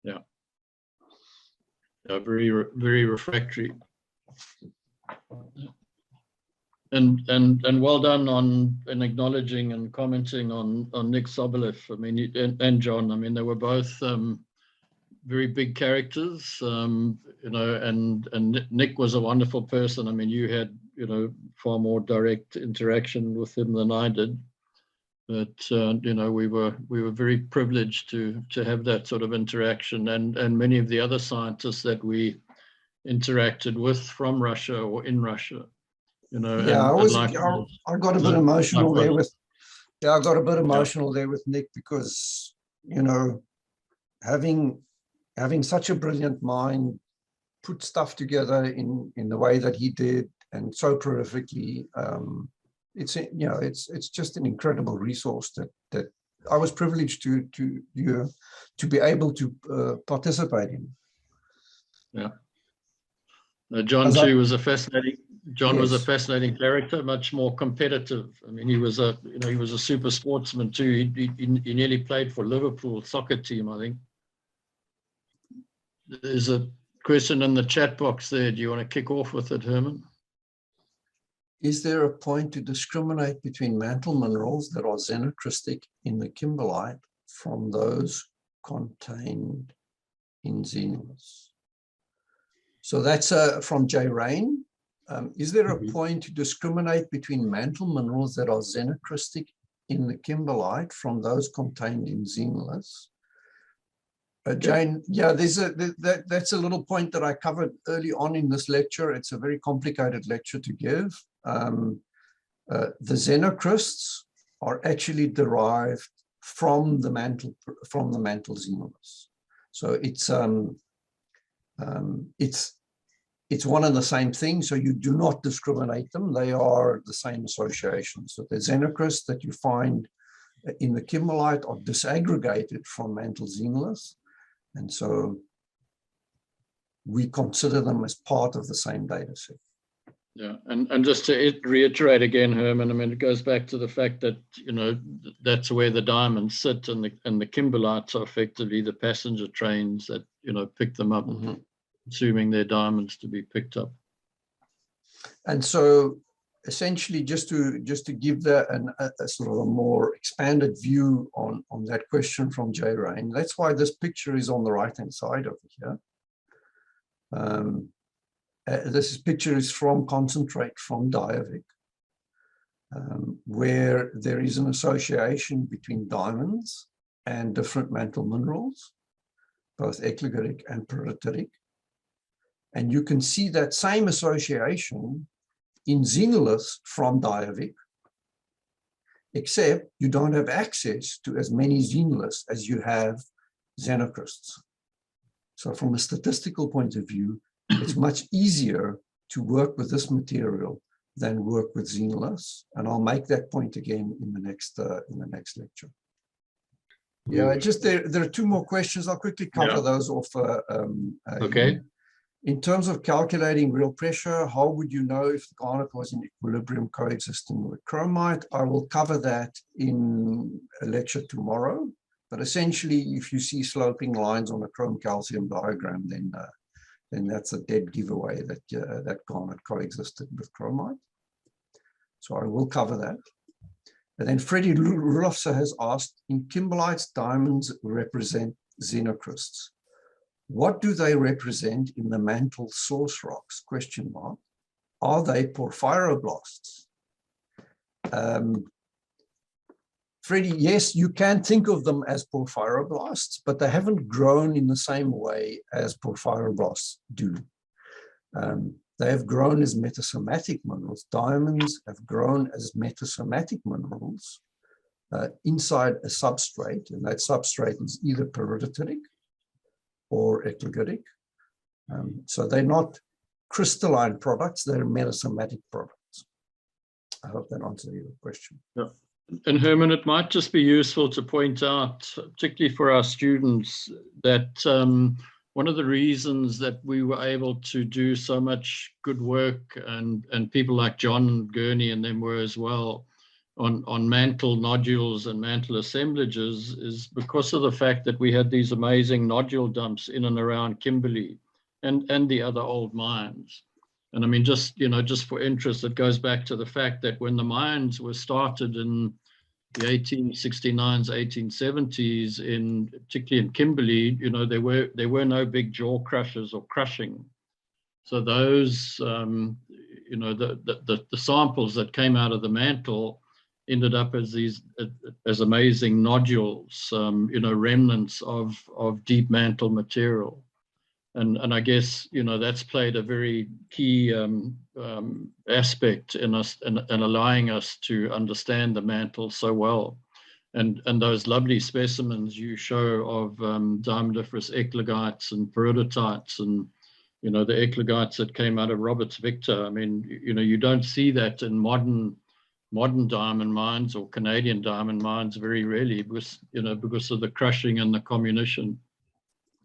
Yeah. Yeah, very refractory. And well done on acknowledging and commenting on Nick Sobolev. I mean, and John. I mean, they were both very big characters. You know, and Nick was a wonderful person. I mean, you had, you know, far more direct interaction with him than I did. But you know, we were very privileged to have that sort of interaction, and many of the other scientists that we interacted with from Russia or in Russia. You know, yeah, I got a bit emotional there with, I got a bit emotional there with Nick, because, you know, having such a brilliant mind, put stuff together in the way that he did, and so prolifically, it's, you know, it's just an incredible resource that I was privileged to be able to participate in. Yeah. John too was a fascinating. John was a Yes. fascinating character, much more competitive. I mean, he was a super sportsman too. He nearly played for Liverpool soccer team, I think. There's a question in the chat box there. Do you want to kick off with it, Herman? Is there a point to discriminate between mantle minerals that are xenocristic in the kimberlite from those contained in xenoliths? So that's from Jay Rain. Is there a point to discriminate between mantle minerals that are xenocristic in the kimberlite from those contained in xenoliths? Jane, yeah, that's a little point that I covered early on in this lecture. It's a very complicated lecture to give. The xenocrysts are actually derived from the mantle xenoliths. So it's one and the same thing, so you do not discriminate them. They are the same association. So the xenocrysts that you find in the kimberlite are disaggregated from mantle xenoliths, and so we consider them as part of the same data set. Yeah, and just to reiterate again, Herman, I mean, it goes back to the fact that, you know, that's where the diamonds sit, and the kimberlites are effectively the passenger trains that, you know, pick them up. Assuming they're diamonds to be picked up. And so essentially, just to give that a sort of a more expanded view on that question from Jay Rain, that's why this picture is on the right-hand side over here. This picture is from concentrate from Diavik, where there is an association between diamonds and different mantle minerals, both eclogatic and periteric. And you can see that same association in xenoliths from Diavik, except you don't have access to as many xenoliths as you have xenocrysts. So from a statistical point of view, it's much easier to work with this material than work with xenoliths. And I'll make that point again in the next lecture. Yeah, just there are two more questions. I'll quickly cover those off. Okay. In terms of calculating real pressure, how would you know if the garnet was in equilibrium coexisting with chromite? I will cover that in a lecture tomorrow. But essentially, if you see sloping lines on a chrome calcium diagram, then then that's a dead giveaway that that garnet coexisted with chromite. So I will cover that. And then Freddie Rulofse has asked, in kimberlites, diamonds represent xenocrysts. What do they represent in the mantle source rocks? Question mark. Are they porphyroblasts? Freddie, yes, you can think of them as porphyroblasts, but they haven't grown in the same way as porphyroblasts do. They have grown as metasomatic minerals. Diamonds have grown as metasomatic minerals inside a substrate, and that substrate is either peridotitic or eclogitic. So they're not crystalline products, they're metasomatic products. I hope that answers your question. Yeah. And Herman, it might just be useful to point out, particularly for our students, that one of the reasons that we were able to do so much good work, and people like John Gurney and them were as well, on mantle nodules and mantle assemblages, is because of the fact that we had these amazing nodule dumps in and around Kimberley and the other old mines. And I mean, just for interest, it goes back to the fact that when the mines were started in the 1869s, 1870s, particularly in Kimberley, there were no big jaw crushers or crushing. So those, the samples that came out of the mantle ended up as amazing nodules, remnants of deep mantle material. And I guess, that's played a very key aspect in us and allowing us to understand the mantle so well. And those lovely specimens you show of diamondiferous eclogites and peridotites and, the eclogites that came out of Roberts Victor. I mean, you don't see that in modern diamond mines or Canadian diamond mines very rarely because of the crushing and the comminution.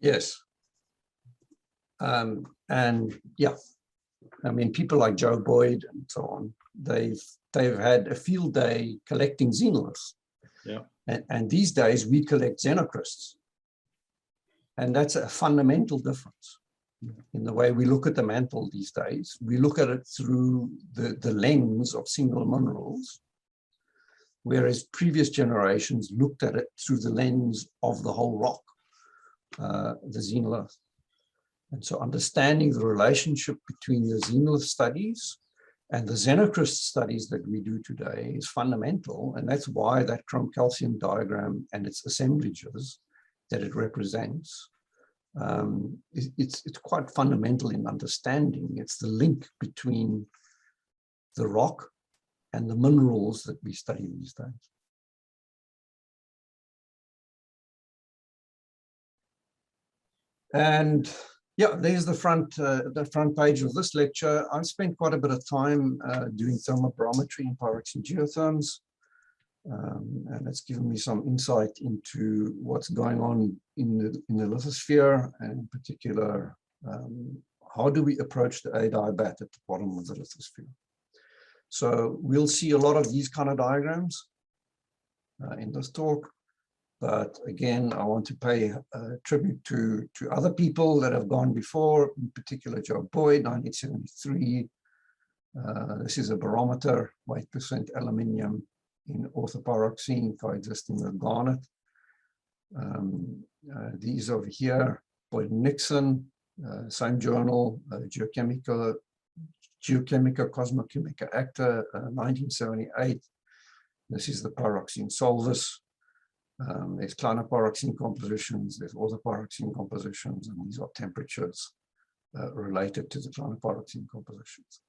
Yes. And yeah, I mean, people like Joe Boyd and so on, they've had a field day collecting xenoliths. Yeah. And these days we collect xenocrysts. And that's a fundamental difference in the way we look at the mantle these days. We look at it through the lens of single minerals, whereas previous generations looked at it through the lens of the whole rock, the xenolith. And so understanding the relationship between the xenolith studies and the xenocryst studies that we do today is fundamental. And that's why that chrome calcium diagram and its assemblages that it represents, it's quite fundamental in understanding. It's the link between the rock and the minerals that we study these days. And yeah, there's the front page of this lecture. I've spent quite a bit of time doing thermobarometry in pyroxene geotherms, and it's given me some insight into what's going on in the lithosphere, and in particular, how do we approach the adiabat at the bottom of the lithosphere. So we'll see a lot of these kind of diagrams in this talk. But again, I want to pay tribute to other people that have gone before, in particular Joe Boyd, 1973. This is a barometer, 8% aluminium in orthopyroxene coexisting with garnet. These over here, Boyd and Nixon, same journal, Geochemica Cosmochemica Acta, 1978. This is the pyroxene solvus. There's kleiner pyroxene compositions, there's orthopyroxene compositions, and these are temperatures related to the kleiner pyroxene compositions.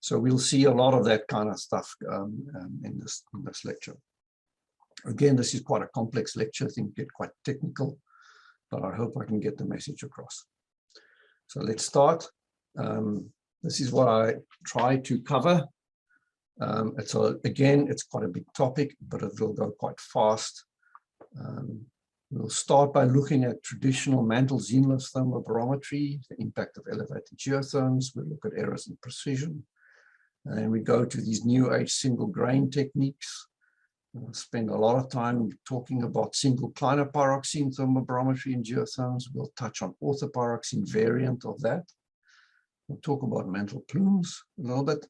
So we'll see a lot of that kind of stuff in this lecture. Again, this is quite a complex lecture, things get quite technical, but I hope I can get the message across. So let's start. This is what I try to cover. Again, it's quite a big topic, but it will go quite fast. We'll start by looking at traditional mantle xenolith thermobarometry, the impact of elevated geotherms. We'll look at errors in precision. And then we go to these new age single grain techniques. We'll spend a lot of time talking about single clinopyroxene thermobrometry in geotherms. We'll touch on orthopyroxene variant of that. We'll talk about mantle plumes a little bit,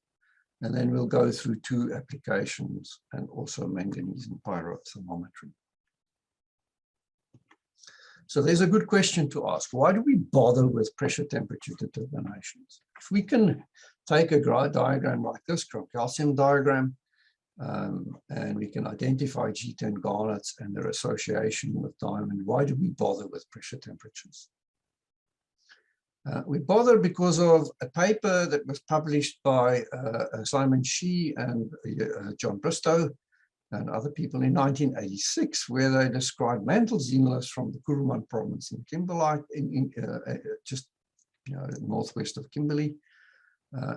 and then we'll go through 2 applications and also manganese and pyrothermometry. So there's a good question to ask. Why do we bother with pressure temperature determinations? If we can take a diagram like this, calcium diagram, and we can identify G10 garnets and their association with diamond, why do we bother with pressure temperatures? We bother because of a paper that was published by Simon Shee and John Bristow and other people in 1986, where they described mantle xenoliths from the Kuruman province in kimberlite, just northwest of Kimberley,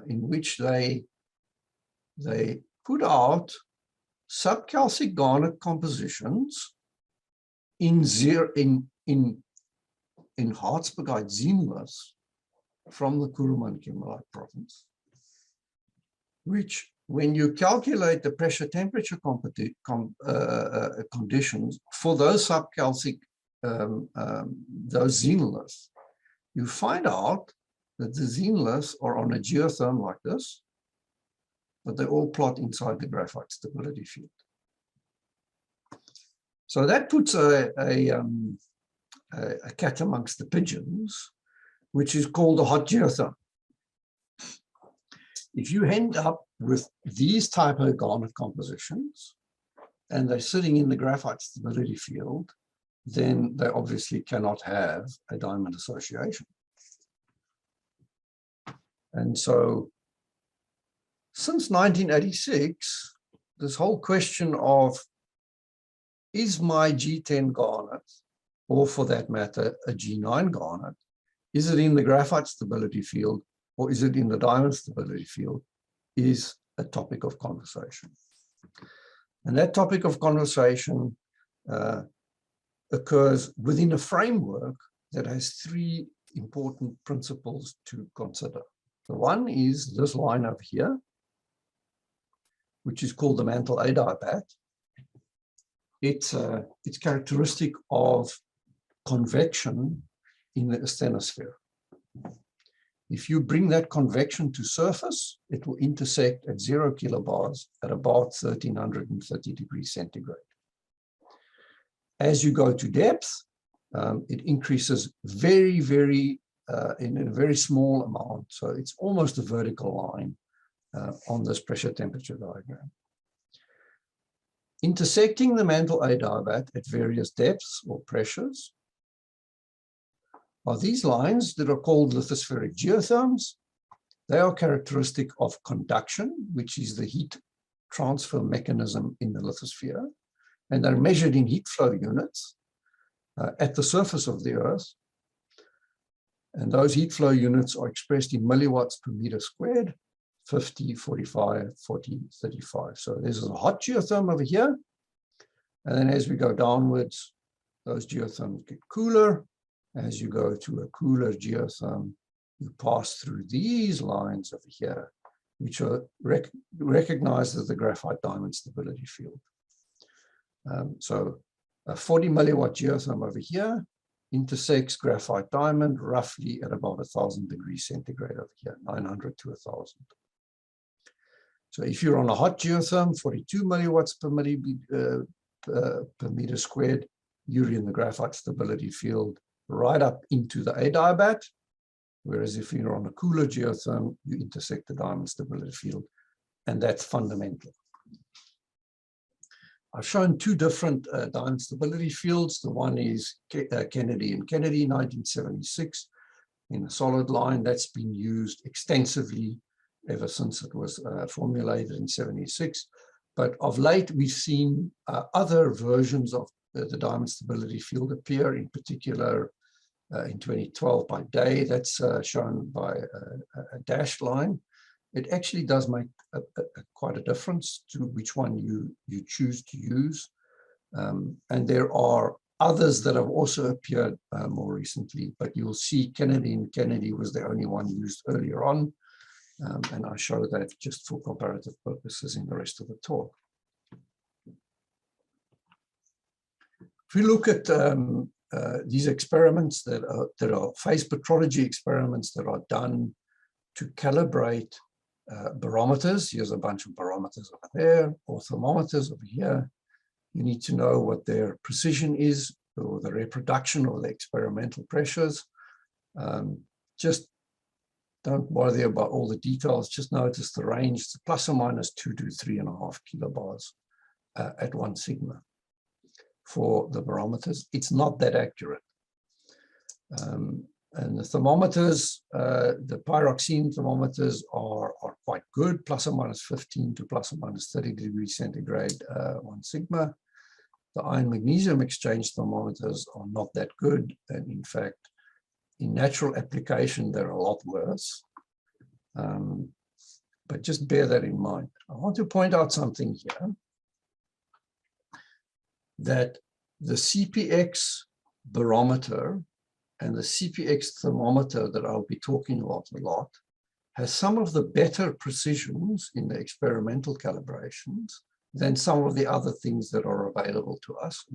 in which they put out subcalcic garnet compositions in Hartsbergite xenoliths from the Kuruman kimberlite province, which, when you calculate the pressure temperature conditions for those subcalcic those xenoliths, you find out that the xenoliths are on a geotherm like this, but they all plot inside the graphite stability field. So that puts a cat amongst the pigeons, which is called a hot geotherm. If you end up with these type of garnet compositions, and they're sitting in the graphite stability field, then they obviously cannot have a diamond association. And so, since 1986, this whole question of, is my G10 garnet, or for that matter, a G9 garnet, is it in the graphite stability field, or is it in the diamond stability field, is a topic of conversation. And that topic of conversation occurs within a framework that has 3 important principles to consider. The one is this line over here, which is called the mantle adiabat. It's characteristic of convection in the asthenosphere. If you bring that convection to surface, it will intersect at 0 kilobars at about 1330 degrees centigrade. As you go to depth, it increases very, very in a very small amount. So it's almost a vertical line on this pressure temperature diagram. Intersecting the mantle adiabat at various depths or pressures are these lines that are called lithospheric geotherms. They are characteristic of conduction, which is the heat transfer mechanism in the lithosphere, and they're measured in heat flow units at the surface of the Earth. And those heat flow units are expressed in milliwatts per meter squared, 50, 45, 40, 35. So there's a hot geotherm over here. And then as we go downwards, those geotherms get cooler. As you go to a cooler geotherm, you pass through these lines over here, which are recognized as the graphite diamond stability field. So a 40 milliwatt geotherm over here intersects graphite diamond roughly at about 1000 degrees centigrade over here, 900 to 1000. So if you're on a hot geotherm, 42 milliwatts per meter squared, you're in the graphite stability field right up into the adiabat, whereas if you're on a cooler geotherm, you intersect the diamond stability field, and that's fundamental. I've shown 2 different diamond stability fields. The one is Kennedy and Kennedy, 1976, in a solid line. That's been used extensively ever since it was formulated in 76. But of late, we've seen other versions of the diamond stability field appear, in particular in 2012 by Day. That's shown by a dashed line. It actually does make quite a difference to which one you choose to use. And there are others that have also appeared more recently, but you'll see Kennedy and Kennedy was the only one used earlier on. And I show that just for comparative purposes in the rest of the talk. If we look at these experiments that are phase petrology experiments that are done to calibrate barometers, here's a bunch of barometers over there, or thermometers over here. You need to know what their precision is, or the reproduction of the experimental pressures. Just don't worry about all the details, just notice the range, it's plus or minus 2 to 3.5 kilobars at 1 sigma for the barometers. It's not that accurate. And the thermometers, the pyroxene thermometers are quite good, plus or minus 15 to plus or minus 30 degrees centigrade 1 sigma. The iron magnesium exchange thermometers are not that good. And in fact, in natural application, they're a lot worse. But just bear that in mind. I want to point out something here, that the CPX barometer and the CPX thermometer that I'll be talking about a lot has some of the better precisions in the experimental calibrations than some of the other things that are available to us.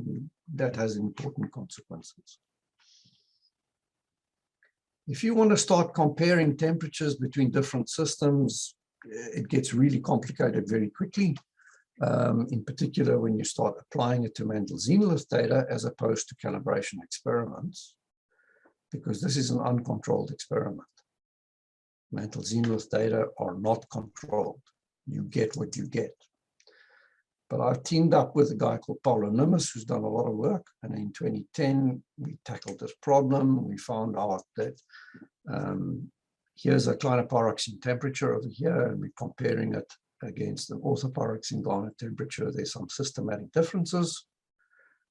That has important consequences. If you want to start comparing temperatures between different systems, it gets really complicated very quickly. In particular, when you start applying it to mantle zenith data as opposed to calibration experiments, because this is an uncontrolled experiment. Mantle zenith data are not controlled. You get what you get. But I've teamed up with a guy called Paulo Nimes, who's done a lot of work. And in 2010, we tackled this problem. We found out that here's a kleiner pyroxene temperature over here, and we're comparing it against an orthopyroxene garnet temperature. There's some systematic differences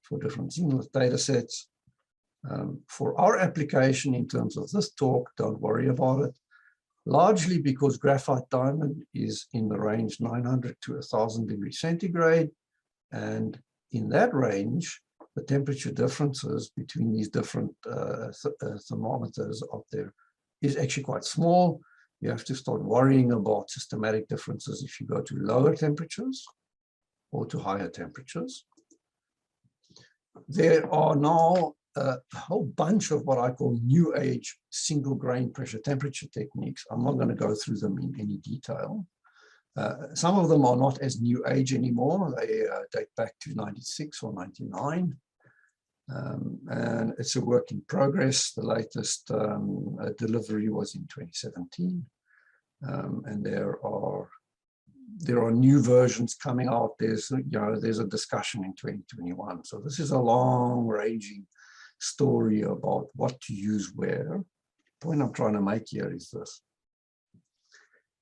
for different zenith data sets. For our application in terms of this talk, don't worry about it. Largely because graphite diamond is in the range 900 to 1000 degrees centigrade. And in that range, the temperature differences between these different thermometers up there is actually quite small. You have to start worrying about systematic differences if you go to lower temperatures or to higher temperatures. There are now a whole bunch of what I call new age single grain pressure temperature techniques. I'm not going to go through them in any detail. Some of them are not as new age anymore. They date back to 96 or 99. And it's a work in progress. The latest delivery was in 2017. And there are new versions coming out. There's a discussion in 2021. So this is a long-ranging story about what to use where. The point I'm trying to make here is this.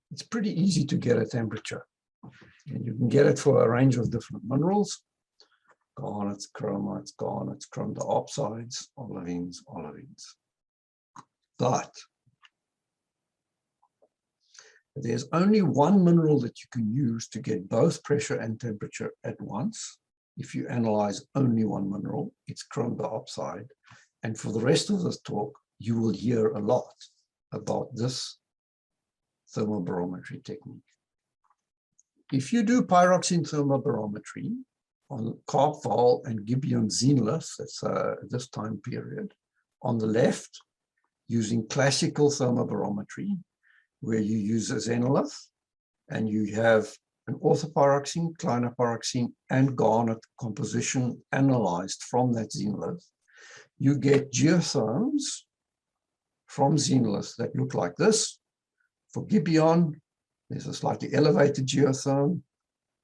It's pretty easy to get a temperature. And you can get it for a range of different minerals. Garnets, chromites, garnets, chrome diopsides, olivines. But there's only one mineral that you can use to get both pressure and temperature at once. If you analyze only one mineral, it's chrome diopside. And for the rest of this talk, you will hear a lot about this thermobarometry technique. If you do pyroxene thermobarometry on Karpval and Gibeon zenith, that's this time period, on the left, using classical thermobarometry, where you use a xenolith, and you have an orthopyroxene, kleiner pyroxene, and garnet composition analyzed from that xenolith, you get geotherms from xenoliths that look like this. For Gibeon, there's a slightly elevated geotherm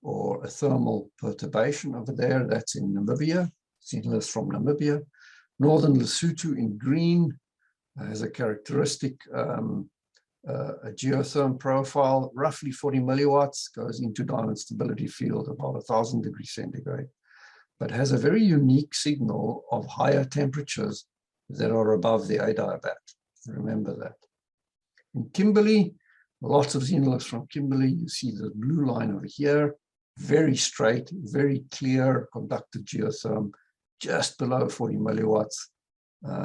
or a thermal perturbation over there. That's in Namibia, xenoliths from Namibia. Northern Lesotho in green has a characteristic a geotherm profile, roughly 40 milliwatts, goes into diamond stability field about 1000 degrees centigrade, but has a very unique signal of higher temperatures that are above the adiabat. Remember that. In Kimberley, lots of xenoliths from Kimberley. You see the blue line over here, very straight, very clear conductive geotherm, just below 40 milliwatts,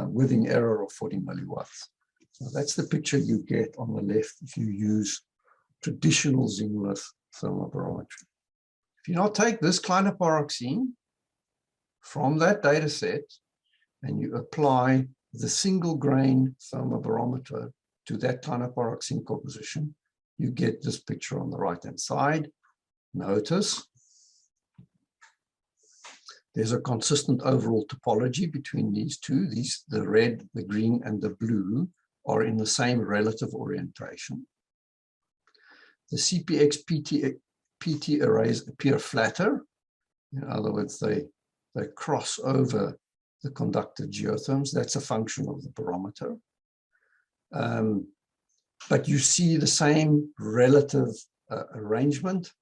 within error of 40 milliwatts. So that's the picture you get on the left if you use traditional xenolith thermobarometry. If you now take this kleiner pyroxene from that data set and you apply the single grain thermobarometer to that clinopyroxene composition, you get this picture on the right-hand side. Notice there's a consistent overall topology between these two. The red, the green, and the blue are in the same relative orientation. The CPX PT arrays appear flatter. In other words, they cross over the conductive geotherms. That's a function of the barometer. But you see the same relative arrangement.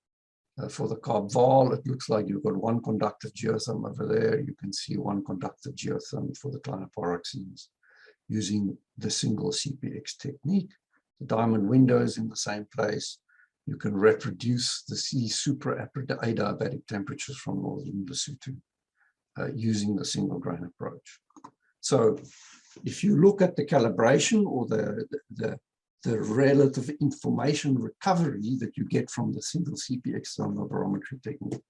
For the Carb-Val, it looks like you've got one conductive geotherm over there. You can see one conductive geotherm for the clinopyroxenes using the single CPX technique. The diamond windows in the same place. You can reproduce the super adiabatic temperatures from northern Lesotho using the single grain approach. So if you look at the calibration or the relative information recovery that you get from the single CPX thermobarometry technique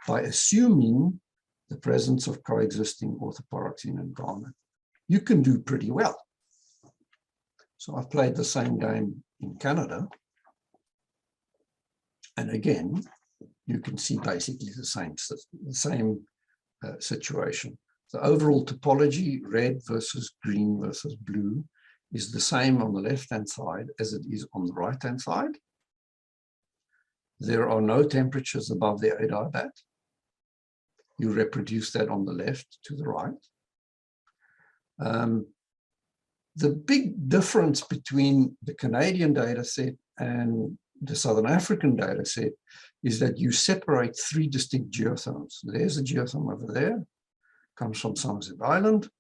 by assuming the presence of coexisting orthopyroxene and garnet, you can do pretty well. So I've played the same game in Canada. And again, you can see basically the same situation. The overall topology, red versus green versus blue, is the same on the left-hand side as it is on the right-hand side. There are no temperatures above the adiabat. You reproduce that on the left to the right. The big difference between the Canadian data set and the Southern African data set is that you separate three distinct geotherms. There's a geotherm over there, comes from Somerset Island.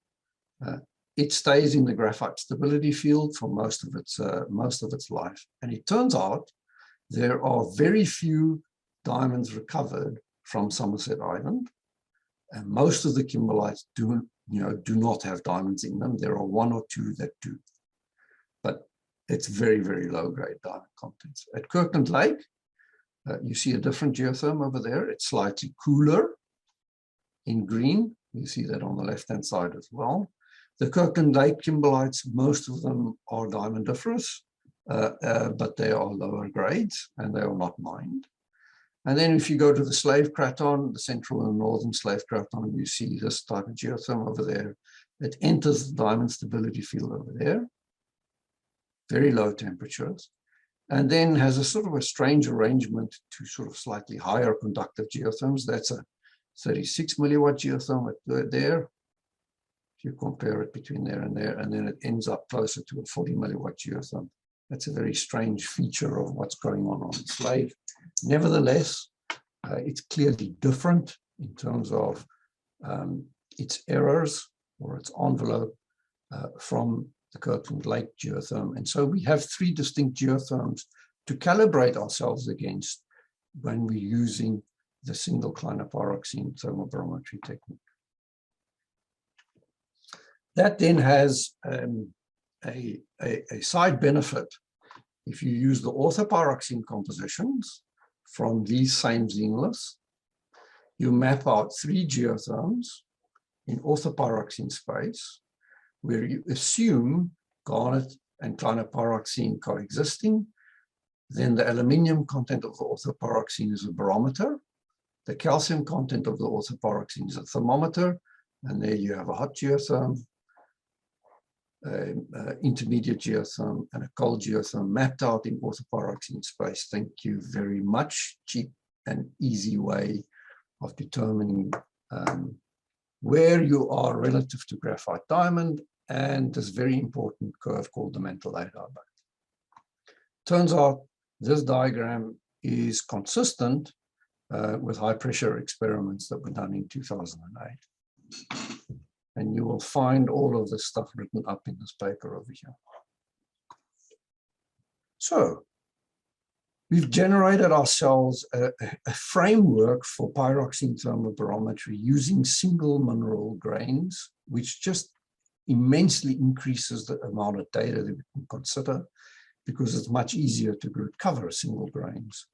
It stays in the graphite stability field for most of its life. And it turns out there are very few diamonds recovered from Somerset Island. And most of the kimberlites do not have diamonds in them. There are one or two that do. But it's very, very low grade diamond contents. At Kirkland Lake, you see a different geotherm over there. It's slightly cooler in green. You see that on the left-hand side as well. The Kirkland Lake kimberlites, most of them are diamondiferous, but they are lower grades and they are not mined. And then if you go to the slave craton, the central and northern slave craton, you see this type of geotherm over there. It enters the diamond stability field over there, very low temperatures, and then has a sort of a strange arrangement to sort of slightly higher conductive geotherms. That's a 36 milliwatt geotherm there. If you compare it between there, and then it ends up closer to a 40 milliwatt geotherm. That's a very strange feature of what's going on the slave. Nevertheless, it's clearly different in terms of its errors or its envelope from the Kirkland Lake geotherm. And so we have three distinct geotherms to calibrate ourselves against when we're using the single clinopyroxene thermobarometry technique. That then has a side benefit. If you use the orthopyroxene compositions from these same xenoliths, you map out three geotherms in orthopyroxene space where you assume garnet and clinopyroxene coexisting. Then the aluminium content of the orthopyroxene is a barometer. The calcium content of the orthopyroxene is a thermometer. And there you have a hot geotherm, intermediate geotherm, and a cold geotherm mapped out in orthopyroxene space. Thank you very much. Cheap and easy way of determining where you are relative to graphite diamond and this very important curve called the mantle adiabat. Turns out this diagram is consistent with high pressure experiments that were done in 2008. And you will find all of this stuff written up in this paper over here. So we've generated ourselves a framework for pyroxene thermobarometry using single mineral grains, which just immensely increases the amount of data that we can consider because it's much easier to recover single grains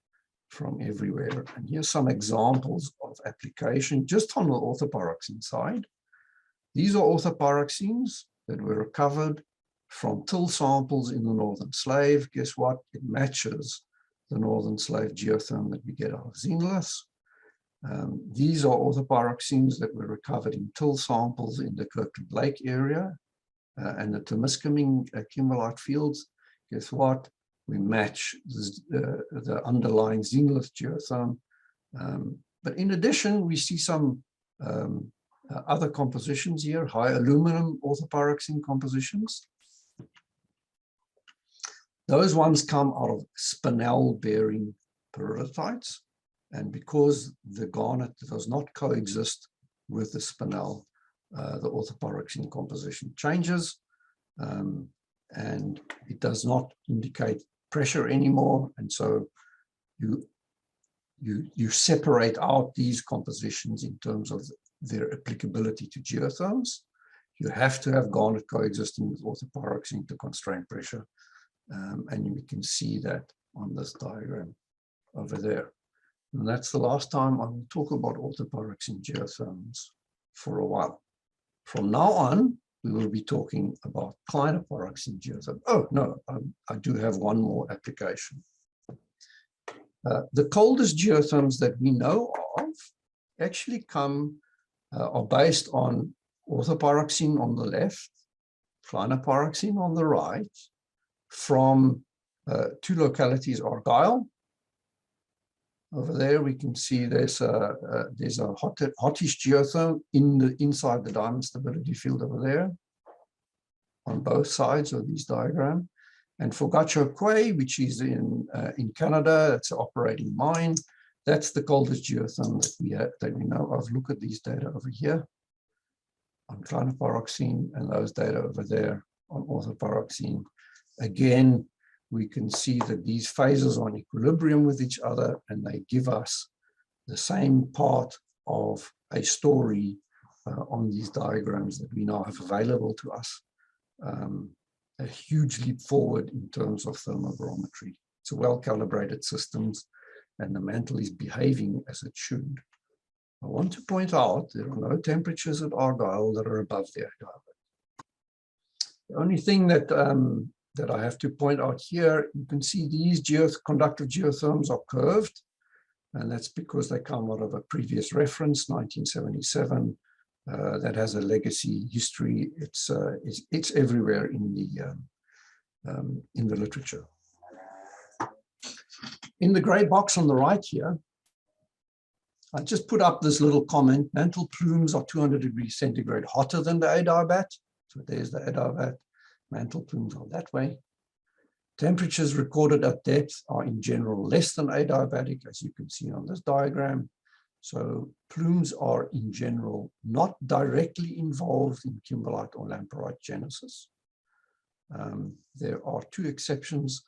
from everywhere. And here's some examples of application just on the orthopyroxene side. These are orthopyroxenes that were recovered from till samples in the Northern Slave. Guess what? It matches the Northern Slave geotherm that we get out of xenoliths. These are orthopyroxenes that were recovered in till samples in the Kirkland Lake area and the Temiskaming kimberlite fields. Guess what? We match the underlying xenolith geotherm. But in addition, we see some other compositions here, high aluminum orthopyroxene compositions. Those ones come out of spinel-bearing peridotites. And because the garnet does not coexist with the spinel, the orthopyroxene composition changes, and it does not indicate pressure anymore. And so you separate out these compositions in terms of their applicability to geotherms. You have to have garnet coexisting with orthopyroxene to constrain pressure. And we can see that on this diagram over there. And that's the last time I will talk about orthopyroxene geotherms for a while. From now on, we will be talking about clinopyroxene geotherm. Oh, no, I do have one more application. The coldest geotherms that we know of actually are based on orthopyroxene on the left, clinopyroxene on the right, from two localities, Argyll. Over there, we can see there's a hottish geotherm inside the diamond stability field over there on both sides of these diagrams. And for Gahcho Kué, which is in Canada, it's an operating mine. That's the coldest geotherm that we know of. Look at these data over here on clinopyroxene and those data over there on orthopyroxene. Again, we can see that these phases are in equilibrium with each other, and they give us the same part of a story on these diagrams that we now have available to us. A huge leap forward in terms of thermobarometry. It's a well-calibrated systems, and the mantle is behaving as it should. I want to point out there are no temperatures at Argyll that are above the diabet. The only thing that I have to point out here, you can see these conductive geotherms are curved, and that's because they come out of a previous reference, 1977, that has a legacy history. It's everywhere in the literature. In the gray box on the right here, I just put up this little comment: mantle plumes are 200 degrees centigrade hotter than the adiabat. So there's the adiabat. Mantle plumes are that way. Temperatures recorded at depth are in general less than adiabatic, as you can see on this diagram. So plumes are in general not directly involved in kimberlite or lamproite genesis. There are two exceptions.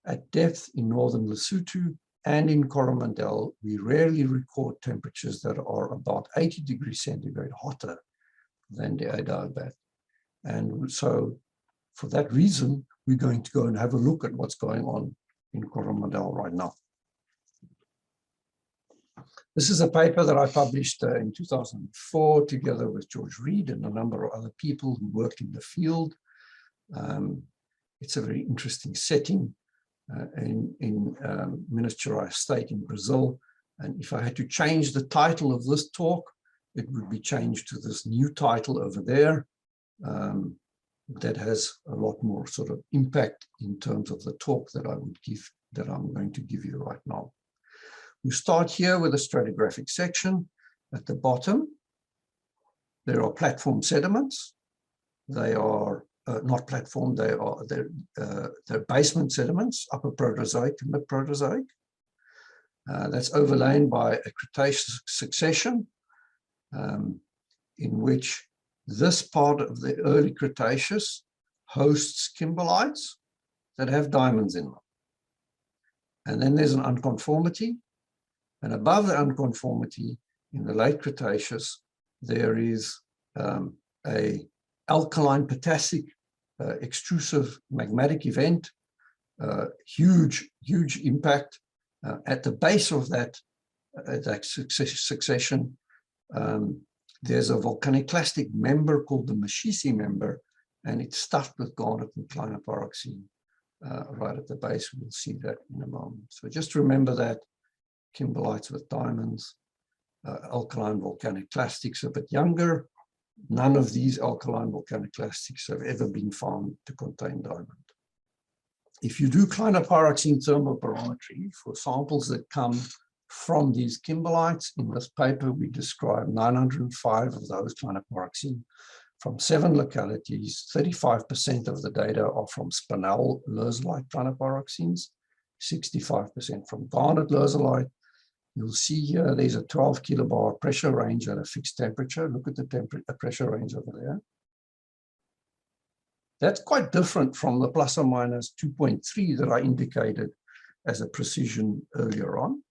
At depth in northern Lesotho and in Coromandel, we rarely record temperatures that are about 80 degrees centigrade hotter than the adiabat. And so for that reason, we're going to go and have a look at what's going on in Coromandel right now. This is a paper that I published in 2004 together with George Reed and a number of other people who worked in the field. It's a very interesting setting in Minas Gerais state in Brazil. And if I had to change the title of this talk, it would be changed to this new title over there. That has a lot more sort of impact in terms of the talk that I'm going to give you right now. We start here with a stratigraphic section. At the bottom, there are platform sediments. They are not platform, they're basement sediments, upper Proterozoic to mid Proterozoic. That's overlain by a Cretaceous succession in which this part of the early Cretaceous hosts kimberlites that have diamonds in them. And then there's an unconformity. And above the unconformity in the late Cretaceous, there is a alkaline potassic extrusive magmatic event, huge impact At the base of that, succession, there's a volcaniclastic member called the Mashisi member, and it's stuffed with garnet and clinopyroxene right at the base. We'll see that in a moment. So just remember that kimberlites with diamonds, alkaline volcanic clastics a bit younger. None of these alkaline volcanic clastics have ever been found to contain diamond. If you do clinopyroxene thermobarometry for samples that come from these kimberlites, in this paper we describe 905 of those clinopyroxene from 7 localities. 35% of the data are from spinel leusolite clinopyroxenes, 65% from garnet leusolite. You'll see here there's a 12 kilobar pressure range at a fixed temperature. Look at the pressure range over there. That's quite different from the plus or minus 2.3 that I indicated as a precision earlier on.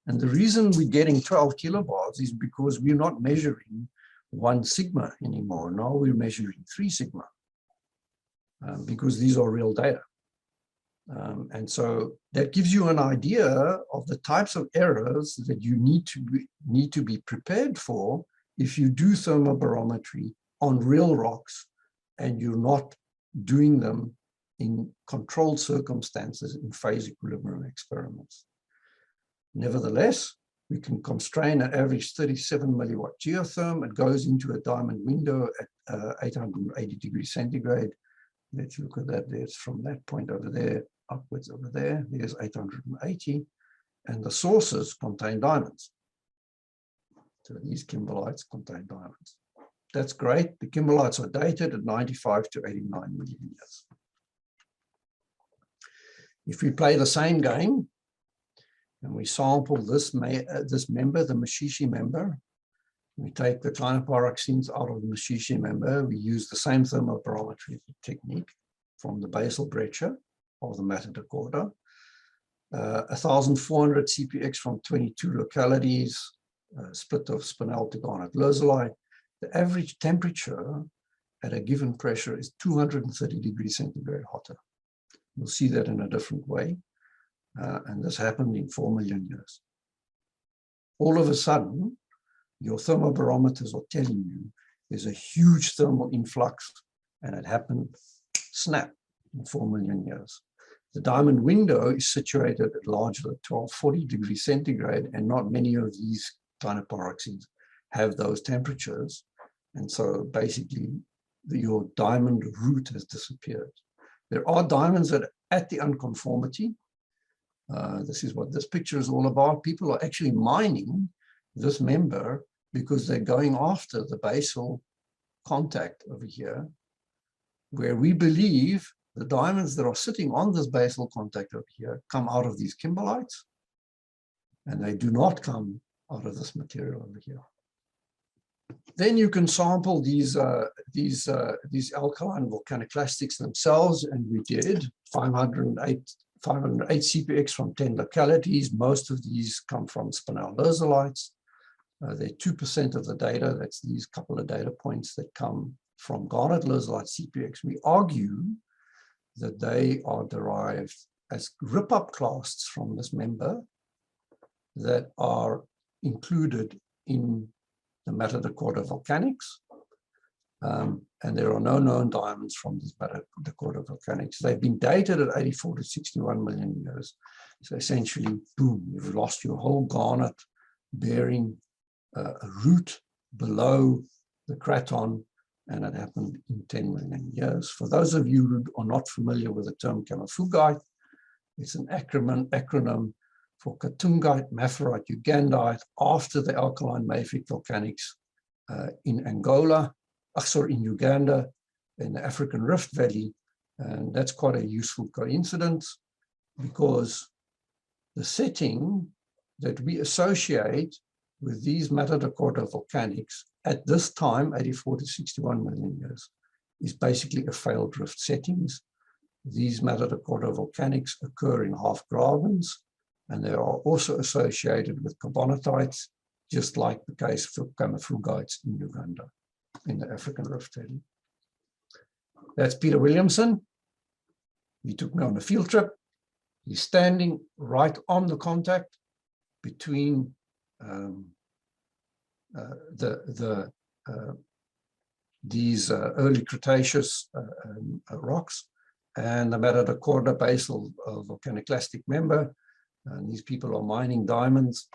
And the reason we're getting 12 kilobars is because we're not measuring 1 sigma anymore. Now we're measuring 3 sigma because these are real data. And so that gives you an idea of the types of errors that you need to be prepared for if you do thermobarometry on real rocks and you're not doing them in controlled circumstances in phase equilibrium experiments. Nevertheless, we can constrain an average 37 milliwatt geotherm. It goes into a diamond window at 880 degrees centigrade. Let's look at that. There's from that point over there, upwards over there. There's 880. And the sources contain diamonds. So these kimberlites contain diamonds. That's great. The kimberlites are dated at 95 to 89 million years. If we play the same game, and we sample this member, the Mashishi member, we take the clinopyroxenes out of the Mashishi member, we use the same thermobarometry technique from the basal breccia of the Matterhorn, 1,400 CPX from 22 localities, split of spinel to garnet leusolite. The average temperature at a given pressure is 230 degrees centigrade hotter. You'll see that in a different way. And this happened in 4 million years. All of a sudden, your thermobarometers are telling you there's a huge thermal influx, and it happened snap in 4 million years. The diamond window is situated at larger than 1240 degrees centigrade, and not many of these clinopyroxenes have those temperatures. And so basically, your diamond root has disappeared. There are diamonds that are at the unconformity. This is what this picture is all about. People are actually mining this member because they're going after the basal contact over here, where we believe the diamonds that are sitting on this basal contact over here come out of these kimberlites, and they do not come out of this material over here. Then you can sample these alkaline volcaniclastics themselves, and we did 508 CPX from 10 localities. Most of these come from spinel leusolite. They're 2% of the data. That's these couple of data points that come from garnet leusolite CPX. We argue that they are derived as rip-up clasts from this member that are included in the Matterhorn volcanics. And there are no known diamonds from these Matterhorn volcanics. They've been dated at 84 to 61 million years. So essentially, boom, you've lost your whole garnet bearing a root below the craton, and it happened in 10 million years. For those of you who are not familiar with the term camoufugite, it's an acronym for Katungite, Maphorite, Ugandite, after the alkaline mafic volcanics in Angola, in Uganda, in the African Rift Valley. And that's quite a useful coincidence, because the setting that we associate with these Matterhorn volcanics at this time, 84 to 61 million years, is basically a failed rift settings. These Matterhorn volcanics occur in half gravens, and they are also associated with carbonatites, just like the case for camouflagites in Uganda, in the African Rift Valley. That's Peter Williamson. He took me on a field trip. He's standing right on the contact between these early Cretaceous rocks and the Matterhorn basal volcaniclastic member. And these people are mining diamonds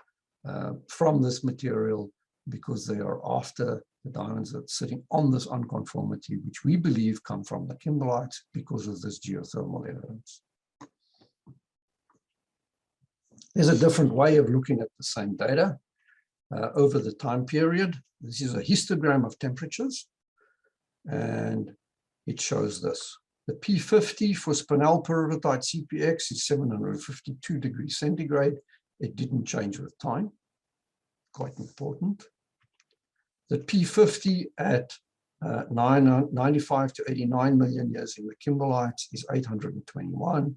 from this material because they are after the diamonds that are sitting on this unconformity, which we believe come from the kimberlites because of this geothermal evidence. There's a different way of looking at the same data over the time period. This is a histogram of temperatures, and it shows this. The P50 for spinel peridotite CPX is 752 degrees centigrade. It didn't change with time, quite important. The P50 at 95 to 89 million years in the kimberlites is 821.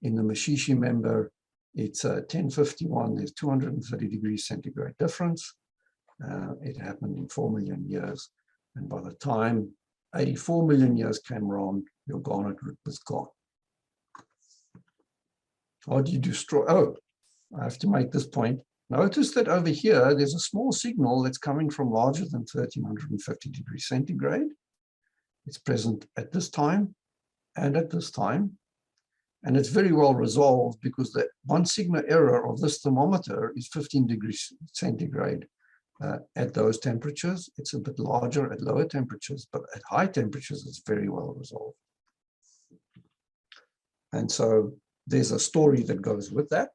In the Mashishi member, it's 1051. There's 230 degrees centigrade difference. It happened in 4 million years. And by the time 84 million years came around, your garnet root was gone. How do you destroy? Oh, I have to make this point. Notice that over here, there's a small signal that's coming from larger than 1350 degrees centigrade. It's present at this time and at this time. And it's very well resolved because the 1 sigma error of this thermometer is 15 degrees centigrade at those temperatures. It's a bit larger at lower temperatures, but at high temperatures, it's very well resolved. And so there's a story that goes with that.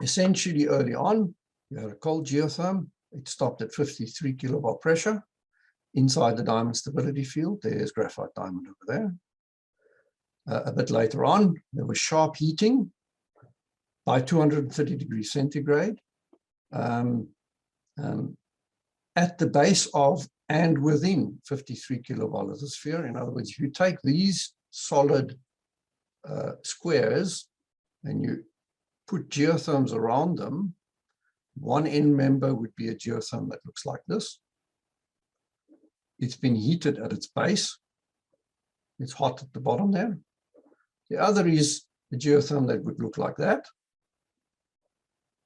Essentially, early on, you had a cold geotherm. It stopped at 53 kilovolt pressure inside the diamond stability field. There's graphite diamond over there. A bit later on, there was sharp heating by 230 degrees centigrade at the base of and within 53 kilovoltosphere. In other words, if you take these solid squares and you put geotherms around them, one end member would be a geotherm that looks like this. It's been heated at its base. It's hot at the bottom there. The other is a geotherm that would look like that.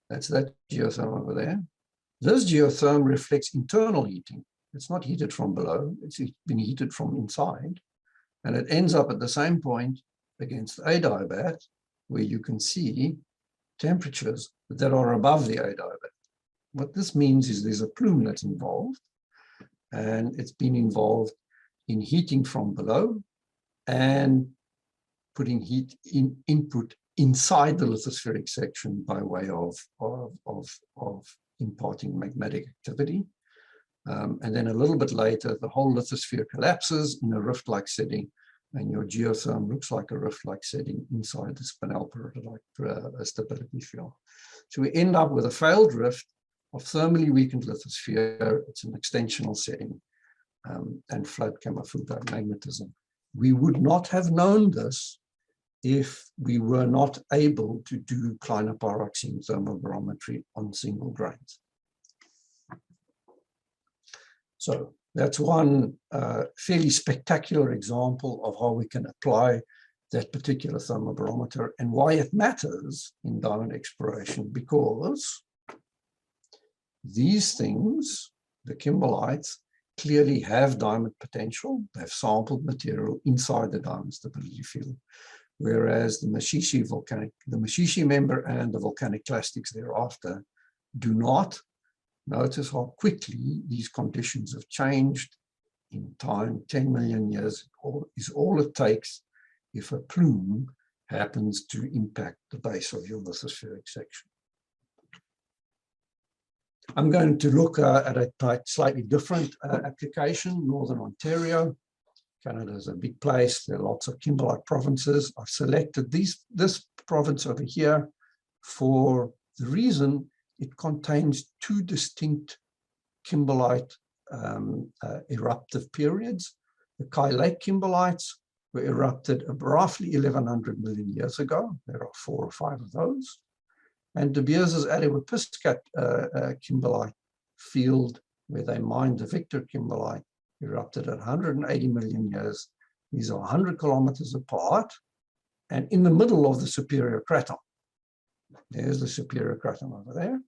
That's that geotherm over there. This geotherm reflects internal heating. It's not heated from below. It's been heated from inside. And it ends up at the same point against adiabat, where you can see temperatures that are above the adiabat. What this means is there's a plume that's involved, and it's been involved in heating from below and putting heat input inside the lithospheric section by way of imparting magmatic activity. And then a little bit later, the whole lithosphere collapses in a rift-like setting, and your geotherm looks like a rift-like setting inside the spinel peridotite stability field. So we end up with a failed rift of thermally weakened lithosphere. It's an extensional setting, and flood chemophyll magnetism. We would not have known this if we were not able to do clinopyroxene thermobarometry on single grains. So that's one fairly spectacular example of how we can apply that particular thermobarometer and why it matters in diamond exploration, because these things, the kimberlites, clearly have diamond potential. They have sampled material inside the diamond stability field, whereas the Mashishi member and the volcanic clastics thereafter do not. Notice how quickly these conditions have changed in time. 10 million years is all it takes if a plume happens to impact the base of your lithospheric section. I'm going to look at a slightly different application, Northern Ontario. Canada is a big place. There are lots of kimberlite provinces. I've selected this province over here for the reason it contains two distinct kimberlite eruptive periods. The Kai Lake kimberlites were erupted roughly 1100 million years ago. There are 4 or 5 of those. And De Beers' Adewapiskat kimberlite field, where they mined the Victor kimberlite, erupted at 180 million years. These are 100 kilometers apart. and in the middle of the superior craton. There's the superior craton over there.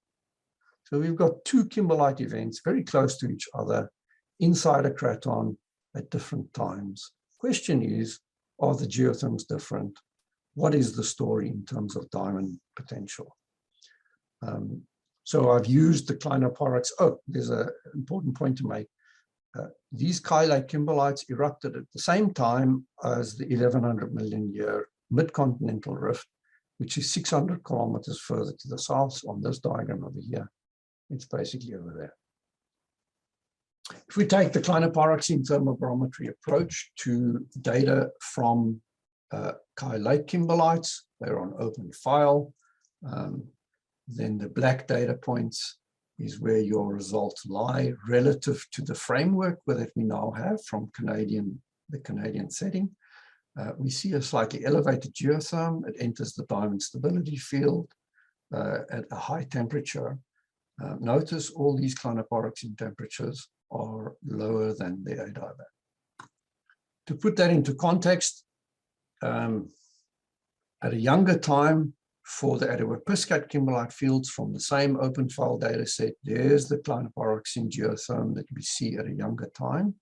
So we've got two kimberlite events very close to each other inside a craton at different times. Question is, are the geotherms different? What is the story in terms of diamond potential? So I've used the clinopyrox. Oh, there's an important point to make. These chylate kimberlites erupted at the same time as the 1100 million year mid-continental rift, which is 600 kilometers further to the south on this diagram over here. It's basically over there. If we take the clinopyroxene thermobarometry approach to data from chylate kimberlites, they're on open file. Then the black data points is where your results lie relative to the framework that we now have from the Canadian setting. We see a slightly elevated geotherm. It enters the diamond stability field at a high temperature. Notice all these clinopyroxene temperatures are lower than the ADIVAC. To put that into context, at a younger time, for the Adiabariscat kimberlite fields from the same open file data set, there's the clinopyroxene geotherm that we see at a younger time.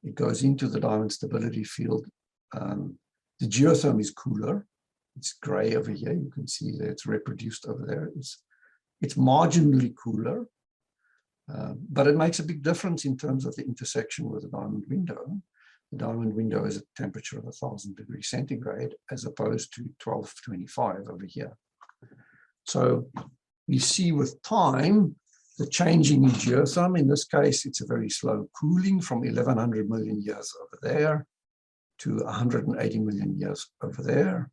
It goes into the diamond stability field. The geotherm is cooler. It's gray over here. You can see that it's reproduced over there. It's marginally cooler, but it makes a big difference in terms of the intersection with the diamond window. The diamond window is at a temperature of 1000 degrees centigrade as opposed to 1225 over here. So we see with time the changing in geotherm. In this case, it's a very slow cooling from 1100 million years over there to 180 million years over there.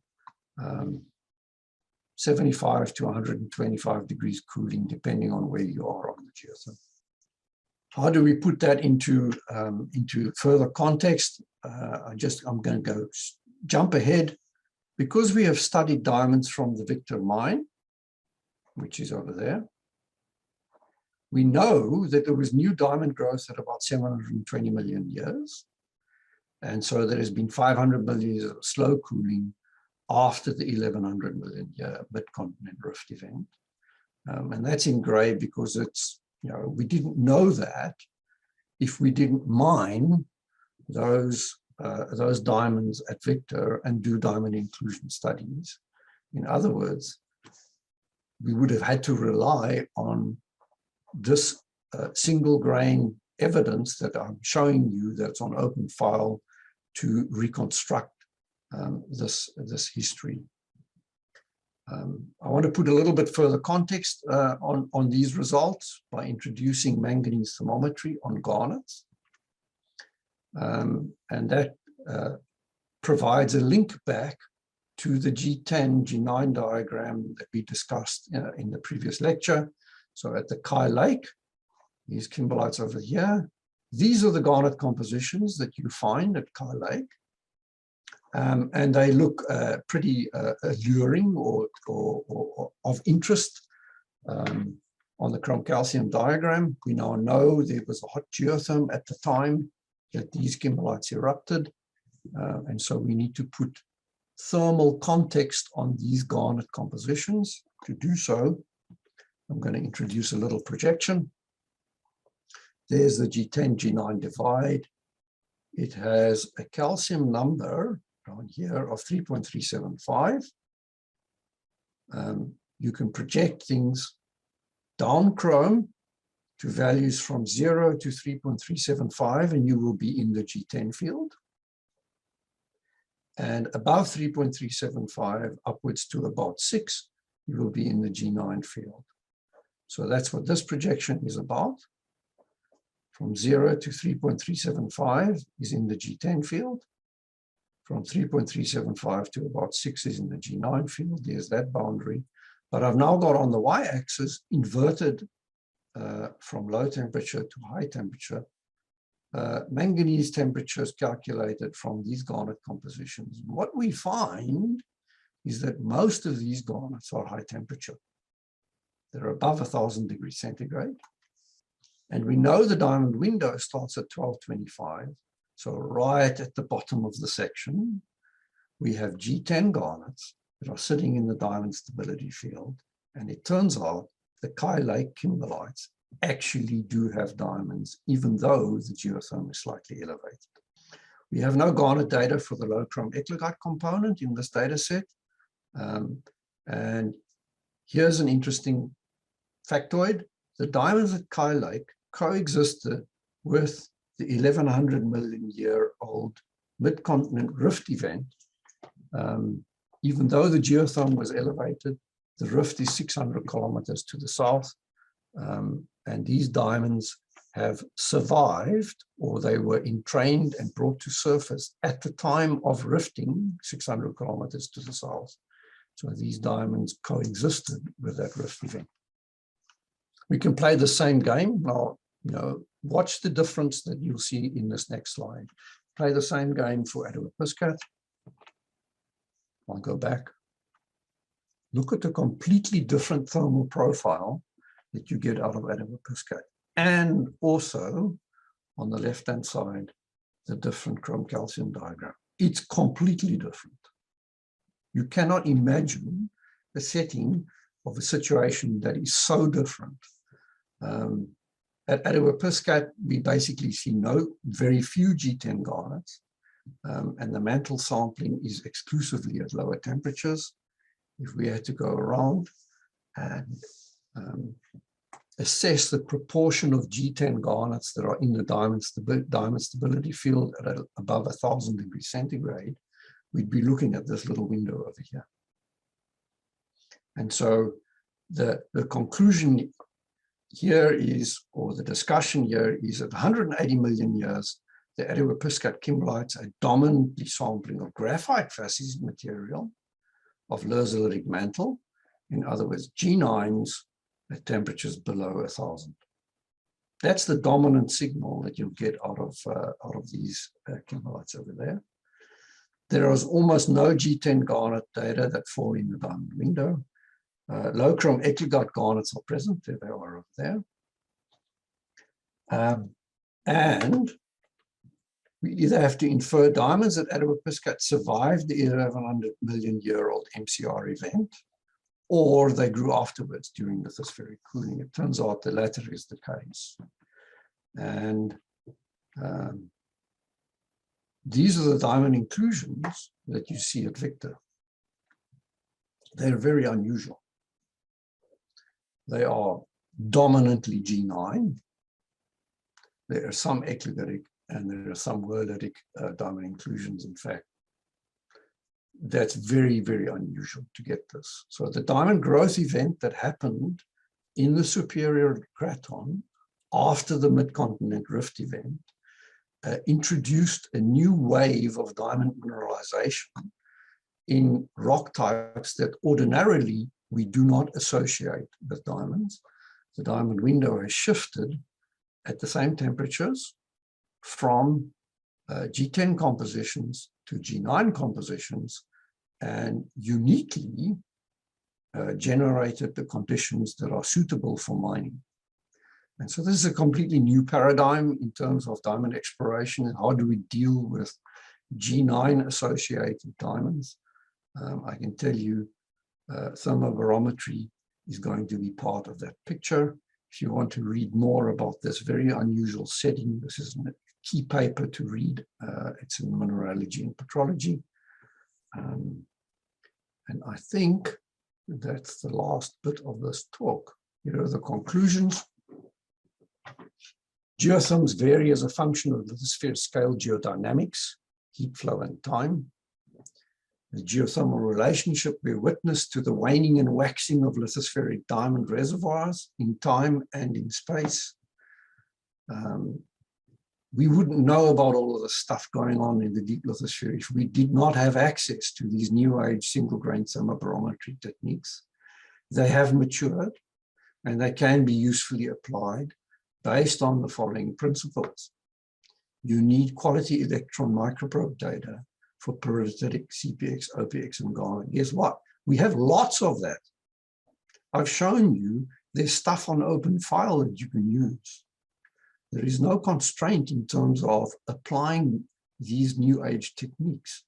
75 to 125 degrees cooling, depending on where you are on the geotherm. How do we put that into further context? I'm going to go jump ahead. Because we have studied diamonds from the Victor mine, which is over there, we know that there was new diamond growth at about 720 million years. And so there has been 500 million years of slow cooling after the 1100 million year mid-continent rift event. And that's in gray because it's, we didn't know that if we didn't mine those diamonds at Victor and do diamond inclusion studies. In other words, we would have had to rely on this single grain evidence that I'm showing you that's on open file to reconstruct this history. I want to put a little bit further context on these results by introducing manganese thermometry on garnets. And that provides a link back to the G10, G9 diagram that we discussed in the previous lecture. So at the Kai Lake, these kimberlites over here, these are the garnet compositions that you find at Kai Lake. And they look pretty alluring or of interest on the chrome calcium diagram. We now know there was a hot geotherm at the time that these kimberlites erupted. And so we need to put thermal context on these garnet compositions. To do so, I'm going to introduce a little projection. There's the G10, G9 divide. It has a calcium number down here of 3.375. You can project things down chrome to values from 0 to 3.375, and you will be in the G10 field. And above 3.375, upwards to about 6, you will be in the G9 field. So that's what this projection is about. From 0 to 3.375 is in the G10 field. From 3.375 to about 6 is in the G9 field. There's that boundary. But I've now got on the y-axis inverted from low temperature to high temperature. Manganese temperatures calculated from these garnet compositions. What we find is that most of these garnets are high temperature. They're above 1000 degrees centigrade. And we know the diamond window starts at 1225. So right at the bottom of the section, we have G10 garnets that are sitting in the diamond stability field. And it turns out the Kai Lake kimberlites actually do have diamonds, even though the geotherm is slightly elevated. We have no garnet data for the low chrome eclogite component in this data set. And here's an interesting factoid. The diamonds at Kai Lake coexisted with the 1100 million year old mid-continent rift event. Even though the geotherm was elevated, the rift is 600 kilometers to the south. And these diamonds have survived, or they were entrained and brought to surface at the time of rifting 600 kilometers to the south. So these diamonds coexisted with that rift event. We can play the same game. Now, watch the difference that you'll see in this next slide. Play the same game for Adowa-Piscat. I'll go back. Look at the completely different thermal profile that you get out of Adowa-Piscat. And also, on the left-hand side, the different chrome calcium diagram. It's completely different. You cannot imagine the setting of a situation that is so different. At Adowa-Piscat, we basically see very few G10 garnets, and the mantle sampling is exclusively at lower temperatures. If we had to go around and assess the proportion of G10 garnets that are in the diamond stability field at above 1000 degrees centigrade, we'd be looking at this little window over here. And so the conclusion here is, or the discussion here is, at 180 million years, the Adowa-Piscat kimberlites are dominantly sampling of graphite facet material of lursaliric mantle. In other words, G9s at temperatures below 1000. That's the dominant signal that you'll get out of these kimberlites over there. There is almost no G10 garnet data that fall in the diamond window. Low chrome eclogite garnets are present. There they are over there. And we either have to infer diamonds that Adowa-Piscat survived the 1100 million year old MCR event, or they grew afterwards during lithospheric cooling. It turns out the latter is the case. And these are the diamond inclusions that you see at Victor. They're very unusual. They are dominantly G9. There are some eclogitic and there are some whorlitic diamond inclusions, in fact. That's very, very unusual to get this. So the diamond growth event that happened in the superior craton after the mid-continent rift event introduced a new wave of diamond mineralization in rock types that ordinarily we do not associate with diamonds. The diamond window has shifted at the same temperatures from G10 compositions to G9 compositions, and uniquely generated the conditions that are suitable for mining. And so this is a completely new paradigm in terms of diamond exploration and how do we deal with G9 associated diamonds. I can tell you thermobarometry is going to be part of that picture. If you want to read more about this very unusual setting, this is a key paper to read. It's in mineralogy and petrology. And I think that's the last bit of this talk. Here are the conclusions. Geotherms vary as a function of lithosphere scale geodynamics, heat flow, and time. The geothermal relationship bear witness to the waning and waxing of lithospheric diamond reservoirs in time and in space. We wouldn't know about all of the stuff going on in the deep lithosphere if we did not have access to these new age single grain thermobarometry techniques. They have matured and they can be usefully applied based on the following principles. You need quality electron microprobe data for parasitic CPX, OPX, and garnet. Guess what? We have lots of that. I've shown you there's stuff on open file that you can use. There is no constraint in terms of applying these new age techniques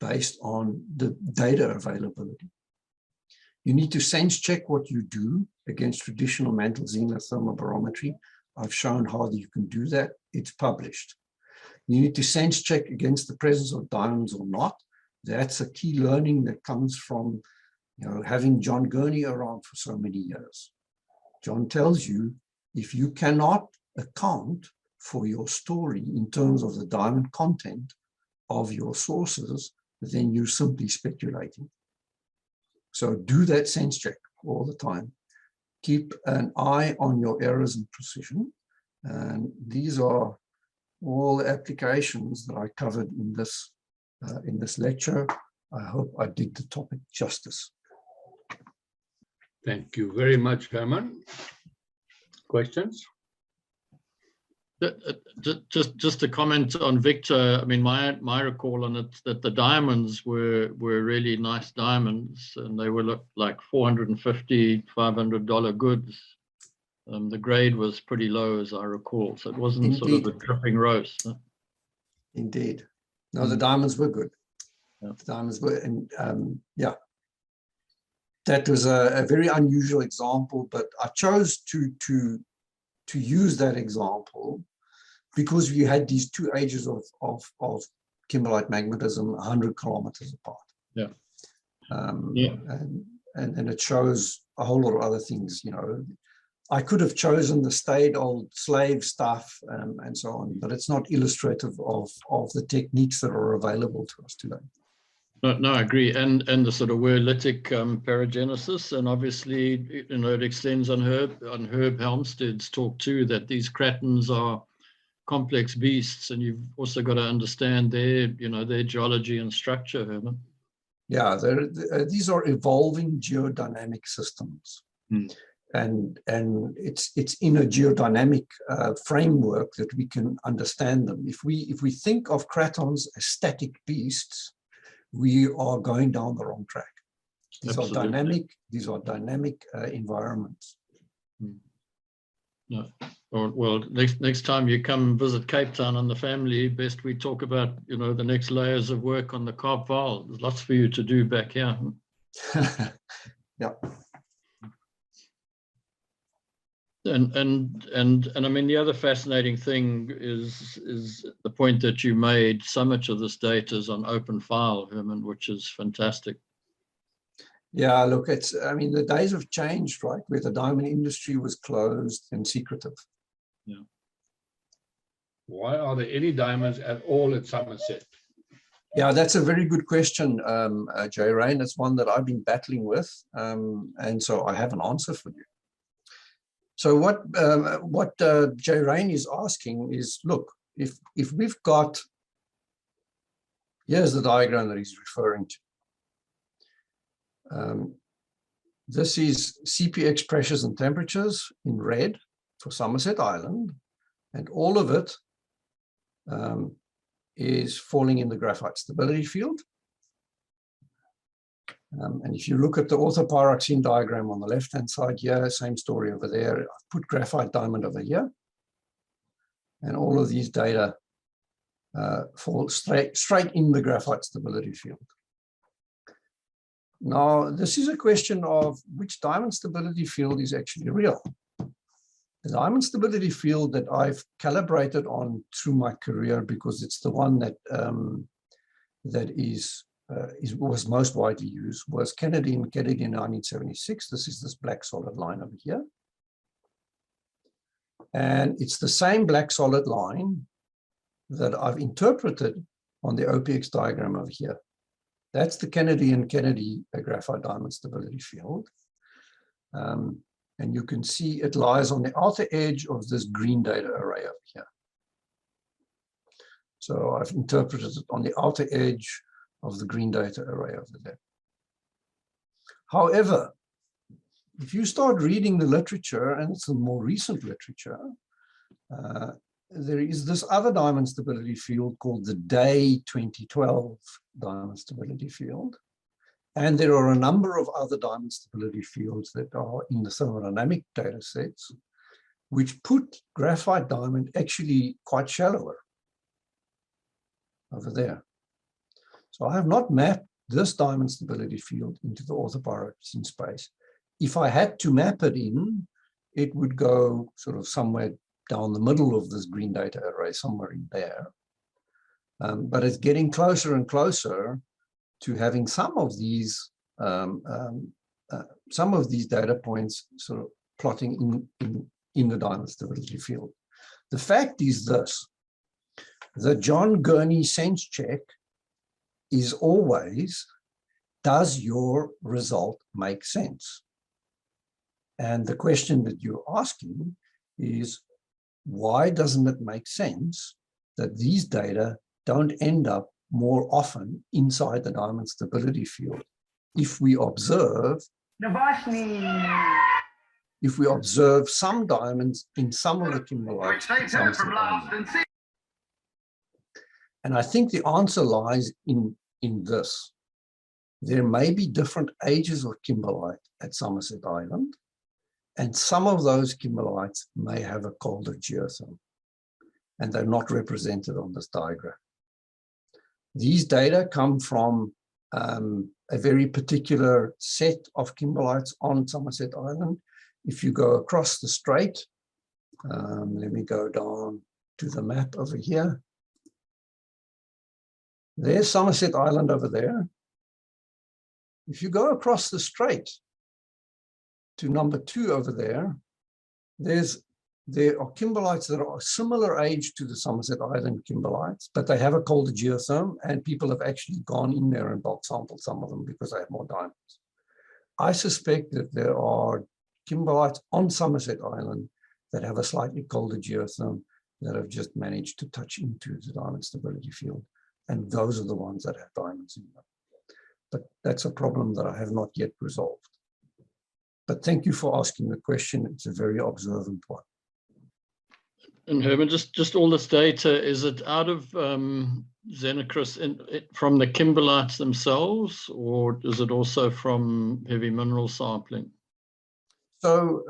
based on the data availability. You need to sense check what you do against traditional mantle zenith thermobarometry. I've shown how you can do that. It's published. You need to sense check against the presence of diamonds or not. That's a key learning that comes from, you know, having John Gurney around for so many years. John tells you, if you cannot account for your story in terms of the diamond content of your sources, then you're simply speculating. So do that sense check all the time. Keep an eye on your errors and precision. And these are all the applications that I covered in this lecture. I hope I did the topic justice. Thank you very much, Herman. Questions? Just to comment on Victor, I mean, my recall on it, that the diamonds were really nice diamonds, and they were like $450, $500 goods. The grade was pretty low, as I recall, so it wasn't Indeed. sort of a dripping roast. Huh? Indeed. No, the diamonds were good. Yeah. The diamonds were, and yeah. That was a very unusual example, but I chose to use that example because we had these two ages of kimberlite magmatism 100 kilometers apart. Yeah. And it shows a whole lot of other things. You know, I could have chosen the staid old slave stuff and so on, but it's not illustrative of the techniques that are available to us today. No, I agree. And the sort of Wurlitic paragenesis, and obviously, you know, it extends on Herb Helmsted's talk too, that these cratons are complex beasts, and you've also got to understand their geology and structure, Herman. Yeah, these are evolving geodynamic systems. And it's in a geodynamic framework that we can understand them. If we think of cratons as static beasts, we are going down the wrong track. These are dynamic environments. No. Well, next time you come visit Cape Town on the family, best we talk about, you know, the next layers of work on the carp valve. There's lots for you to do back here. Yeah. And I mean, the other fascinating thing is the point that you made. So much of this data is on open file, Herman, which is fantastic. Yeah, look, I mean, the days have changed, right? Where the diamond industry was closed and secretive. Yeah. Why are there any diamonds at all at Somerset? Yeah, that's a very good question, Jay Rain. It's one that I've been battling with, and so I have an answer for you. So what Jay Rain is asking is, look, if we've got, here's the diagram that he's referring to. This is CPX pressures and temperatures in red for Somerset Island, and all of it is falling in the graphite stability field. And if you look at the orthopyroxene diagram on the left-hand side here, same story over there. I've put graphite diamond over here. And all of these data fall straight in the graphite stability field. Now, this is a question of which diamond stability field is actually real. The diamond stability field that I've calibrated on through my career, because it's the one that was most widely used, was Kennedy in 1976. This is this black solid line over here. And it's the same black solid line that I've interpreted on the OPX diagram over here. That's the Kennedy graphite diamond stability field. And you can see it lies on the outer edge of this green data array over here. So I've interpreted it on the outer edge of the green data array over there. However, if you start reading the literature, and it's the more recent literature, there is this other diamond stability field called the Day 2012 diamond stability field. And there are a number of other diamond stability fields that are in the thermodynamic data sets, which put graphite diamond actually quite shallower over there. So I have not mapped this diamond stability field into the orthopyroxene space. If I had to map it in, it would go sort of somewhere down the middle of this green data array, somewhere in there. But it's getting closer and closer to having some of these data points sort of plotting in the diamond stability field. The fact is this: the John Gurney sense check is always, does your result make sense? And the question that you're asking is, why doesn't it make sense that these data don't end up more often inside the diamond stability field if we observe some diamonds in some of the kimberlites? And I think the answer lies in this. There may be different ages of kimberlite at Somerset Island, and some of those kimberlites may have a colder geotherm, and they're not represented on this diagram. These data come from a very particular set of kimberlites on Somerset Island. If you go across the strait, let me go down to the map over here. There's Somerset Island over there. If you go across the strait to number 2 over there, there are kimberlites that are a similar age to the Somerset Island kimberlites, but they have a colder geotherm, and people have actually gone in there and bulk sampled some of them because they have more diamonds. I suspect that there are kimberlites on Somerset Island that have a slightly colder geotherm that have just managed to touch into the diamond stability field, and those are the ones that have diamonds in them. But that's a problem that I have not yet resolved. But thank you for asking the question. It's a very observant one. And Herman, just all this data, is it out of Xenocris from the kimberlites themselves, or is it also from heavy mineral sampling? So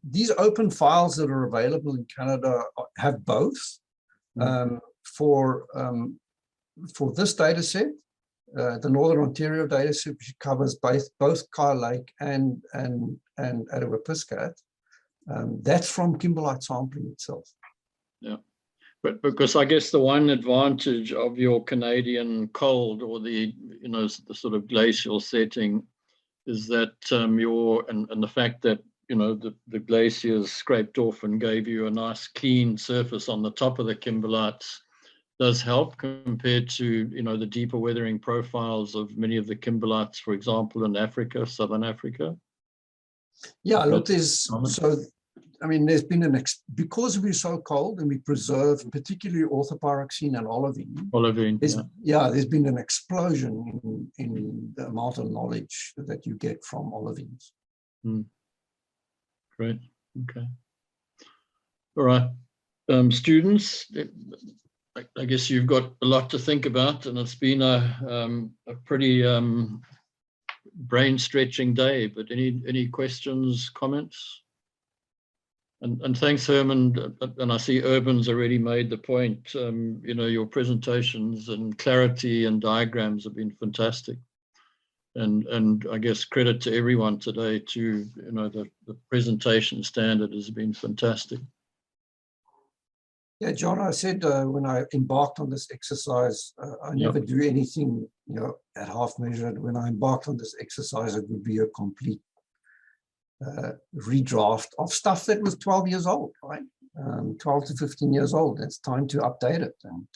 these open files that are available in Canada have both. For this data set, the Northern Ontario data set, which covers both Kyle Lake and Attawapiskat, that's from kimberlite sampling itself. Yeah, but because I guess the one advantage of your Canadian cold, or the the sort of glacial setting, is that and the fact that the glaciers scraped off and gave you a nice clean surface on the top of the kimberlites does help compared to the deeper weathering profiles of many of the kimberlites, for example, in Africa, Southern Africa. Yeah, look, there's been because we're so cold and we preserve particularly orthopyroxene and olivine. There's been an explosion in the amount of knowledge that you get from olivines. Great. Okay. All right. Students, I guess you've got a lot to think about, and it's been a pretty brain-stretching day. But any questions, comments? And thanks, Herman. And I see Urban's already made the point. Your presentations and clarity and diagrams have been fantastic. And I guess credit to everyone today too. The presentation standard has been fantastic. Yeah, John, I said when I embarked on this exercise, I never do anything at half measured. When I embarked on this exercise, it would be a complete redraft of stuff that was 12 years old, right? 12 to 15 years old. It's time to update it and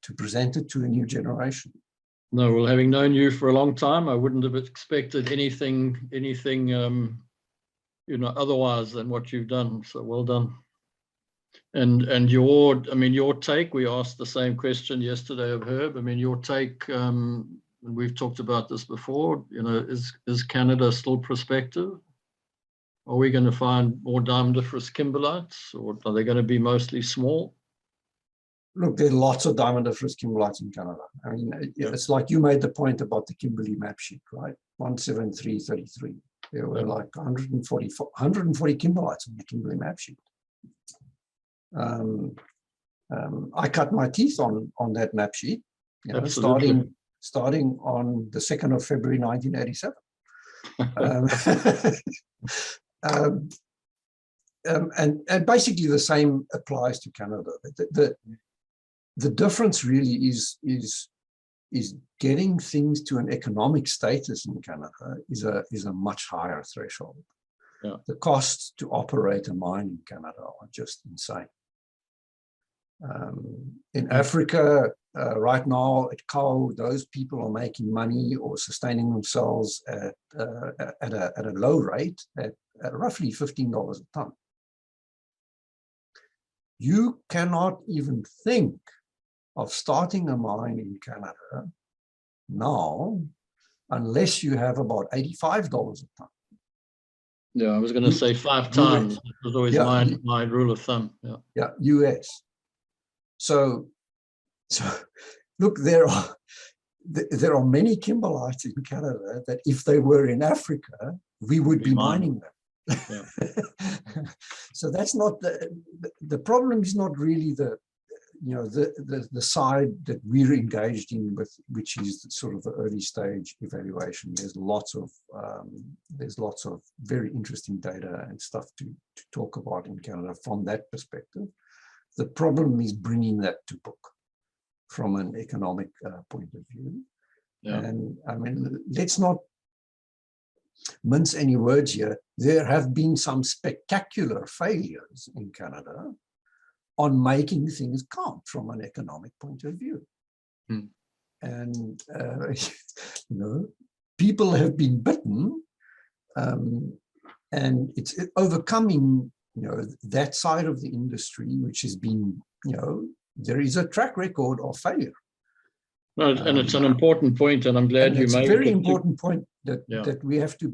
to present it to a new generation. No, well, having known you for a long time, I wouldn't have expected anything otherwise than what you've done. So well done. And your take, we asked the same question yesterday of Herb. Your take, we've talked about this before, is Canada still prospective? Are we going to find more diamondiferous kimberlites, or are they going to be mostly small? Look, there are lots of diamondiferous kimberlites in Canada. It's like you made the point about the Kimberley map sheet, right? 17333. There were like 140 kimberlites on the Kimberley map sheet. I cut my teeth on that map sheet, starting on the 2nd of February 1987. And basically the same applies to Canada. The difference really is getting things to an economic status in Canada is a much higher threshold. Yeah. The costs to operate a mine in Canada are just insane. In Africa, right now at coal, those people are making money or sustaining themselves at a low rate at roughly $15 a ton. You cannot even think of starting a mine in Canada now unless you have about $85 a ton. Yeah, I was going to say 5 times. It was always my rule of thumb. Yeah. Yeah, US. So look, there are many kimberlites in Canada that if they were in Africa, we would be mining them. Yeah. So that's not the problem is not really the side that we're engaged in with, which is sort of the early stage evaluation. There's lots of very interesting data and stuff to talk about in Canada from that perspective. The problem is bringing that to book from an economic point of view. Yeah. And I mean, let's not mince any words here. There have been some spectacular failures in Canada on making things count from an economic point of view. And, people have been bitten, and it's overcoming, that side of the industry, which has been, there is a track record of failure. No, and it's an important point, and I'm glad you made it. It's a very important point that we have to,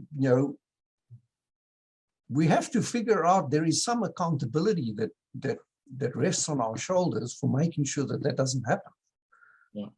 we have to figure out there is some accountability that rests on our shoulders for making sure that that doesn't happen. Yeah.